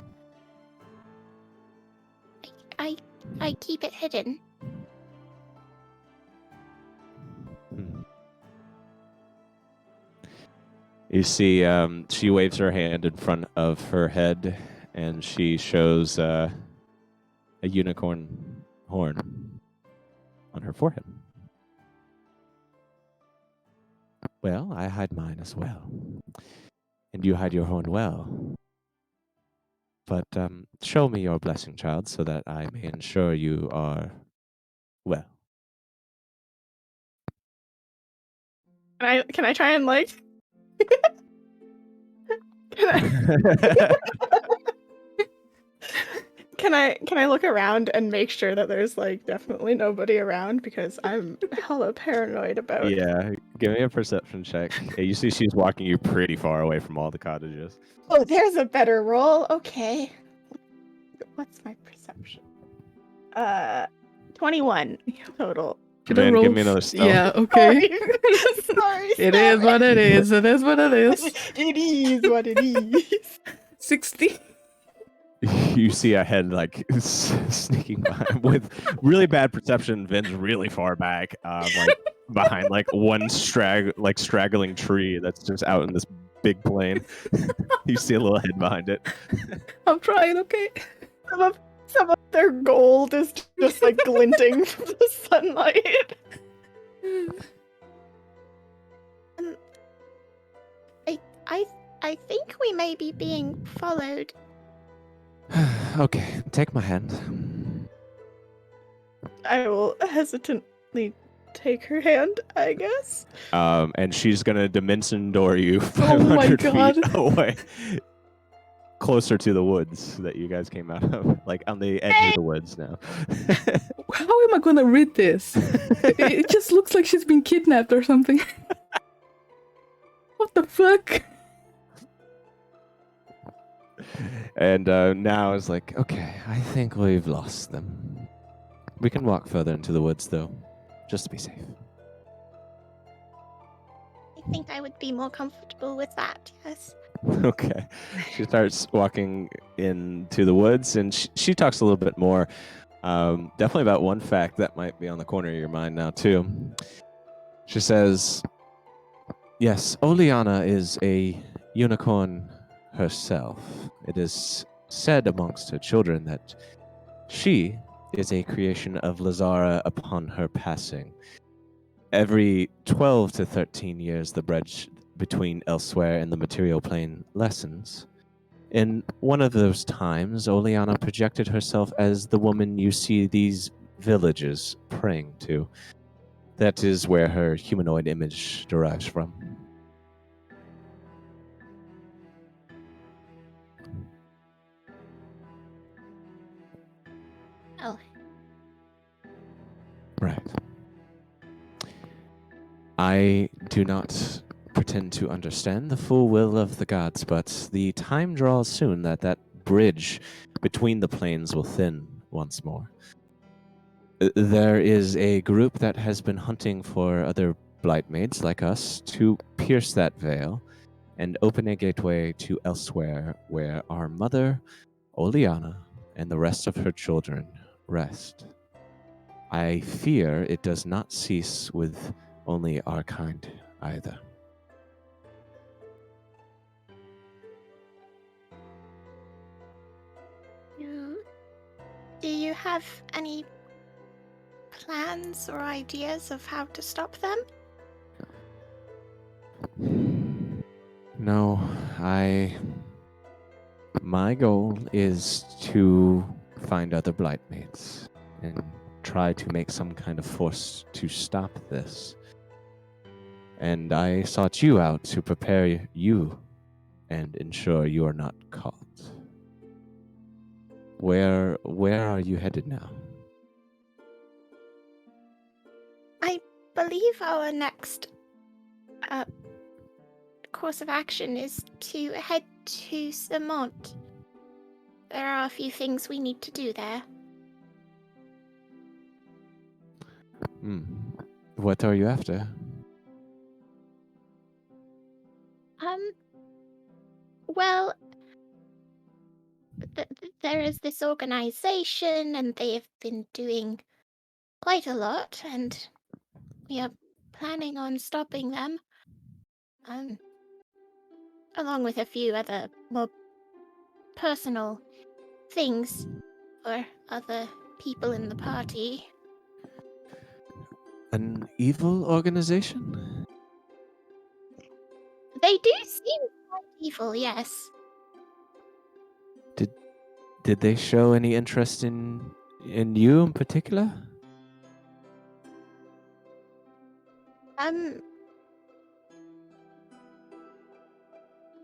I keep it hidden. Hmm. You see, she waves her hand in front of her head, and she shows a unicorn horn on her forehead. Well, I hide mine as well. And you hide your horn well. But show me your blessing, child, so that I may ensure you are well. Can I try and like can I look around and make sure that there's like definitely nobody around, because I'm hella paranoid about Yeah, give me a perception check. Yeah, you see she's walking you pretty far away from all the cottages. Oh, there's a better roll. Okay. What's my perception? 21 total. Should I Man, roll give me another stealth. Yeah, okay. Sorry. It is what it is. It is what it is. It is what it is. 60. You see a head like sneaking by with really bad perception. Vin's really far back, like behind like one straggling tree that's just out in this big plain. You see a little head behind it. I'm trying, okay? Some of their gold is just like glinting from the sunlight. I think we may be being followed. Okay, take my hand. I will hesitantly take her hand, I guess. And she's gonna dimension door you Oh my 500 God. feet away, closer to the woods that you guys came out of, like on the edge of the woods now. How am I gonna read this? It just looks like she's been kidnapped or something. What the fuck? And now it's like, okay, I think we've lost them. We can walk further into the woods, though, just to be safe. I think I would be more comfortable with that, yes. Okay. She starts walking into the woods, and she talks a little bit more. Definitely about one fact that might be on the corner of your mind now, too. She says, yes, Oleana is a unicorn herself. It is said amongst her children that she is a creation of Lazara upon her passing. Every 12 to 13 years, the bridge between elsewhere and the material plane lessens. In one of those times, Oleana projected herself as the woman you see these villages praying to. That is where her humanoid image derives from. Oh, Right. I do not pretend to understand the full will of the gods, but the time draws soon that that bridge between the planes will thin once more. There is a group that has been hunting for other blightmaids like us to pierce that veil and open a gateway to elsewhere where our mother, Oleana, and the rest of her children rest. I fear it does not cease with only our kind either. do you have any plans or ideas of how to stop them? No, my goal is to find other blightmaids and try to make some kind of force to stop this. And I sought you out to prepare you and ensure you are not caught. Where are you headed now? I believe our next course of action is to head to Samont. There are a few things we need to do there. What are you after? Well, there is this organization, and they have been doing quite a lot, and we are planning on stopping them. Along with a few other more personal things for other people in the party. An evil organization? They do seem quite evil, yes. Did they show any interest in you in particular?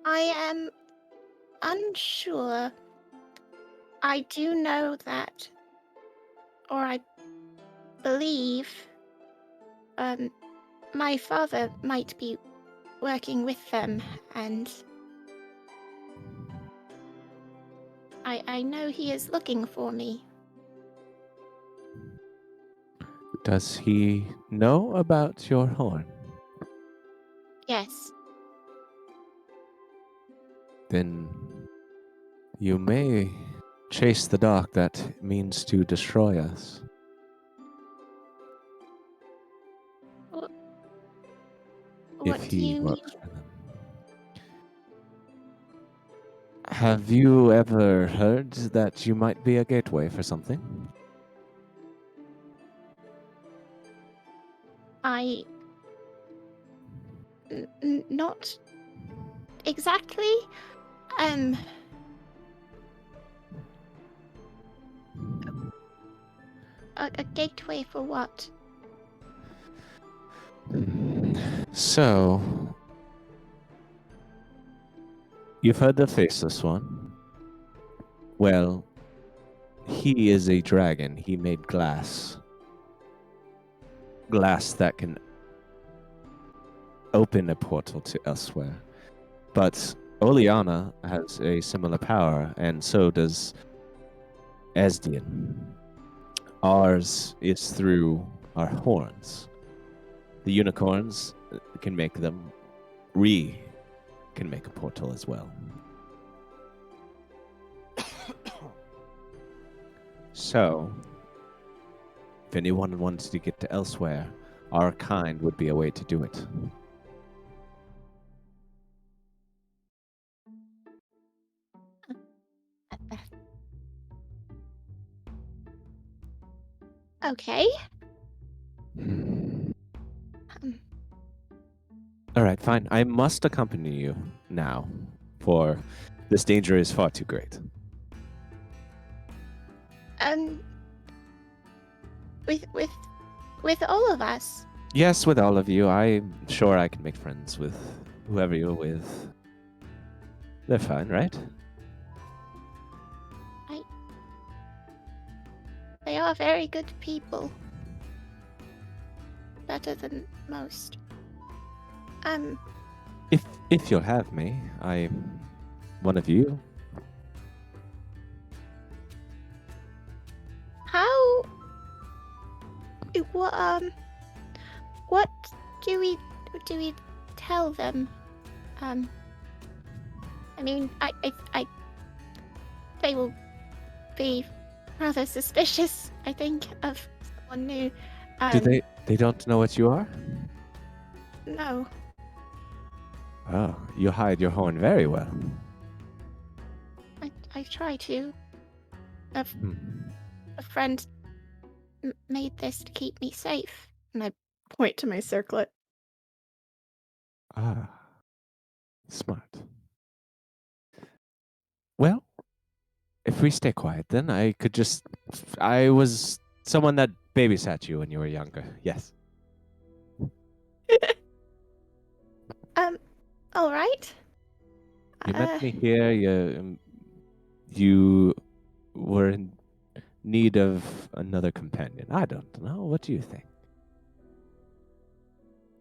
I am unsure. I do know that, or I believe, my father might be working with them, and I know he is looking for me. Does he know about your horn? Yes. Then you may chase the dark that means to destroy us. What if do he you mean? works for them. Have you ever heard that you might be a gateway for something? Not exactly. A gateway for what? So, you've heard the Faceless One? Well, he is a dragon. He made glass. Glass that can open a portal to elsewhere. But Oleana has a similar power, and so does Esdian. Ours is through our horns. The unicorns can make them. We can make a portal as well. So, if anyone wants to get to elsewhere, our kind would be a way to do it. Okay. All right, fine. I must accompany you now, for this danger is far too great. With all of us. Yes, with all of you. I'm sure I can make friends with whoever you're with. They're fine, right? They are very good people. Better than most. If you'll have me, I'm one of you. How? What do we tell them? I mean, they will be rather suspicious, I think, of someone new. Do they don't know what you are? No. Oh, you hide your horn very well. I try to. A friend made this to keep me safe. And I point to my circlet. Ah, smart. Well, if we stay quiet, then I was someone that babysat you when you were younger. Yes. All right. You met me here. You were in need of another companion. I don't know. What do you think?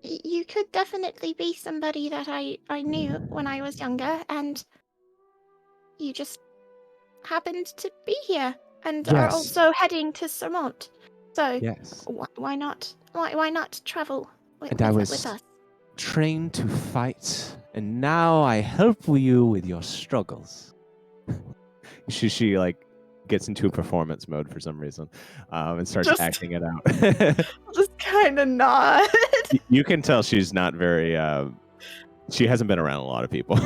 You could definitely be somebody that I knew when I was younger, and you just happened to be here and are Yes. also heading to Sermont. So Yes. why not? Why not travel with, And I was with us? trained to fight, and now I help you with your struggles. she like gets into performance mode for some reason, and starts Just- acting it out. I'll just kind of nod. You can tell she's not very. She hasn't been around a lot of people.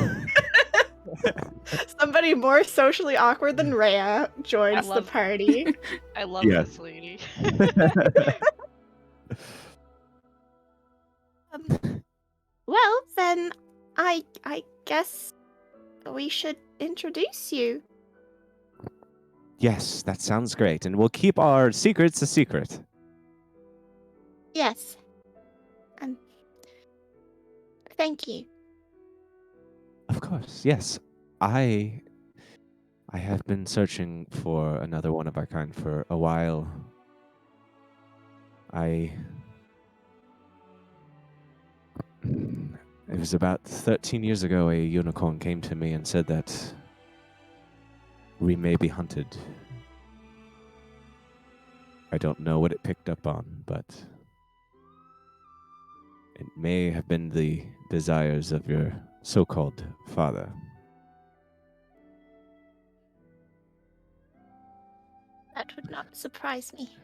Somebody more socially awkward than Rhea joins the love- party. I love Yeah. this lady. Well, then I guess we should introduce you. Yes, that sounds great, and we'll keep our secrets a secret. Yes. Thank you. Of course, yes. I have been searching for another one of our kind for a while. It was about 13 years ago, a unicorn came to me and said that we may be hunted. I don't know what it picked up on, but it may have been the desires of your so-called father. That would not surprise me.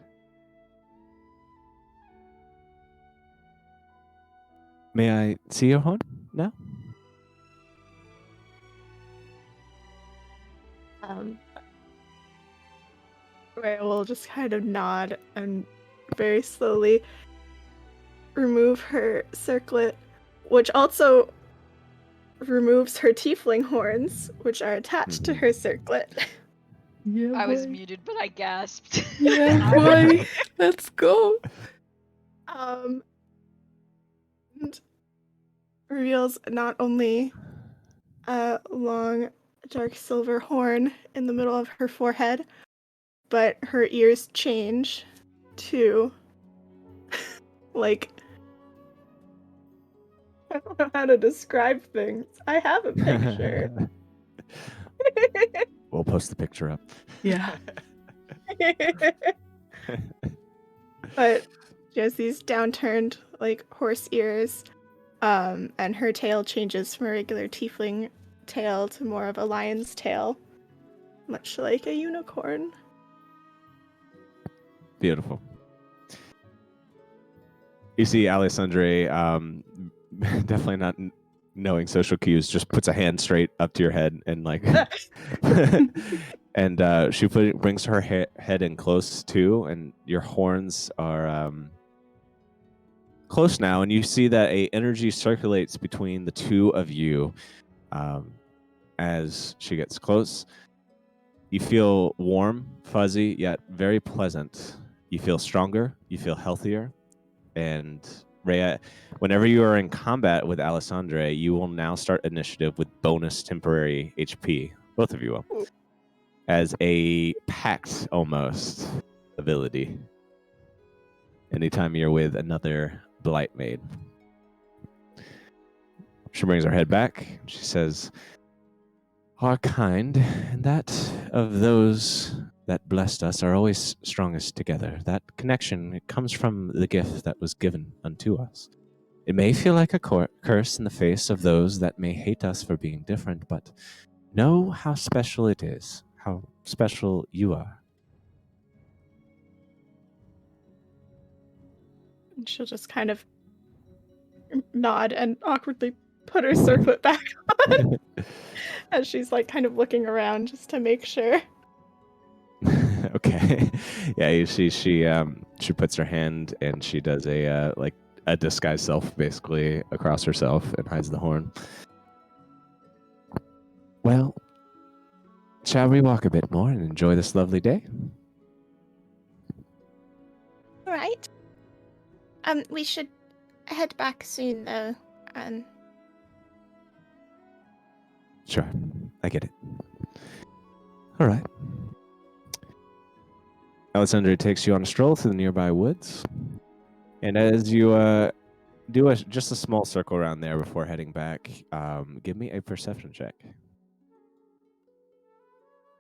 May I see your horn now? Rhea will just kind of nod and very slowly remove her circlet, which also removes her tiefling horns, which are attached to her circlet. Yeah, I was boy. muted, but I gasped. Yeah, boy. Let's go. And reveals not only a long dark silver horn in the middle of her forehead, but her ears change to like I don't know how to describe things. I have a picture. We'll post the picture up. Yeah. But she has these downturned like horse ears, and her tail changes from a regular tiefling tail to more of a lion's tail, much like a unicorn. Beautiful. You see Alessandre, definitely not knowing social cues, just puts a hand straight up to your head and like, and she brings her head in close too, and your horns are close now, and you see that a energy circulates between the two of you as she gets close. You feel warm, fuzzy, yet very pleasant. You feel stronger, you feel healthier, and Rhea, whenever you are in combat with Alessandre, you will now start initiative with bonus temporary HP. Both of you will. As a pact almost ability. Anytime you're with another Blight Maid. She brings her head back. She says, "Our kind, and that of those that blessed us, are always strongest together. That connection, it comes from the gift that was given unto us. It may feel like a curse in the face of those that may hate us for being different, but know how special it is, how special you are." And she'll just kind of nod and awkwardly put her circlet back on as she's like kind of looking around just to make sure. Okay. Yeah, you see she puts her hand and she does a like a disguise self basically across herself and hides the horn. Well, shall we walk a bit more and enjoy this lovely day? All right. We should head back soon, though. Sure, I get it. All right. Alessandra takes you on a stroll through the nearby woods, and as you do just a small circle around there before heading back, give me a perception check.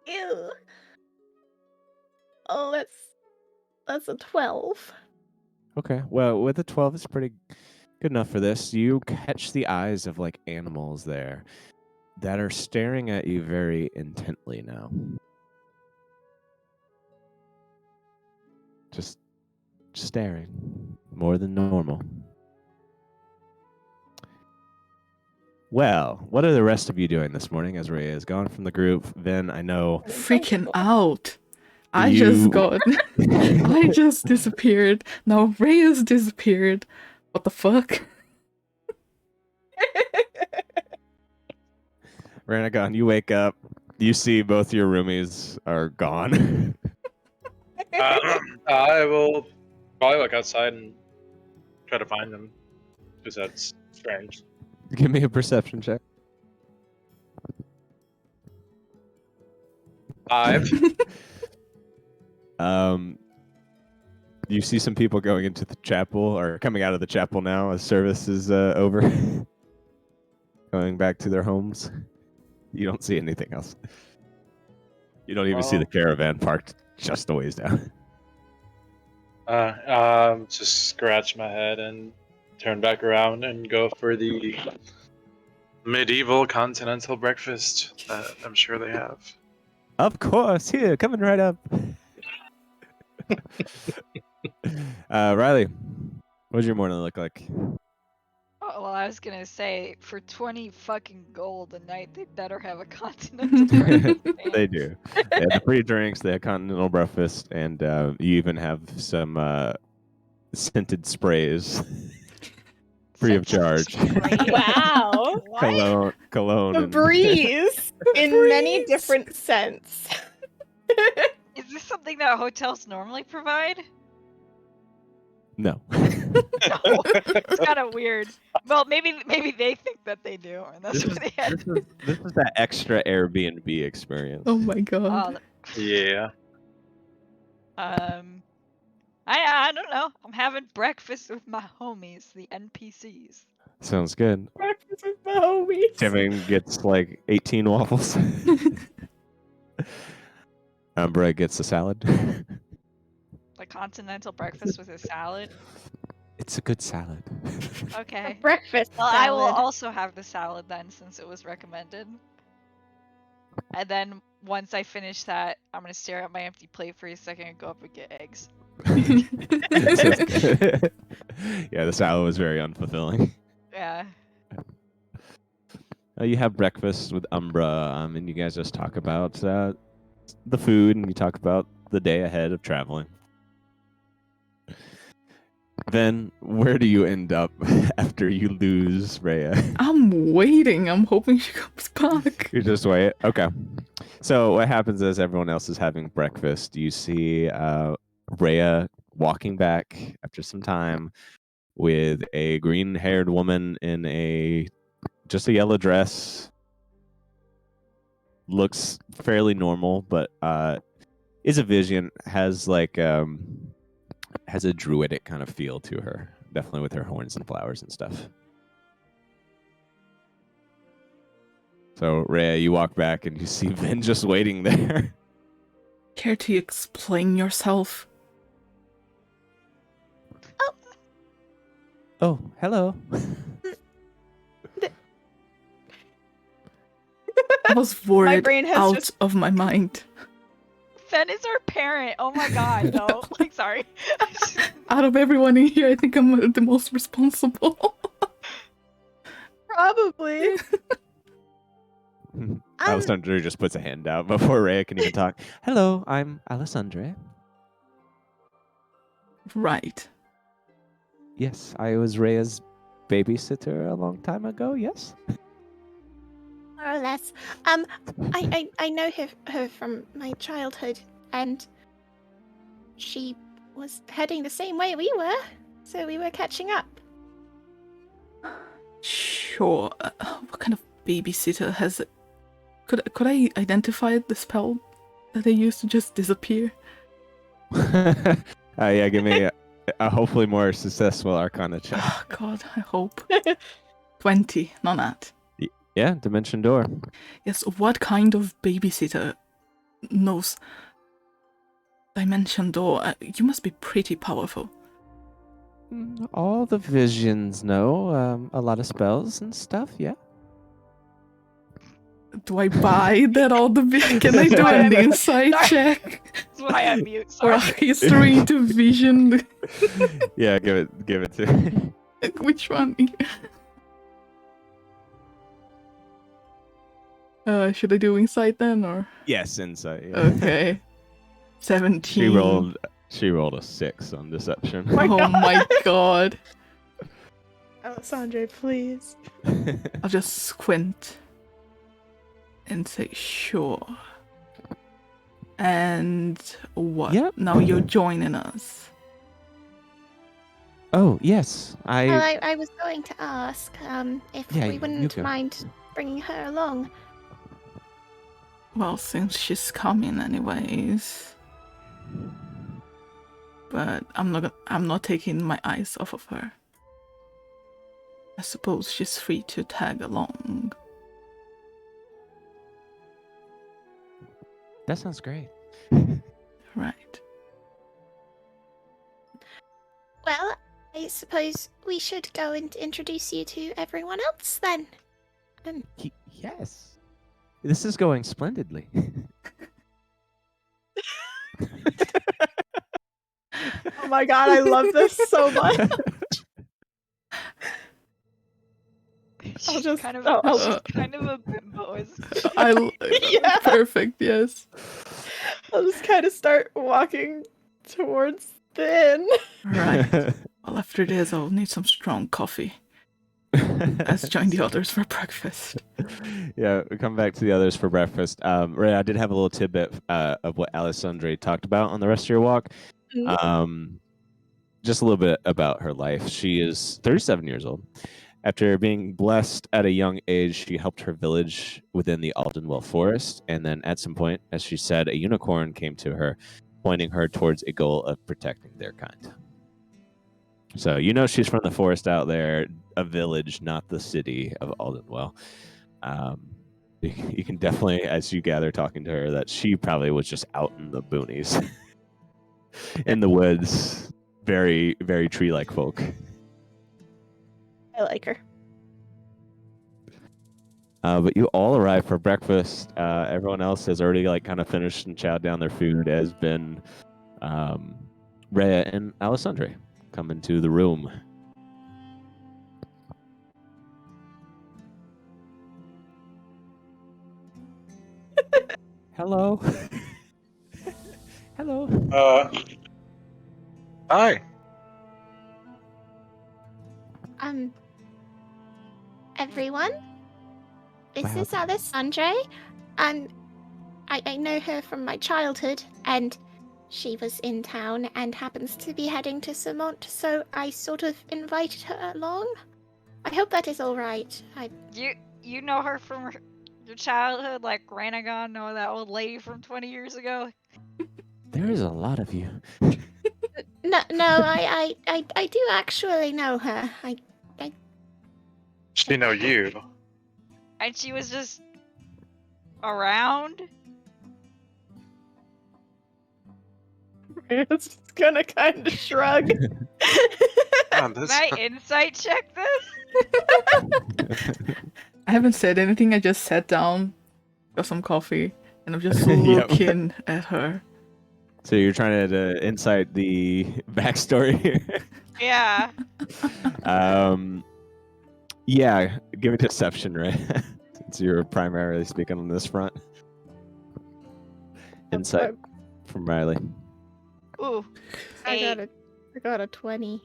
Ew. Oh, that's a 12. Okay, well, with a 12, it's pretty good enough for this. You catch the eyes of like animals there that are staring at you very intently now. Just staring more than normal. Well, what are the rest of you doing this morning as Rhea is gone from the group? Then I know Freaking out. I You- just got. I just disappeared. Now Reyes disappeared. What the fuck? Ranagon, you wake up, you see both your roomies are gone. I will probably look outside and try to find them, because that's strange. Give me a perception check. 5. You see some people going into the chapel or coming out of the chapel now as service is over. Going back to their homes. You don't see anything else. You don't even see the caravan parked just a ways down. Just scratch my head and turn back around and go for the medieval continental breakfast that I'm sure they have. Of course, here, coming right up. Riley, what does your morning look like? Oh, well, I was gonna say, for 20 fucking gold a night, they better have a continental breakfast. They do. They have the free drinks, they have continental breakfast, and you even have some scented sprays free of charge. Wow. Cologne. The and- breeze in many different scents. Is this something that hotels normally provide? No. It's kind of weird. Well, maybe they think that they do, and that's why they had. This is that extra Airbnb experience. Oh my god. Yeah. I don't know. I'm having breakfast with my homies, the NPCs. Sounds good. Breakfast with the homies. Kevin gets like 18 waffles. Umbra gets a salad. A continental breakfast with a salad. It's a good salad. Okay. Breakfast Well, I will salad. also have the salad then, since it was recommended. And then once I finish that, I'm gonna stare at my empty plate for a second and go up and get eggs. Yeah, the salad was very unfulfilling. Yeah. You have breakfast with Umbra, and you guys just talk about the food, and you talk about the day ahead of traveling. Then, where do you end up after you lose Rhea? I'm waiting. I'm hoping she comes back. You just wait. Okay. So what happens is everyone else is having breakfast. You see Rhea walking back after some time with a green-haired woman in just a yellow dress. Looks fairly normal, but is a vision. Has like has a druidic kind of feel to her. Definitely with her horns and flowers and stuff. So, Rhea, you walk back and you see Vin just waiting there. Care to explain yourself? Oh, hello. I was worried brain has out just- of my mind. Fen is our parent. Oh my god, no. Like, sorry. Out of everyone in here, I think I'm the most responsible. Probably. Alessandra just puts a hand out before Rhea can even talk. Hello, I'm Alessandra. Right. Yes, I was Rhea's babysitter a long time ago, yes? More or less. I know her from my childhood, and she was heading the same way we were, so we were catching up. Sure. What kind of babysitter has it? Could I identify the spell that they used to just disappear? Yeah, give me a hopefully more successful Arcana check. Oh, God, I hope. 20, not that. Yeah, Dimension Door. Yes, what kind of babysitter knows Dimension Door? You must be pretty powerful. All the visions know a lot of spells and stuff, yeah. Do I buy that all the... Can I do an insight check? That's why I'm mute. Or Sorry. a history to vision? Yeah, give it to Which one? Should I do insight then, or? Yes, insight. Yeah. Okay. 17. She rolled a 6 on deception. Oh my god. Alessandre, please. I'll just squint and say sure. And what? Yep. Now you're joining us. Oh, yes. Well, I was going to ask if Yeah, we you wouldn't go. mind bringing her along. Well, since she's coming anyways. But I'm not taking my eyes off of her. I suppose she's free to tag along. That sounds great. Right. Well, I suppose we should go and introduce you to everyone else then. Yes. This is going splendidly. Oh my god, I love this so much. I'll She's just- kind of I'll- she's kind of a bimbo. Yeah. Perfect, yes. I'll just kind of start walking towards the inn. Right. Well, after this, I'll need some strong coffee. Let's join the others for breakfast. Yeah, we come back to the others for breakfast. Ray, I did have a little tidbit of what Alessandre talked about on the rest of your walk. Just a little bit about her life. She is 37 years old. After being blessed at a young age, she helped her village within the Aldenwell Forest. And then at some point, as she said, a unicorn came to her, pointing her towards a goal of protecting their kind. So you know she's from the forest out there, a village, not the city of Aldenwell. You can definitely, as you gather talking to her, that she probably was just out in the boonies, in the woods, very, very tree-like folk. I like her. But you all arrive for breakfast. Everyone else has already kind of finished and chowed down their food, as been Rhea and Alessandre come into the room. Hello. Hello. Hi. Everyone? This Wow. is Alessandre. I know her from my childhood, and she was in town and happens to be heading to Samont, so I sort of invited her along. I hope that is all right. You know her from your childhood, like Ranagon, know that old lady from 20 years ago? There is a lot of you. No, I do actually know her. She know you. And she was just around? It's just gonna kind of shrug. Man, this Can I insight check this? I haven't said anything. I just sat down, got some coffee, and I'm just Yep. looking at her. So you're trying to insight the backstory here. Yeah. Yeah, give it deception, right? Since you're primarily speaking on this front. Insight from Riley. Ooh. I Eight. got a 20.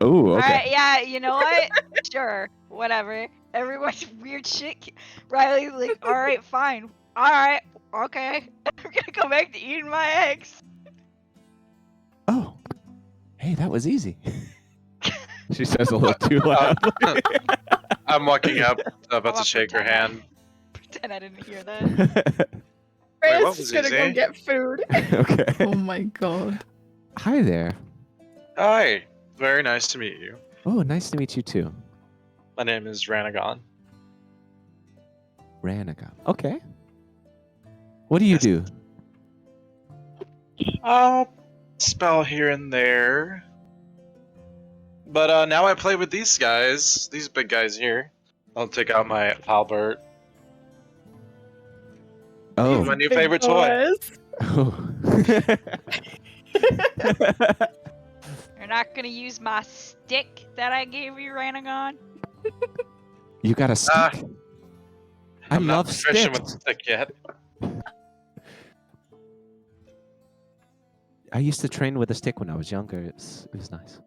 Oh, okay. Alright, yeah, you know what? Sure, whatever. Everyone's weird shit. Riley's like, alright, fine. Alright, okay. I'm gonna go back to eating my eggs. Oh, Hey, that was easy. She says a little too loudly. I'm walking up, about I'll to shake her pretend I- hand. Pretend I didn't hear that. Rhea's what was just gonna go easy? get food. Okay. Oh my god. Hi there. Hi, very nice to meet you. Oh, nice to meet you too. My name is Ranagon. Ranagon. Okay. What do you Yes. do? Spell here and there. But now I play with these guys, these big guys here. I'll take out my halberd. Oh. My new Big favorite toy. boys. Oh. You're not gonna use my stick that I gave you, Ranagon? You got a stick? I I'm love not proficient sticks. with stick yet. I used to train with a stick when I was younger. It was nice.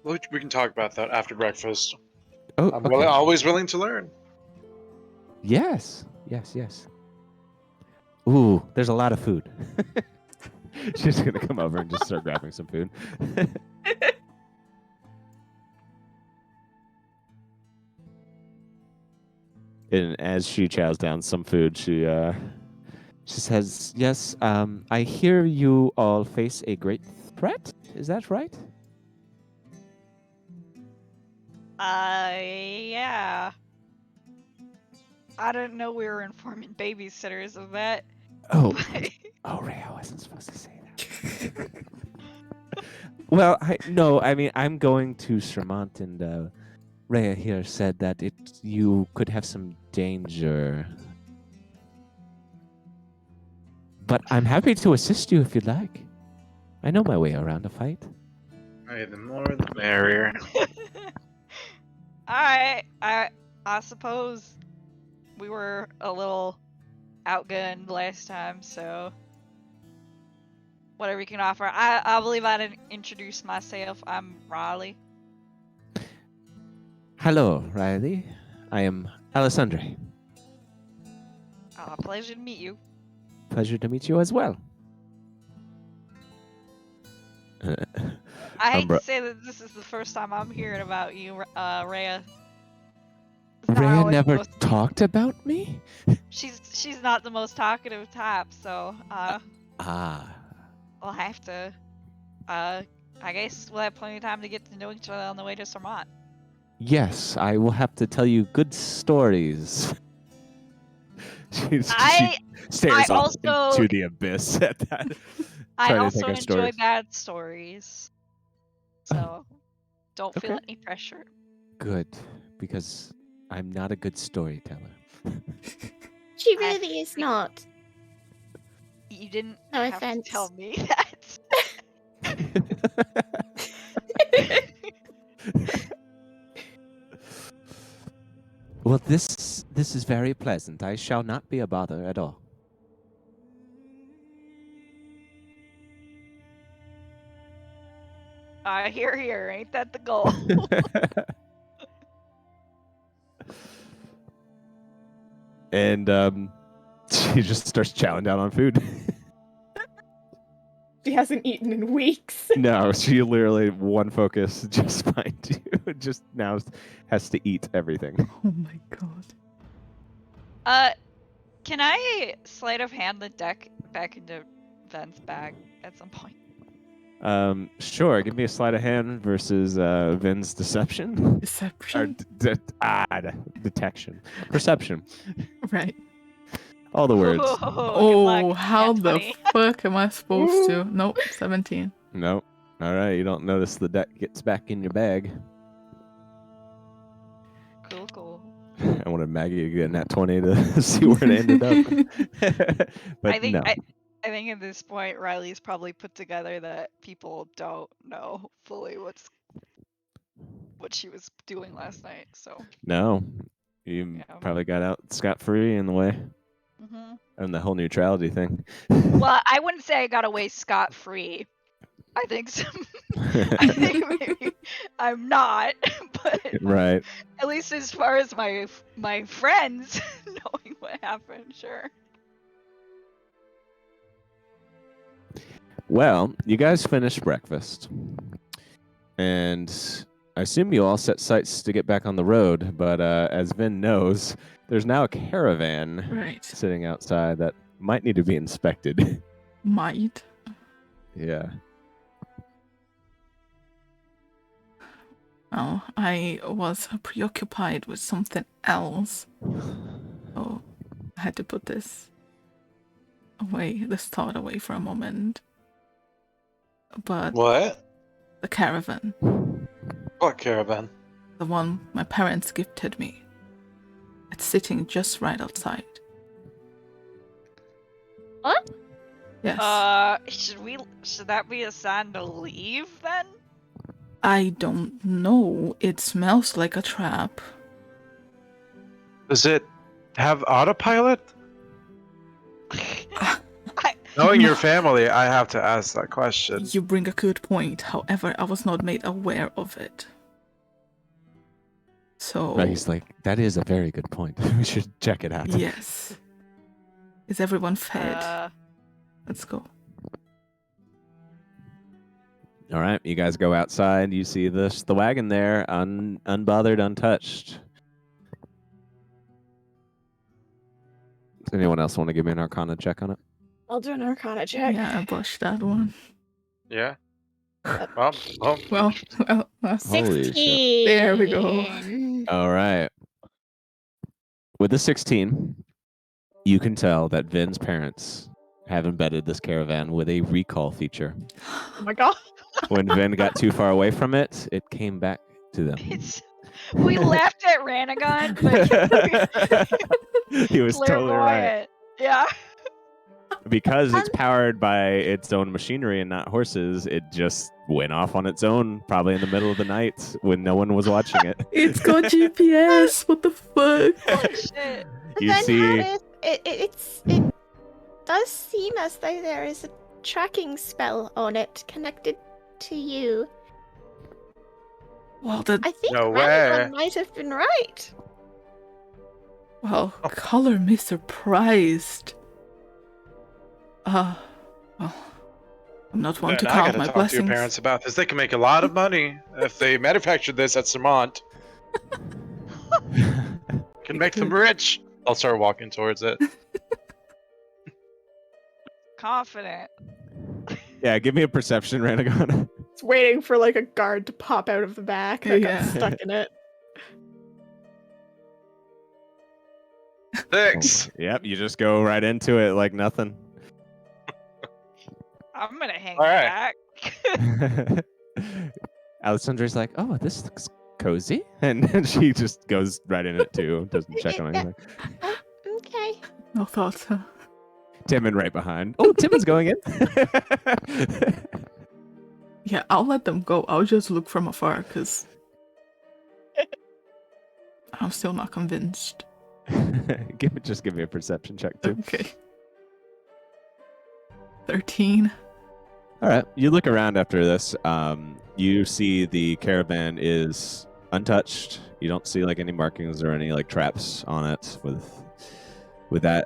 We can talk about that after breakfast. Oh, I'm okay. always willing to learn. Yes. Ooh, there's a lot of food. She's gonna come over and just start grabbing some food. And as she chows down some food, she says, "Yes, I hear you all face a great threat. Is that right?" Yeah. I didn't know we were informing babysitters of that. Oh, but- oh, Ray, I wasn't supposed to say that. Well, I mean, I'm going to Shermont, and Rhea here said that you could have some danger. But I'm happy to assist you if you'd like. I know my way around a fight. Hey, the more the merrier. Alright, I suppose we were a little outgunned last time, so whatever you can offer. I believe I didn't introduce myself. I'm Riley. Hello, Riley. I am Alessandre. Pleasure to meet you. Pleasure to meet you as well. I hate Umbra- to say that this is the first time I'm hearing about you, Rhea. Rhea never talked about me? She's not the most talkative type, so Ah. I'll have to. I guess we'll have plenty of time to get to know each other on the way to Sermont. Yes, I will have to tell you good stories. she stares I off also- into the abyss at that. I Trying to also think of enjoy stories. bad stories, so don't feel Okay. any pressure. Good, because I'm not a good storyteller. She I really is not. You didn't No have offense. to tell me that. Well, this is very pleasant. I shall not be a bother at all. Here, ain't that the goal? And she just starts chowing down on food. She hasn't eaten in weeks. No, she literally one focus, just find you. Just now has to eat everything. Oh my god. Can I sleight of hand the deck back into Ven's bag at some point? Sure. Give me a sleight of hand versus Vin's deception or Deception? detection, perception. Right. All the words. Good Oh, luck, how Nat the 20. fuck am I supposed to? Nope, 17. Nope. All right. You don't notice the deck gets back in your bag. Cool. I wanted Maggie to get in that 20 to see where it ended up. But I think no. I think at this point Riley's probably put together that people don't know fully what she was doing last night. So No. You Yeah. probably got out scot-free in the way. hmm And the whole neutrality thing. Well, I wouldn't say I got away scot-free. I think I think maybe I'm not, but Right. at least as far as my friends knowing what happened, sure. Well, you guys finished breakfast, and I assume you all set sights to get back on the road. But as Vin knows, there's now a caravan Right. sitting outside that might need to be inspected. Might. Yeah. Oh, I was preoccupied with something else. Oh, I had to put this thought away for a moment. But What? the caravan, What caravan? the one my parents gifted me, it's sitting just right outside. What? Yes. Should that be a sign to leave then? I don't know. It smells like a trap. Does it have autopilot? I, Knowing No. your family, I have to ask that question. You bring a good point. However, I was not made aware of it. So, But he's like, that is a very good point. We should check it out. yes. Is everyone fed? uh, Let's go. All right, you guys go outside. You see the wagon there, unbothered, untouched. Does anyone else want to give me an Arcana check on it? I'll do an Arcana check. Yeah, I botched that one. Yeah. Well, Well, 16. There we go. All right. With the 16, you can tell that Vin's parents have embedded this caravan with a recall feature. Oh my god. When Vin got too far away from it, it came back to them. we laughed at Ranagon, but He was totally right. clairvoyant. Yeah. Because it's powered by its own machinery and not horses, it just went off on its own, probably in the middle of the night when no one was watching it. it's got GPS. What the fuck? Holy shit. But You then see- how does it does seem as though there is a tracking spell on it connected to you. Well, the I think No Ranagon way. might have been right. color me surprised. Well, I'm not one then to I count gotta my talk to blessings. your parents about this. They can make a lot of money if they manufactured this at Sermont. Can make them rich. I'll start walking towards it. Confident. Yeah, give me a perception, Ranagon. It's waiting for like a guard to pop out of the back that Yeah. got stuck in it. 6. Yep, you just go right into it like nothing. I'm gonna hang All right. back. Alessandra's like, oh, this looks cozy. And she just goes right in it too. Doesn't check on Yeah. anything. Okay. No thoughts, huh? Timon right behind. Oh, Timon's going in. Yeah, I'll let them go. I'll just look from afar, because I'm still not convinced. Just give me a perception check too. Okay. 13. All right. You look around after this. You see the caravan is untouched. You don't see like any markings or any like traps on it with that.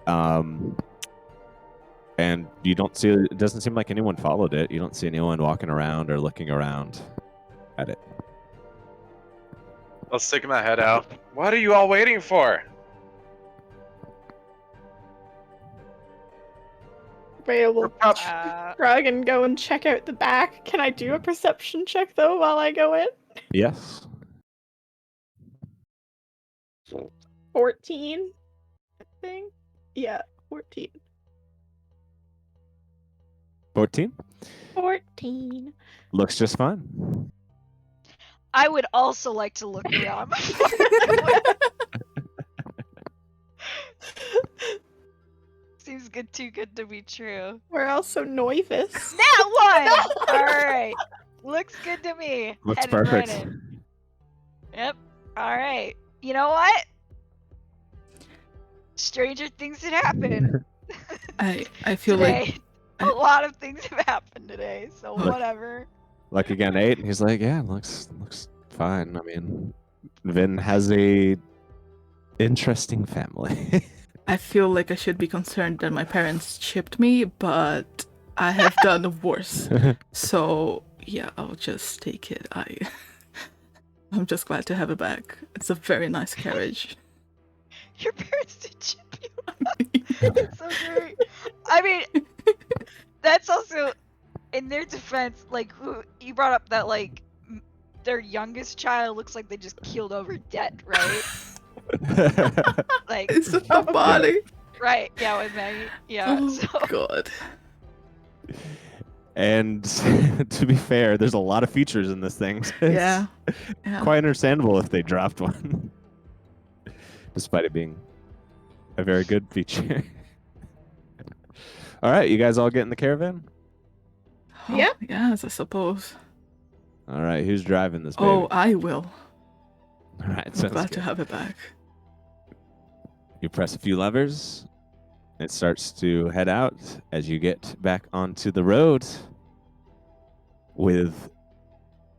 And you don't see. It doesn't seem like anyone followed it. You don't see anyone walking around or looking around at it. I'll stick my head out. What are you all waiting for? Ray will Uh, shrug and go and check out the back. Can I do a perception check though while I go in? Yes. 14, I think. Yeah, 14. 14 14. looks just fine. I would also like to look around. Seems too good to be true. We're also novice. That one! Alright. Looks good to me. Looks Headed right perfect. in. Yep. Alright. You know what? Stranger things had happened I feel like today. A lot of things have happened today, so Look. whatever. Like again, 8. And he's like, yeah, looks fine. I mean, Vin has a interesting family. I feel like I should be concerned that my parents chipped me, but I have done worse. So yeah, I'll just take it. I'm just glad to have it back. It's a very nice carriage. Your parents did chip you. That's so great. I mean, that's also, in their defense, like, you brought up that, like, their youngest child looks like they just keeled over debt, right? Like, It's a body. right, yeah, with Maggie. Yeah, Oh so. god. And to be fair, there's a lot of features in this thing. So it's Yeah. Yeah. quite understandable if they dropped one, despite it being a very good feature. All right, you guys all get in the caravan? Oh, Yep. yes, I suppose. All right, who's driving this baby? Oh, I will. All right, I'm sounds glad good. to have it back. You press a few levers. It starts to head out as you get back onto the road with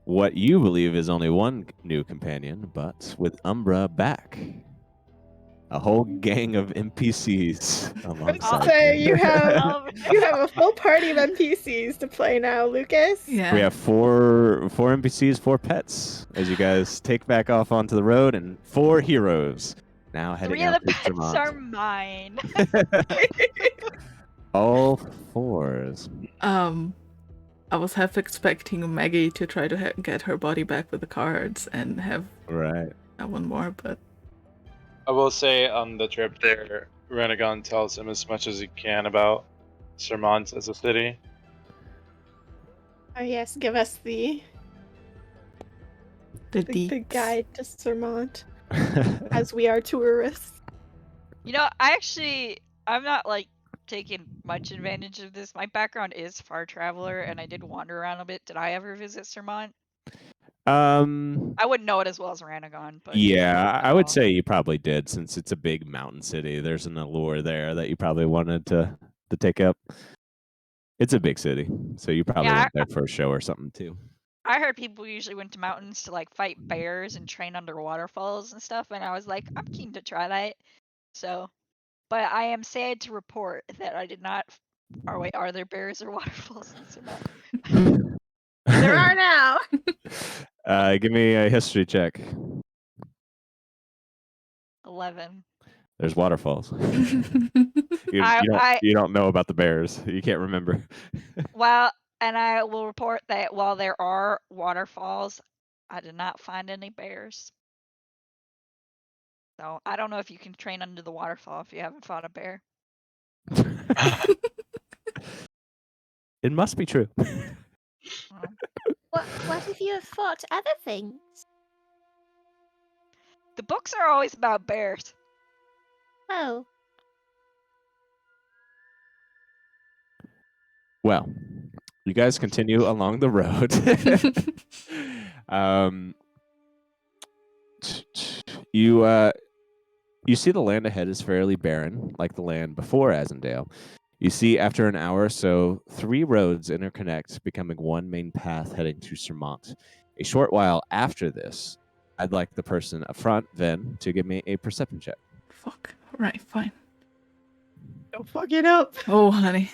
what you believe is only one new companion, but with Umbra back. A whole gang of NPCs alongside So you have Um, you have a full party of NPCs to play now, Lucas. Yeah. We have four NPCs, 4 pets, as you guys take back off onto the road, and 4 heroes now heading 3 of out the to pets Tremont. are mine. All 4s. I was half expecting Maggie to try to get her body back with the cards and have Right. one more, but I will say on the trip there, Renegon tells him as much as he can about Sermont as a city. Oh yes, give us the deeds. guide to Sermont, as we are tourists. You know, I'm not like taking much advantage of this. My background is far traveler, and I did wander around a bit. Did I ever visit Sermont? I wouldn't know it as well as Ranagon, but Yeah, I would Oh. say you probably did, since it's a big mountain city. There's an allure there that you probably wanted to take up. It's a big city, so you probably Yeah, went there for a show or something too. I heard people usually went to mountains to like fight bears and train under waterfalls and stuff, and I was like, I'm keen to try that. So, but I am sad to report that I did not. Or wait, are there bears or waterfalls in Sermont? There are now. Give me a history check. 11. There's waterfalls. I- You don't know about the bears. You can't remember. Well, and I will report that while there are waterfalls, I did not find any bears. So I don't know if you can train under the waterfall if you haven't fought a bear. It must be true. What if you have fought other things? The books are always about bears. Oh, Well, you guys continue along the road. You see the land ahead is fairly barren, like the land before Azendale. You see, after an hour or so, 3 roads interconnect, becoming one main path heading to Sermont. A short while after this, I'd like the person up front, Ven, to give me a perception check. Fuck. Right, fine. Don't fuck it up. Oh, honey.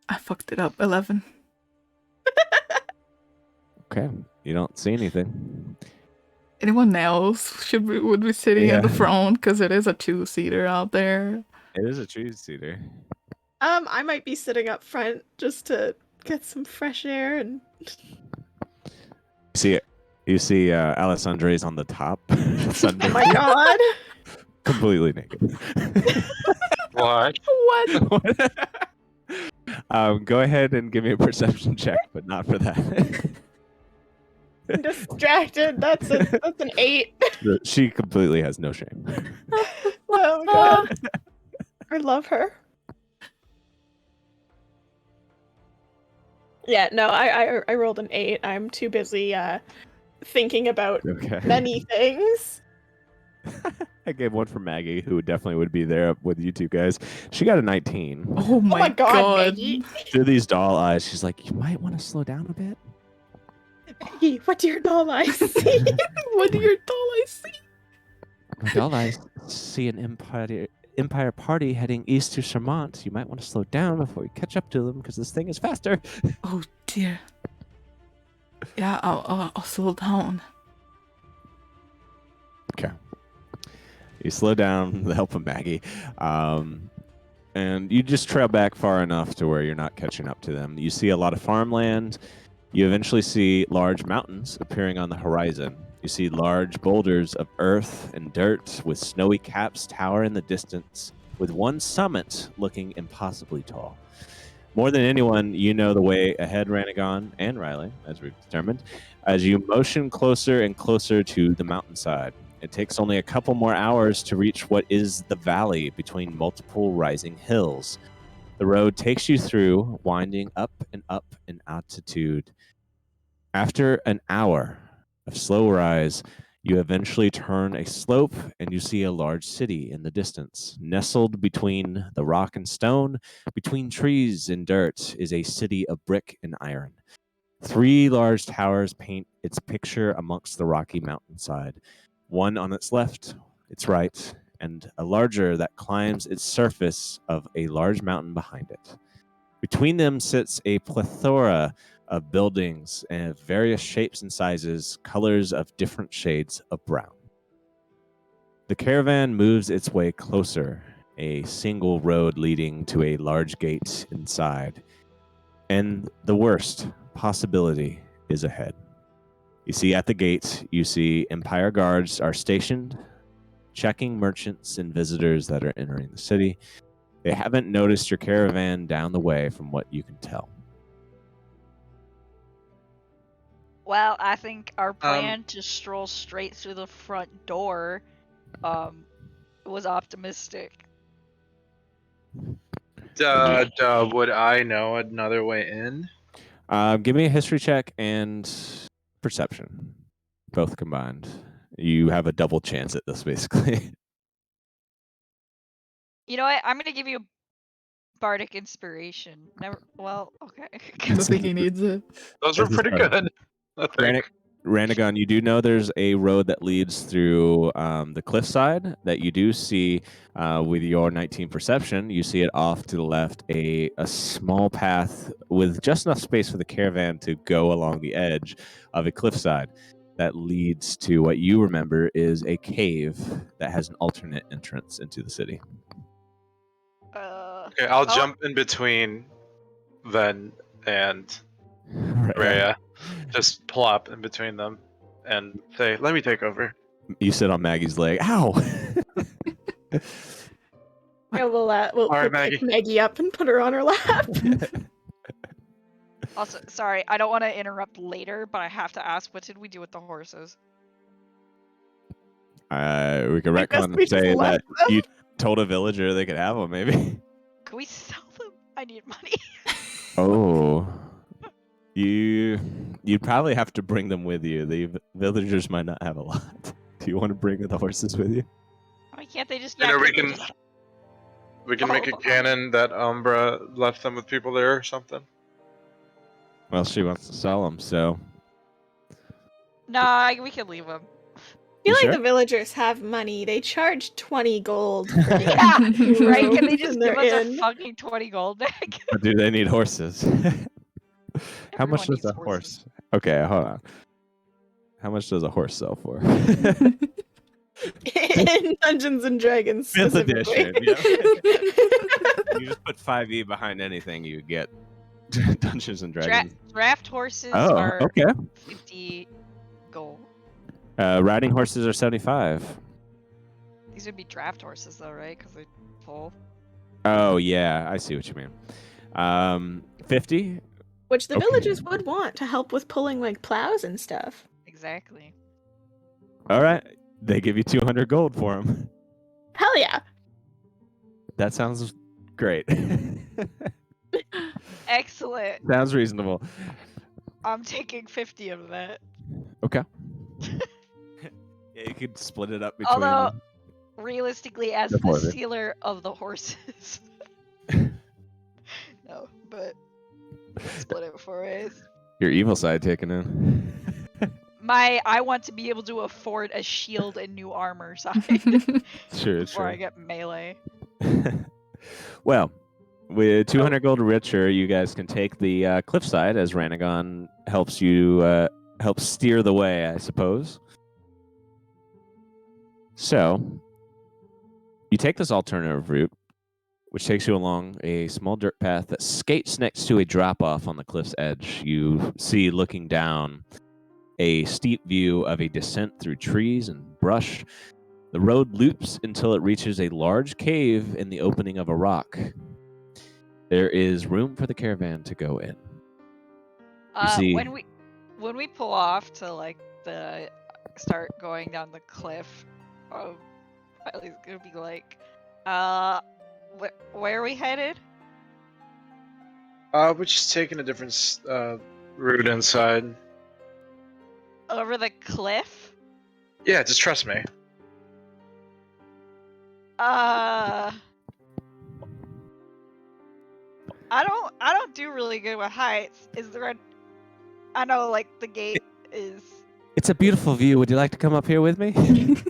I fucked it up. 11. Okay, you don't see anything. Anyone else would be sitting in the Yeah. front because it is a 2-seater out there. It is a two-seater. I might be sitting up front just to get some fresh air and. You see Alessandre's on the top, Sunday, Oh my god! completely naked. What? What? Go ahead and give me a perception check, but not for that. I'm distracted. That's an 8. She completely has no shame. Oh my god! I love her. Yeah, no, I rolled an 8. I'm too busy thinking about Okay. many things. I gave one for Maggie, who definitely would be there with you two guys. She got a 19. Oh my, my God, Maggie. Through these doll eyes, she's like, you might want to slow down a bit. Maggie, what do your doll eyes see? What do your doll eyes see? My doll eyes see an Empire party heading east to Charmant. You might want to slow down before you catch up to them because this thing is faster. Oh dear. Yeah, I'll slow down. Okay. You slow down with the help of Maggie. And you just trail back far enough to where you're not catching up to them. You see a lot of farmland. You eventually see large mountains appearing on the horizon. You see large boulders of earth and dirt with snowy caps tower in the distance, with one summit looking impossibly tall. More than anyone, you know the way ahead, Ranagon and Riley, as we've determined, as you motion closer and closer to the mountainside. It takes only a couple more hours to reach what is the valley between multiple rising hills. The road takes you through, winding up in altitude. After an hour of slow rise, you eventually turn a slope and you see a large city in the distance. Nestled between the rock and stone, between trees and dirt, is a city of brick and iron. 3 large towers paint its picture amongst the rocky mountainside. One on its left, its right, and a larger that climbs its surface of a large mountain behind it. Between them sits a plethora of buildings and various shapes and sizes, colors of different shades of brown. The caravan moves its way closer, a single road leading to a large gate inside. And the worst possibility is ahead. You see at the gate, you see Empire guards are stationed, checking merchants and visitors that are entering the city. They haven't noticed your caravan down the way from what you can tell. Well, I think our plan to stroll straight through the front door was optimistic. Would I know another way in? Give me a history check and perception, both combined. You have a double chance at this, basically. You know what? I'm gonna give you a bardic inspiration. Well, okay. I think he needs it. Those were This is pretty hard. good. I think. Ranagon, you do know there's a road that leads through the cliffside that you do see with your 19 perception. You see it off to the left, a small path with just enough space for the caravan to go along the edge of a cliffside that leads to what you remember is a cave that has an alternate entrance into the city. Okay, I'll jump in between Ven and Right. Rhea. Just plop in between them and say, "Let me take over." You sit on Maggie's leg. Ow! Yeah, we'll All right, pick Maggie up and put her on her lap. Also, sorry, I don't want to interrupt later, but I have to ask, what did we do with the horses? We could I guess retcon we and say just left that them. you told a villager they could have them, maybe. Can we sell them? I need money. Oh. You'd probably have to bring them with you. The villagers might not have a lot. Do you want to bring the horses with you? Why can't they just? You know, we can't they can just- we can make a cannon that Umbra left them with people there or something. Well, she wants to sell them, so. Nah, we can leave them. I You feel like sure? the villagers have money. They charge 20 gold. Yeah, right? Can they And just they're give us our in. fucking 20 gold back? But do they need horses? How much Everyone does needs a horses. horse? Okay, hold on. How much does a horse sell for? In Dungeons and Dragons. Fifth specifically. edition, yeah. You just put 5e behind anything, you get Dungeons and Dragons. Draft horses Oh, are okay. 50 gold. Riding horses are 75. These would be draft horses, though, right? Because they pull. Oh yeah, I see what you mean. 50. Which the Okay. villagers would want to help with pulling like plows and stuff. Exactly. All right, they give you 200 gold for them. Hell yeah. That sounds great. Excellent. Sounds reasonable. I'm taking 50 of that. Okay. Yeah, you could split it up between. Although, realistically, as Go for the it. sealer of the horses. No, but split it 4 ways. Your evil side taken in. I want to be able to afford a shield and new armor side Sure, before I sure. get melee. Well, with 200 gold richer, you guys can take the cliffside as Ranagon helps you help steer the way, I suppose. So, you take this alternative route, which takes you along a small dirt path that skates next to a drop-off on the cliff's edge. You see, looking down, a steep view of a descent through trees and brush. The road loops until it reaches a large cave in the opening of a rock. There is room for the caravan to go in. You see, when we pull off to like the start going down the cliff, Riley's gonna be like, where are we headed? We're just taking a different route inside. Over the cliff? Yeah, just trust me. I don't do really good with heights. Is there I know like the gate is it's a beautiful view. Would you like to come up here with me?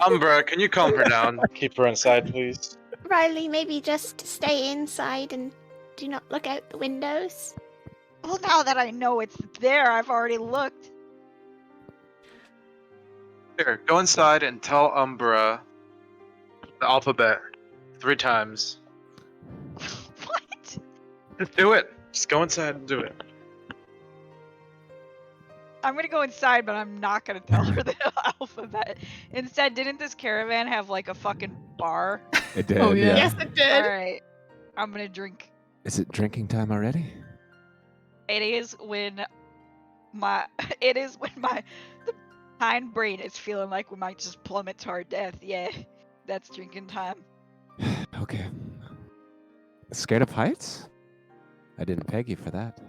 Umbra, can you calm her down? Keep her inside, please. Riley, maybe just stay inside and do not look out the windows. well, now that I know it's there, I've already looked. Here, go inside and tell Umbra the alphabet 3 times. What? Just do it. Just go inside and do it. I'm gonna go inside, but I'm not gonna tell her the alphabet. Instead, didn't this caravan have like a fucking bar? It did. Oh, yeah. Yes, it did. Alright. I'm gonna drink. Is it drinking time already? It is when my the hind brain is feeling like we might just plummet to our death. Yeah. That's drinking time. Okay. Scared of heights? I didn't peg you for that.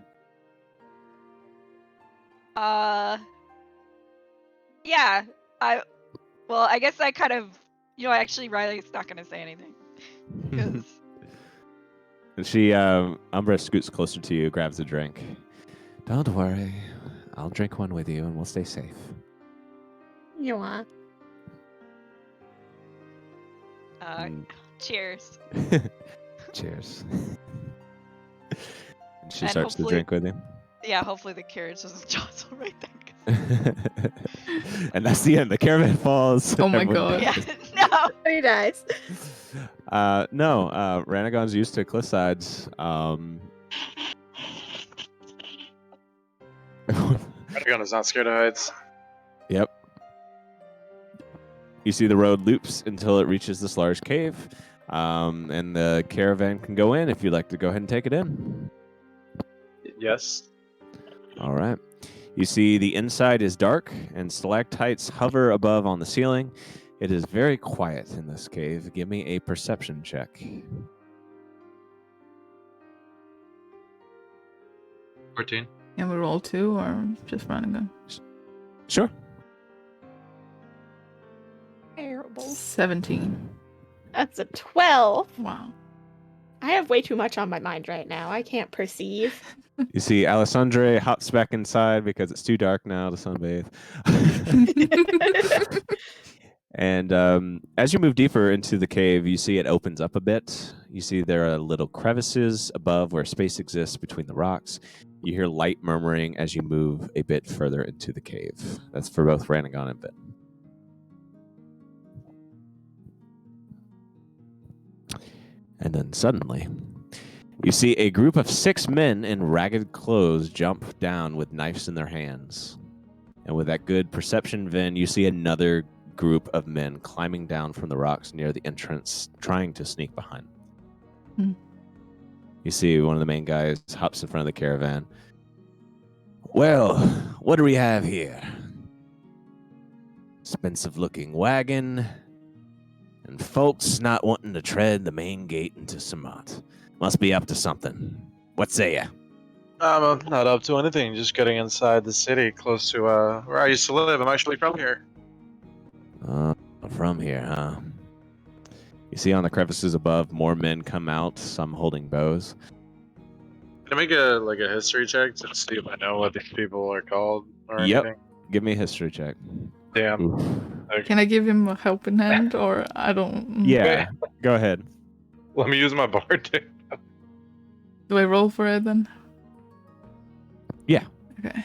Yeah. I guess I kind of, actually Riley's not gonna say anything. 'Cause She, Umbra scoots closer to you, grabs a drink. Don't worry. I'll drink one with you and we'll stay safe. You are. Mm. Cheers. Cheers. And she And starts to hopefully- drink with you. Yeah, hopefully the carriage doesn't jostle right then. And that's the end. The caravan falls. Oh my Everyone God. Yeah, dies. no. He dies. No, Ranagon's used to cliffsides. Ranagon is not scared of heights. Yep. You see the road loops until it reaches this large cave, and the caravan can go in if you'd like to go ahead and take it in. Yes. All right. You see the inside is dark, and stalactites hover above on the ceiling. It is very quiet in this cave. Give me a perception check. 14. Can we roll 2 or just run and go? Sure. Terrible. 17. That's a 12. Wow. I have way too much on my mind right now. I can't perceive. You see Alessandre hops back inside because it's too dark now to sunbathe. And as you move deeper into the cave, you see it opens up a bit. You see there are little crevices above where space exists between the rocks. You hear light murmuring as you move a bit further into the cave. That's for both Ranagon and Ben. And then suddenly, you see a group of 6 men in ragged clothes jump down with knives in their hands. And with that good perception, Vin, you see another group of men climbing down from the rocks near the entrance, trying to sneak behind. You see one of the main guys hops in front of the caravan. Well, what do we have here? Expensive-looking wagon, and folks not wanting to tread the main gate into Samant. Must be up to something. What say ya? I'm not up to anything, just getting inside the city, close to where I used to live. I'm actually from here. From here, huh? You see on the crevices above, more men come out, some holding bows. Can I make a history check to see if I know what these people are called or Yep. anything? Give me a history check. Damn. Oof. Okay. Can I give him a helping hand or I don't? Yeah, go ahead. Let me use my bard. Do I roll for it then? Yeah. Okay.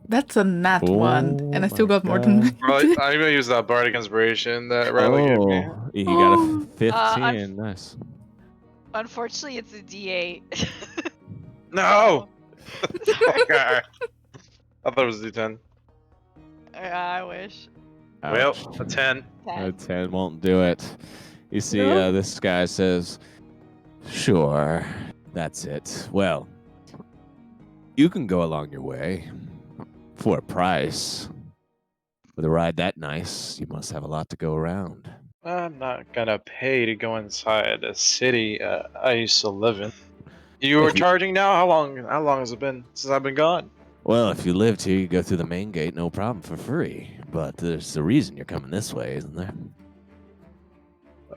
That's a nat Oh one, and I still my got more than God. Well, I'm gonna use that bardic inspiration that Riley gave me. Oh, you got a Oh. 15. Nice. Unfortunately, it's a D8. No. Sorry. Okay. I thought it was a D10. I wish. Well, Ouch. a 10. A 10 won't do it. You see, No? this guy says, sure, that's it. Well, you can go along your way for a price. With a ride that nice, you must have a lot to go around. I'm not gonna pay to go inside a city I used to live in. You are If you- charging now? How long has it been since I've been gone? Well, if you lived here, you go through the main gate, no problem, for free. But there's a reason you're coming this way, isn't there?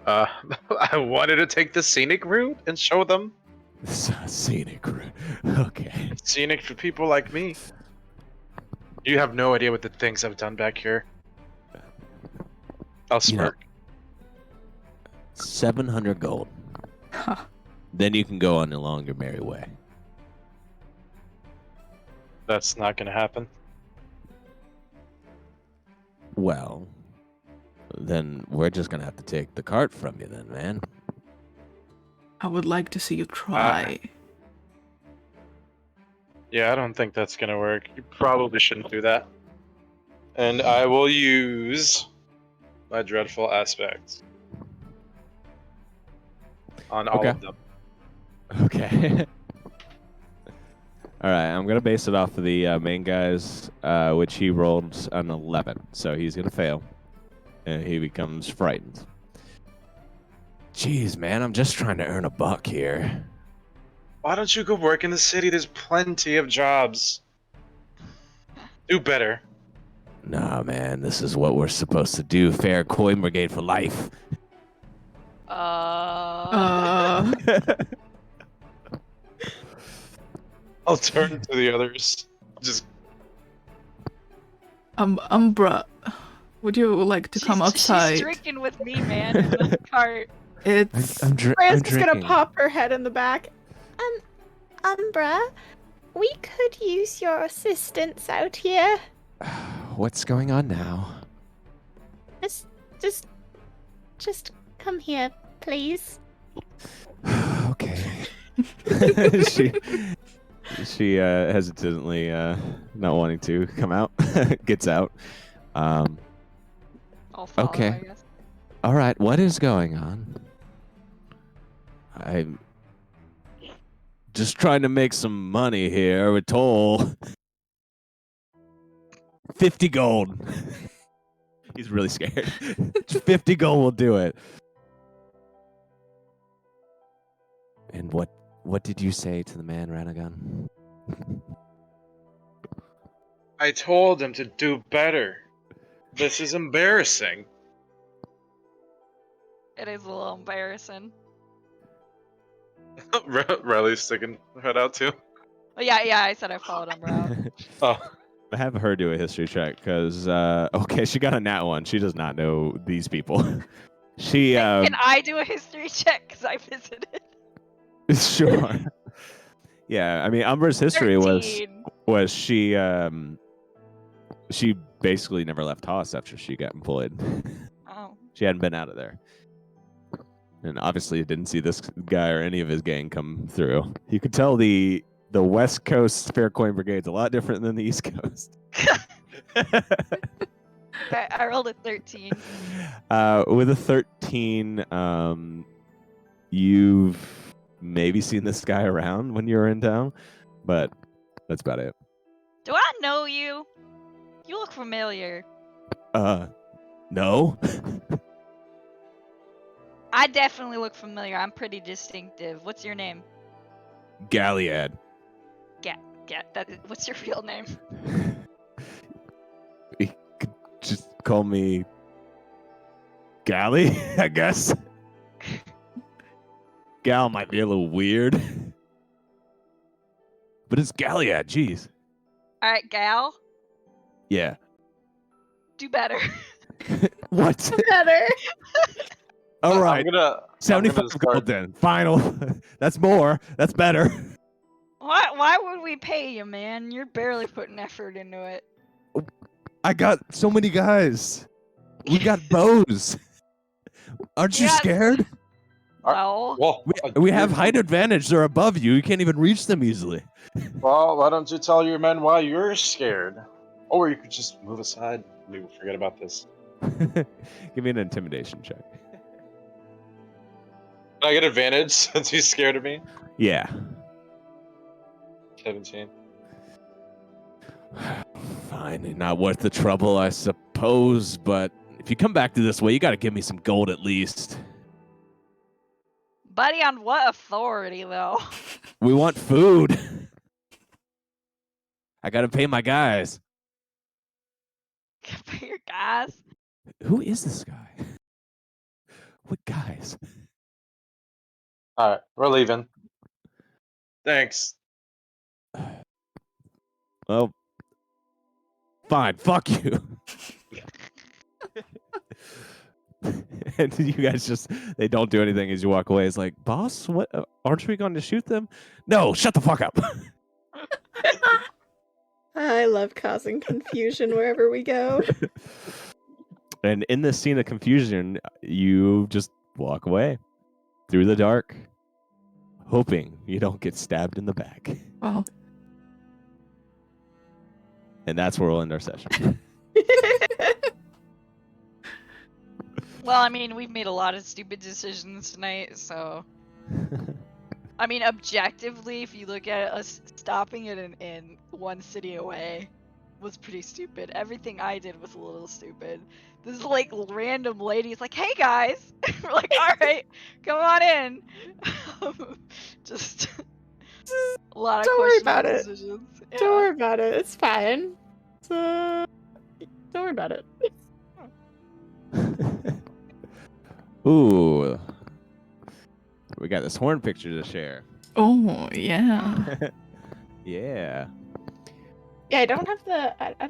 I wanted to take the scenic route and show them. Scenic route. Okay. It's scenic for people like me. You have no idea what the things I've done back here. I'll You know- smirk. 700 gold. Then you can go on along your merry way. That's not gonna happen. Well, then we're just gonna have to take the cart from you then, man. I would like to see you try. Yeah, I don't think that's gonna work. You probably shouldn't do that. And I will use my dreadful aspects on all Okay. of them. Okay. All right, I'm gonna base it off of the main guy's, which he rolled an 11, so he's gonna fail, and he becomes frightened. Jeez, man, I'm just trying to earn a buck here. Why don't you go work in the city? There's plenty of jobs. Do better. Nah, man, this is what we're supposed to do. Fair coin brigade for life. Uh, I'll turn to the others. Just Umbra, would you like to come outside? She's drinking with me, man, in the cart. It's I'm Fran's just gonna drinking. pop her head in the back. Umbra, we could use your assistance out here. What's going on now? Just come here, please. Okay. she hesitantly not wanting to come out gets out. I'll follow, Okay. I guess. All right, what is going on? I'm just trying to make some money here with toll. 50 gold. He's really scared. 50 gold will do it. And what did you say to the man, Ranagon? I told him to do better. This is embarrassing. It is a little embarrassing. Riley's sticking her head out too. Oh, yeah, I said I followed him around. Oh, Have her do a history check because okay, she got a nat one. She does not know these people. She Can I do a history check? Because I visited. sure. Yeah, I mean Umbra's history 13. was she basically never left Haas after she got employed. Oh. She hadn't been out of there. And obviously didn't see this guy or any of his gang come through. You could tell the West Coast Fair Coin Brigade's a lot different than the East Coast. I rolled a 13. With a 13, you've maybe seen this guy around when you were in town, but that's about it. Do I know you? You look familiar. No. I definitely look familiar. I'm pretty distinctive. What's your name? Galliad. What's your real name? You could just call me Gally, I guess. Gal might be a little weird. But it's Galliad, jeez. Alright, Gal. Yeah. Do better. What? Better. All I'm right, gonna 75 start- gold then. Final. That's more. That's better. Why would we pay you, man? You're barely putting effort into it. I got so many guys. We got bows. Aren't you Yeah. scared? Well, Well, We have height advantage. They're above you. You can't even reach them easily. Well, why don't you tell your men why you're scared? Or you could just move aside. We will forget about this. Give me an intimidation check. Can I get advantage since he's scared of me? Yeah. 17. Fine, not worth the trouble, I suppose. But if you come back to this way, you got to give me some gold at least. buddy, on what authority though? We want food. I got to pay my guys. For your guys. Who is this guy? What guys? Alright, we're leaving. Thanks. Well, fine. Fuck you. And you guys they don't do anything as you walk away. It's like, boss, what? Aren't we going to shoot them? No, shut the fuck up. I love causing confusion wherever we go. And in this scene of confusion, you just walk away through the dark, hoping you don't get stabbed in the back. Well, And that's where we'll end our session. Well, I mean, we've made a lot of stupid decisions tonight, so. I mean, objectively, if you look at us stopping it in one city away, was pretty stupid. Everything I did was a little stupid. This like random lady's like, "Hey guys," we're like, "All right, come on in." Just a lot of Don't worry questionable about it. decisions. Don't worry about it. It's fine. So, don't worry about it. Ooh. We got this horn picture to share. oh yeah. Yeah. Yeah, I don't have the. I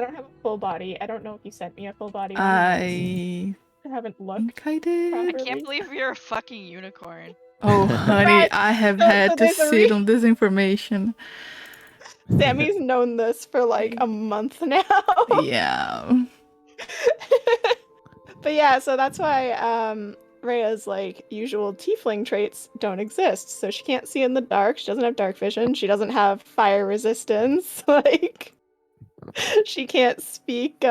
don't have a full body. I don't know if you sent me a full body. I I haven't looked. think I did. I properly. can't believe you're a fucking unicorn. Oh, honey, Right. I have So had to there's a sit on this information. Sammy's known this for like a month now. Yeah. But yeah, so that's why Rhea's like usual tiefling traits don't exist. So she can't see in the dark, she doesn't have dark vision, she doesn't have fire resistance, like she can't speak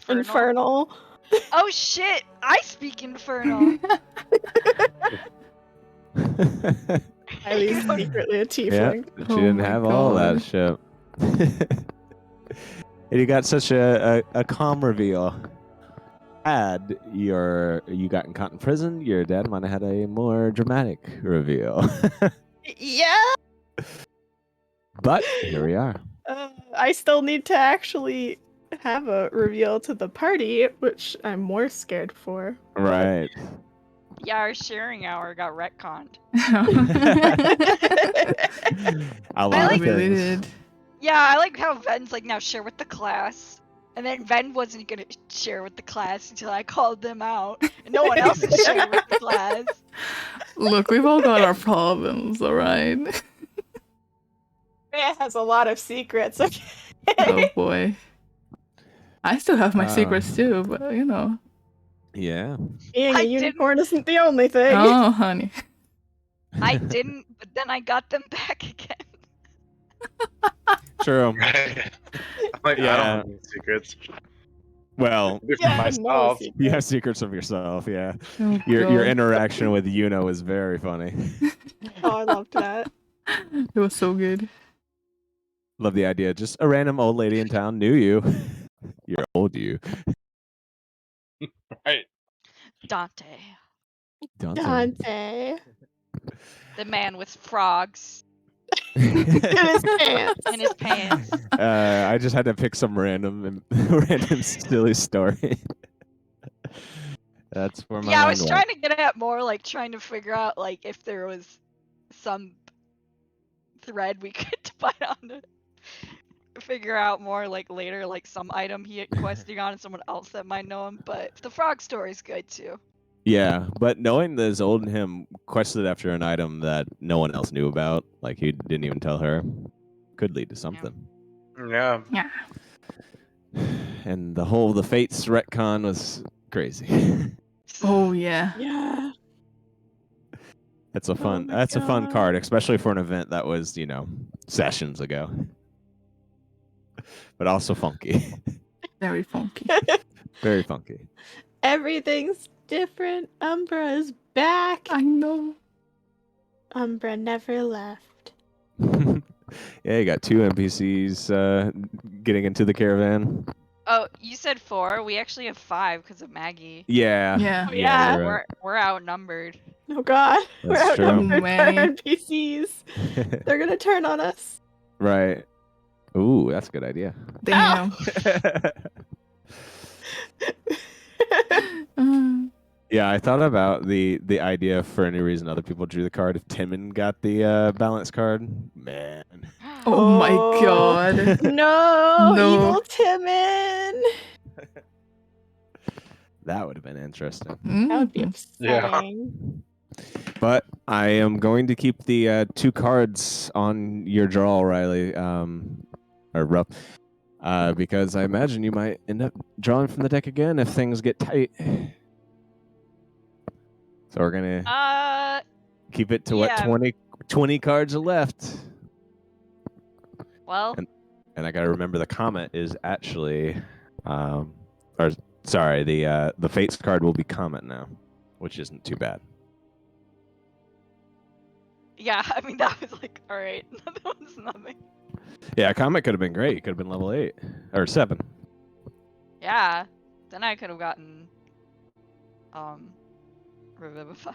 infernal. Oh shit! I speak infernal. Eileen's secretly a Yeah, tiefling. she Oh didn't my have all that God. shit. And you got such a calm reveal. Had you gotten caught in prison, your dad might have had a more dramatic reveal. Yeah. But here we are. I still need to actually have a reveal to the party, which I'm more scared for. Right. Yeah, our sharing hour got retconned. A lot like- of really things. did. Yeah, I like how Ven's like, now share with the class. And then Ven wasn't gonna share with the class until I called them out. And no one else is sharing with the class. Look, we've all got our problems, alright? Rhea has a lot of secrets. Okay. Oh boy. I still have my Uh. secrets too, but you know. Yeah. Being I a didn't- unicorn isn't the only thing. Oh, honey. I didn't, but then I got them back again. True. Right. Like, I Yeah. don't have any secrets. Well, They're for Yeah, no myself. secret. you have secrets of yourself, yeah. Oh, Your God. interaction with Yuno is very funny. Oh, I loved that. It was so good. Love the idea. Just a random old lady in town knew you. You're old, you. Right. Dante, Dante. Dante. the man with frogs In his pants. in his pants. I just had to pick some random silly story. That's where my Yeah, I mind was went. trying to get at more like trying to figure out like if there was some thread we could find on figure out more like later, like some item he questing on and someone else that might know him. But the frog story's good too. Yeah, but knowing that Zold and him quested after an item that no one else knew about, like he didn't even tell her, could lead to something. Yeah. Yeah. And the Fates retcon was crazy. Oh yeah. Yeah. That's a fun. my That's a fun God. card, especially for an event that was, sessions ago. But also funky, Very funky. very funky. Everything's different. Umbra is back. I know. Umbra never left. Yeah, you got 2 NPCs getting into the caravan. Oh, you said 4. We actually have 5 because of Maggie. Yeah. Yeah. Oh, yeah. you're right. We're outnumbered. Oh God, we're That's true. outnumbered by Many. NPCs. They're gonna turn on us. Right. Ooh, that's a good idea. Damn. Yeah, I thought about the idea for any reason other people drew the card. If Timon got the balance card, man. Oh my Oh. god. No, No. evil Timon. That would have been interesting. That would be Mhm. Yeah. upsetting. But I am going to keep the 2 cards on your draw, Riley, or Rupp, because I imagine you might end up drawing from the deck again if things get tight. So we're gonna keep it to what yeah. 20 cards are left. Well, And I gotta remember the comment is actually, or sorry, the Fates card will be comment now, which isn't too bad. yeah, I mean, that was like, alright. That was nothing. Yeah, comment could have been great. It could have been level 8 or 7. Yeah. Then I could have gotten Revivify.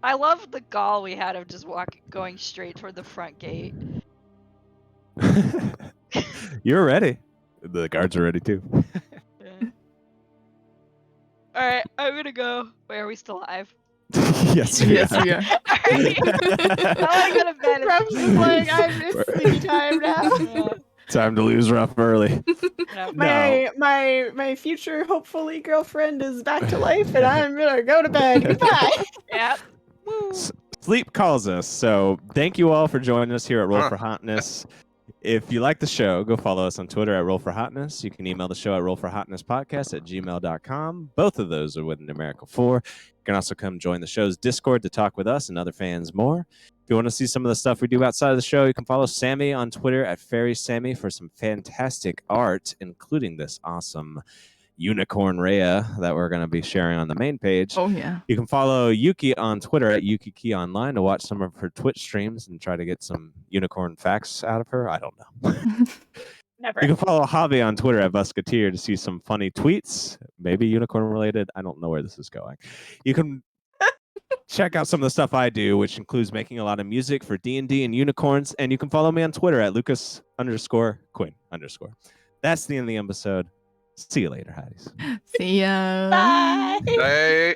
I love the gall we had of just going straight toward the front gate. You're ready. The guards are ready too. Yeah. Alright, I'm gonna go. Wait, are we still live? Yes, we Yes, are. we are. Alright. I wanna go to bed. Ruff's is like, I miss sleepy time now. Yeah. Time to lose rough early. Yeah. My future hopefully girlfriend is back to life, and I'm gonna go to bed. Goodbye. Yep. Woo. Sleep calls us. So thank you all for joining us here at Roll for Hotness. If you like the show, go follow us on Twitter at Roll for Hotness. You can email the show at rollforhotnesspodcast@gmail.com. Both of those are with a numerical 4. You can also come join the show's Discord to talk with us and other fans more. If you want to see some of the stuff we do outside of the show, you can follow Sammy on Twitter at FairySammy for some fantastic art, including this awesome unicorn Rhea that we're going to be sharing on the main page. Oh yeah. You can follow Yuki on Twitter at YukiKeyOnline to watch some of her Twitch streams and try to get some unicorn facts out of her. I don't know. Never. You can follow Javi on Twitter at Busketeer to see some funny tweets, maybe unicorn related. I don't know where this is going. You can check out some of the stuff I do, which includes making a lot of music for D&D and unicorns. And you can follow me on Twitter at Lucas_Quinn_. That's the end of the episode. See you later, Hatties. See ya. Bye. Hey.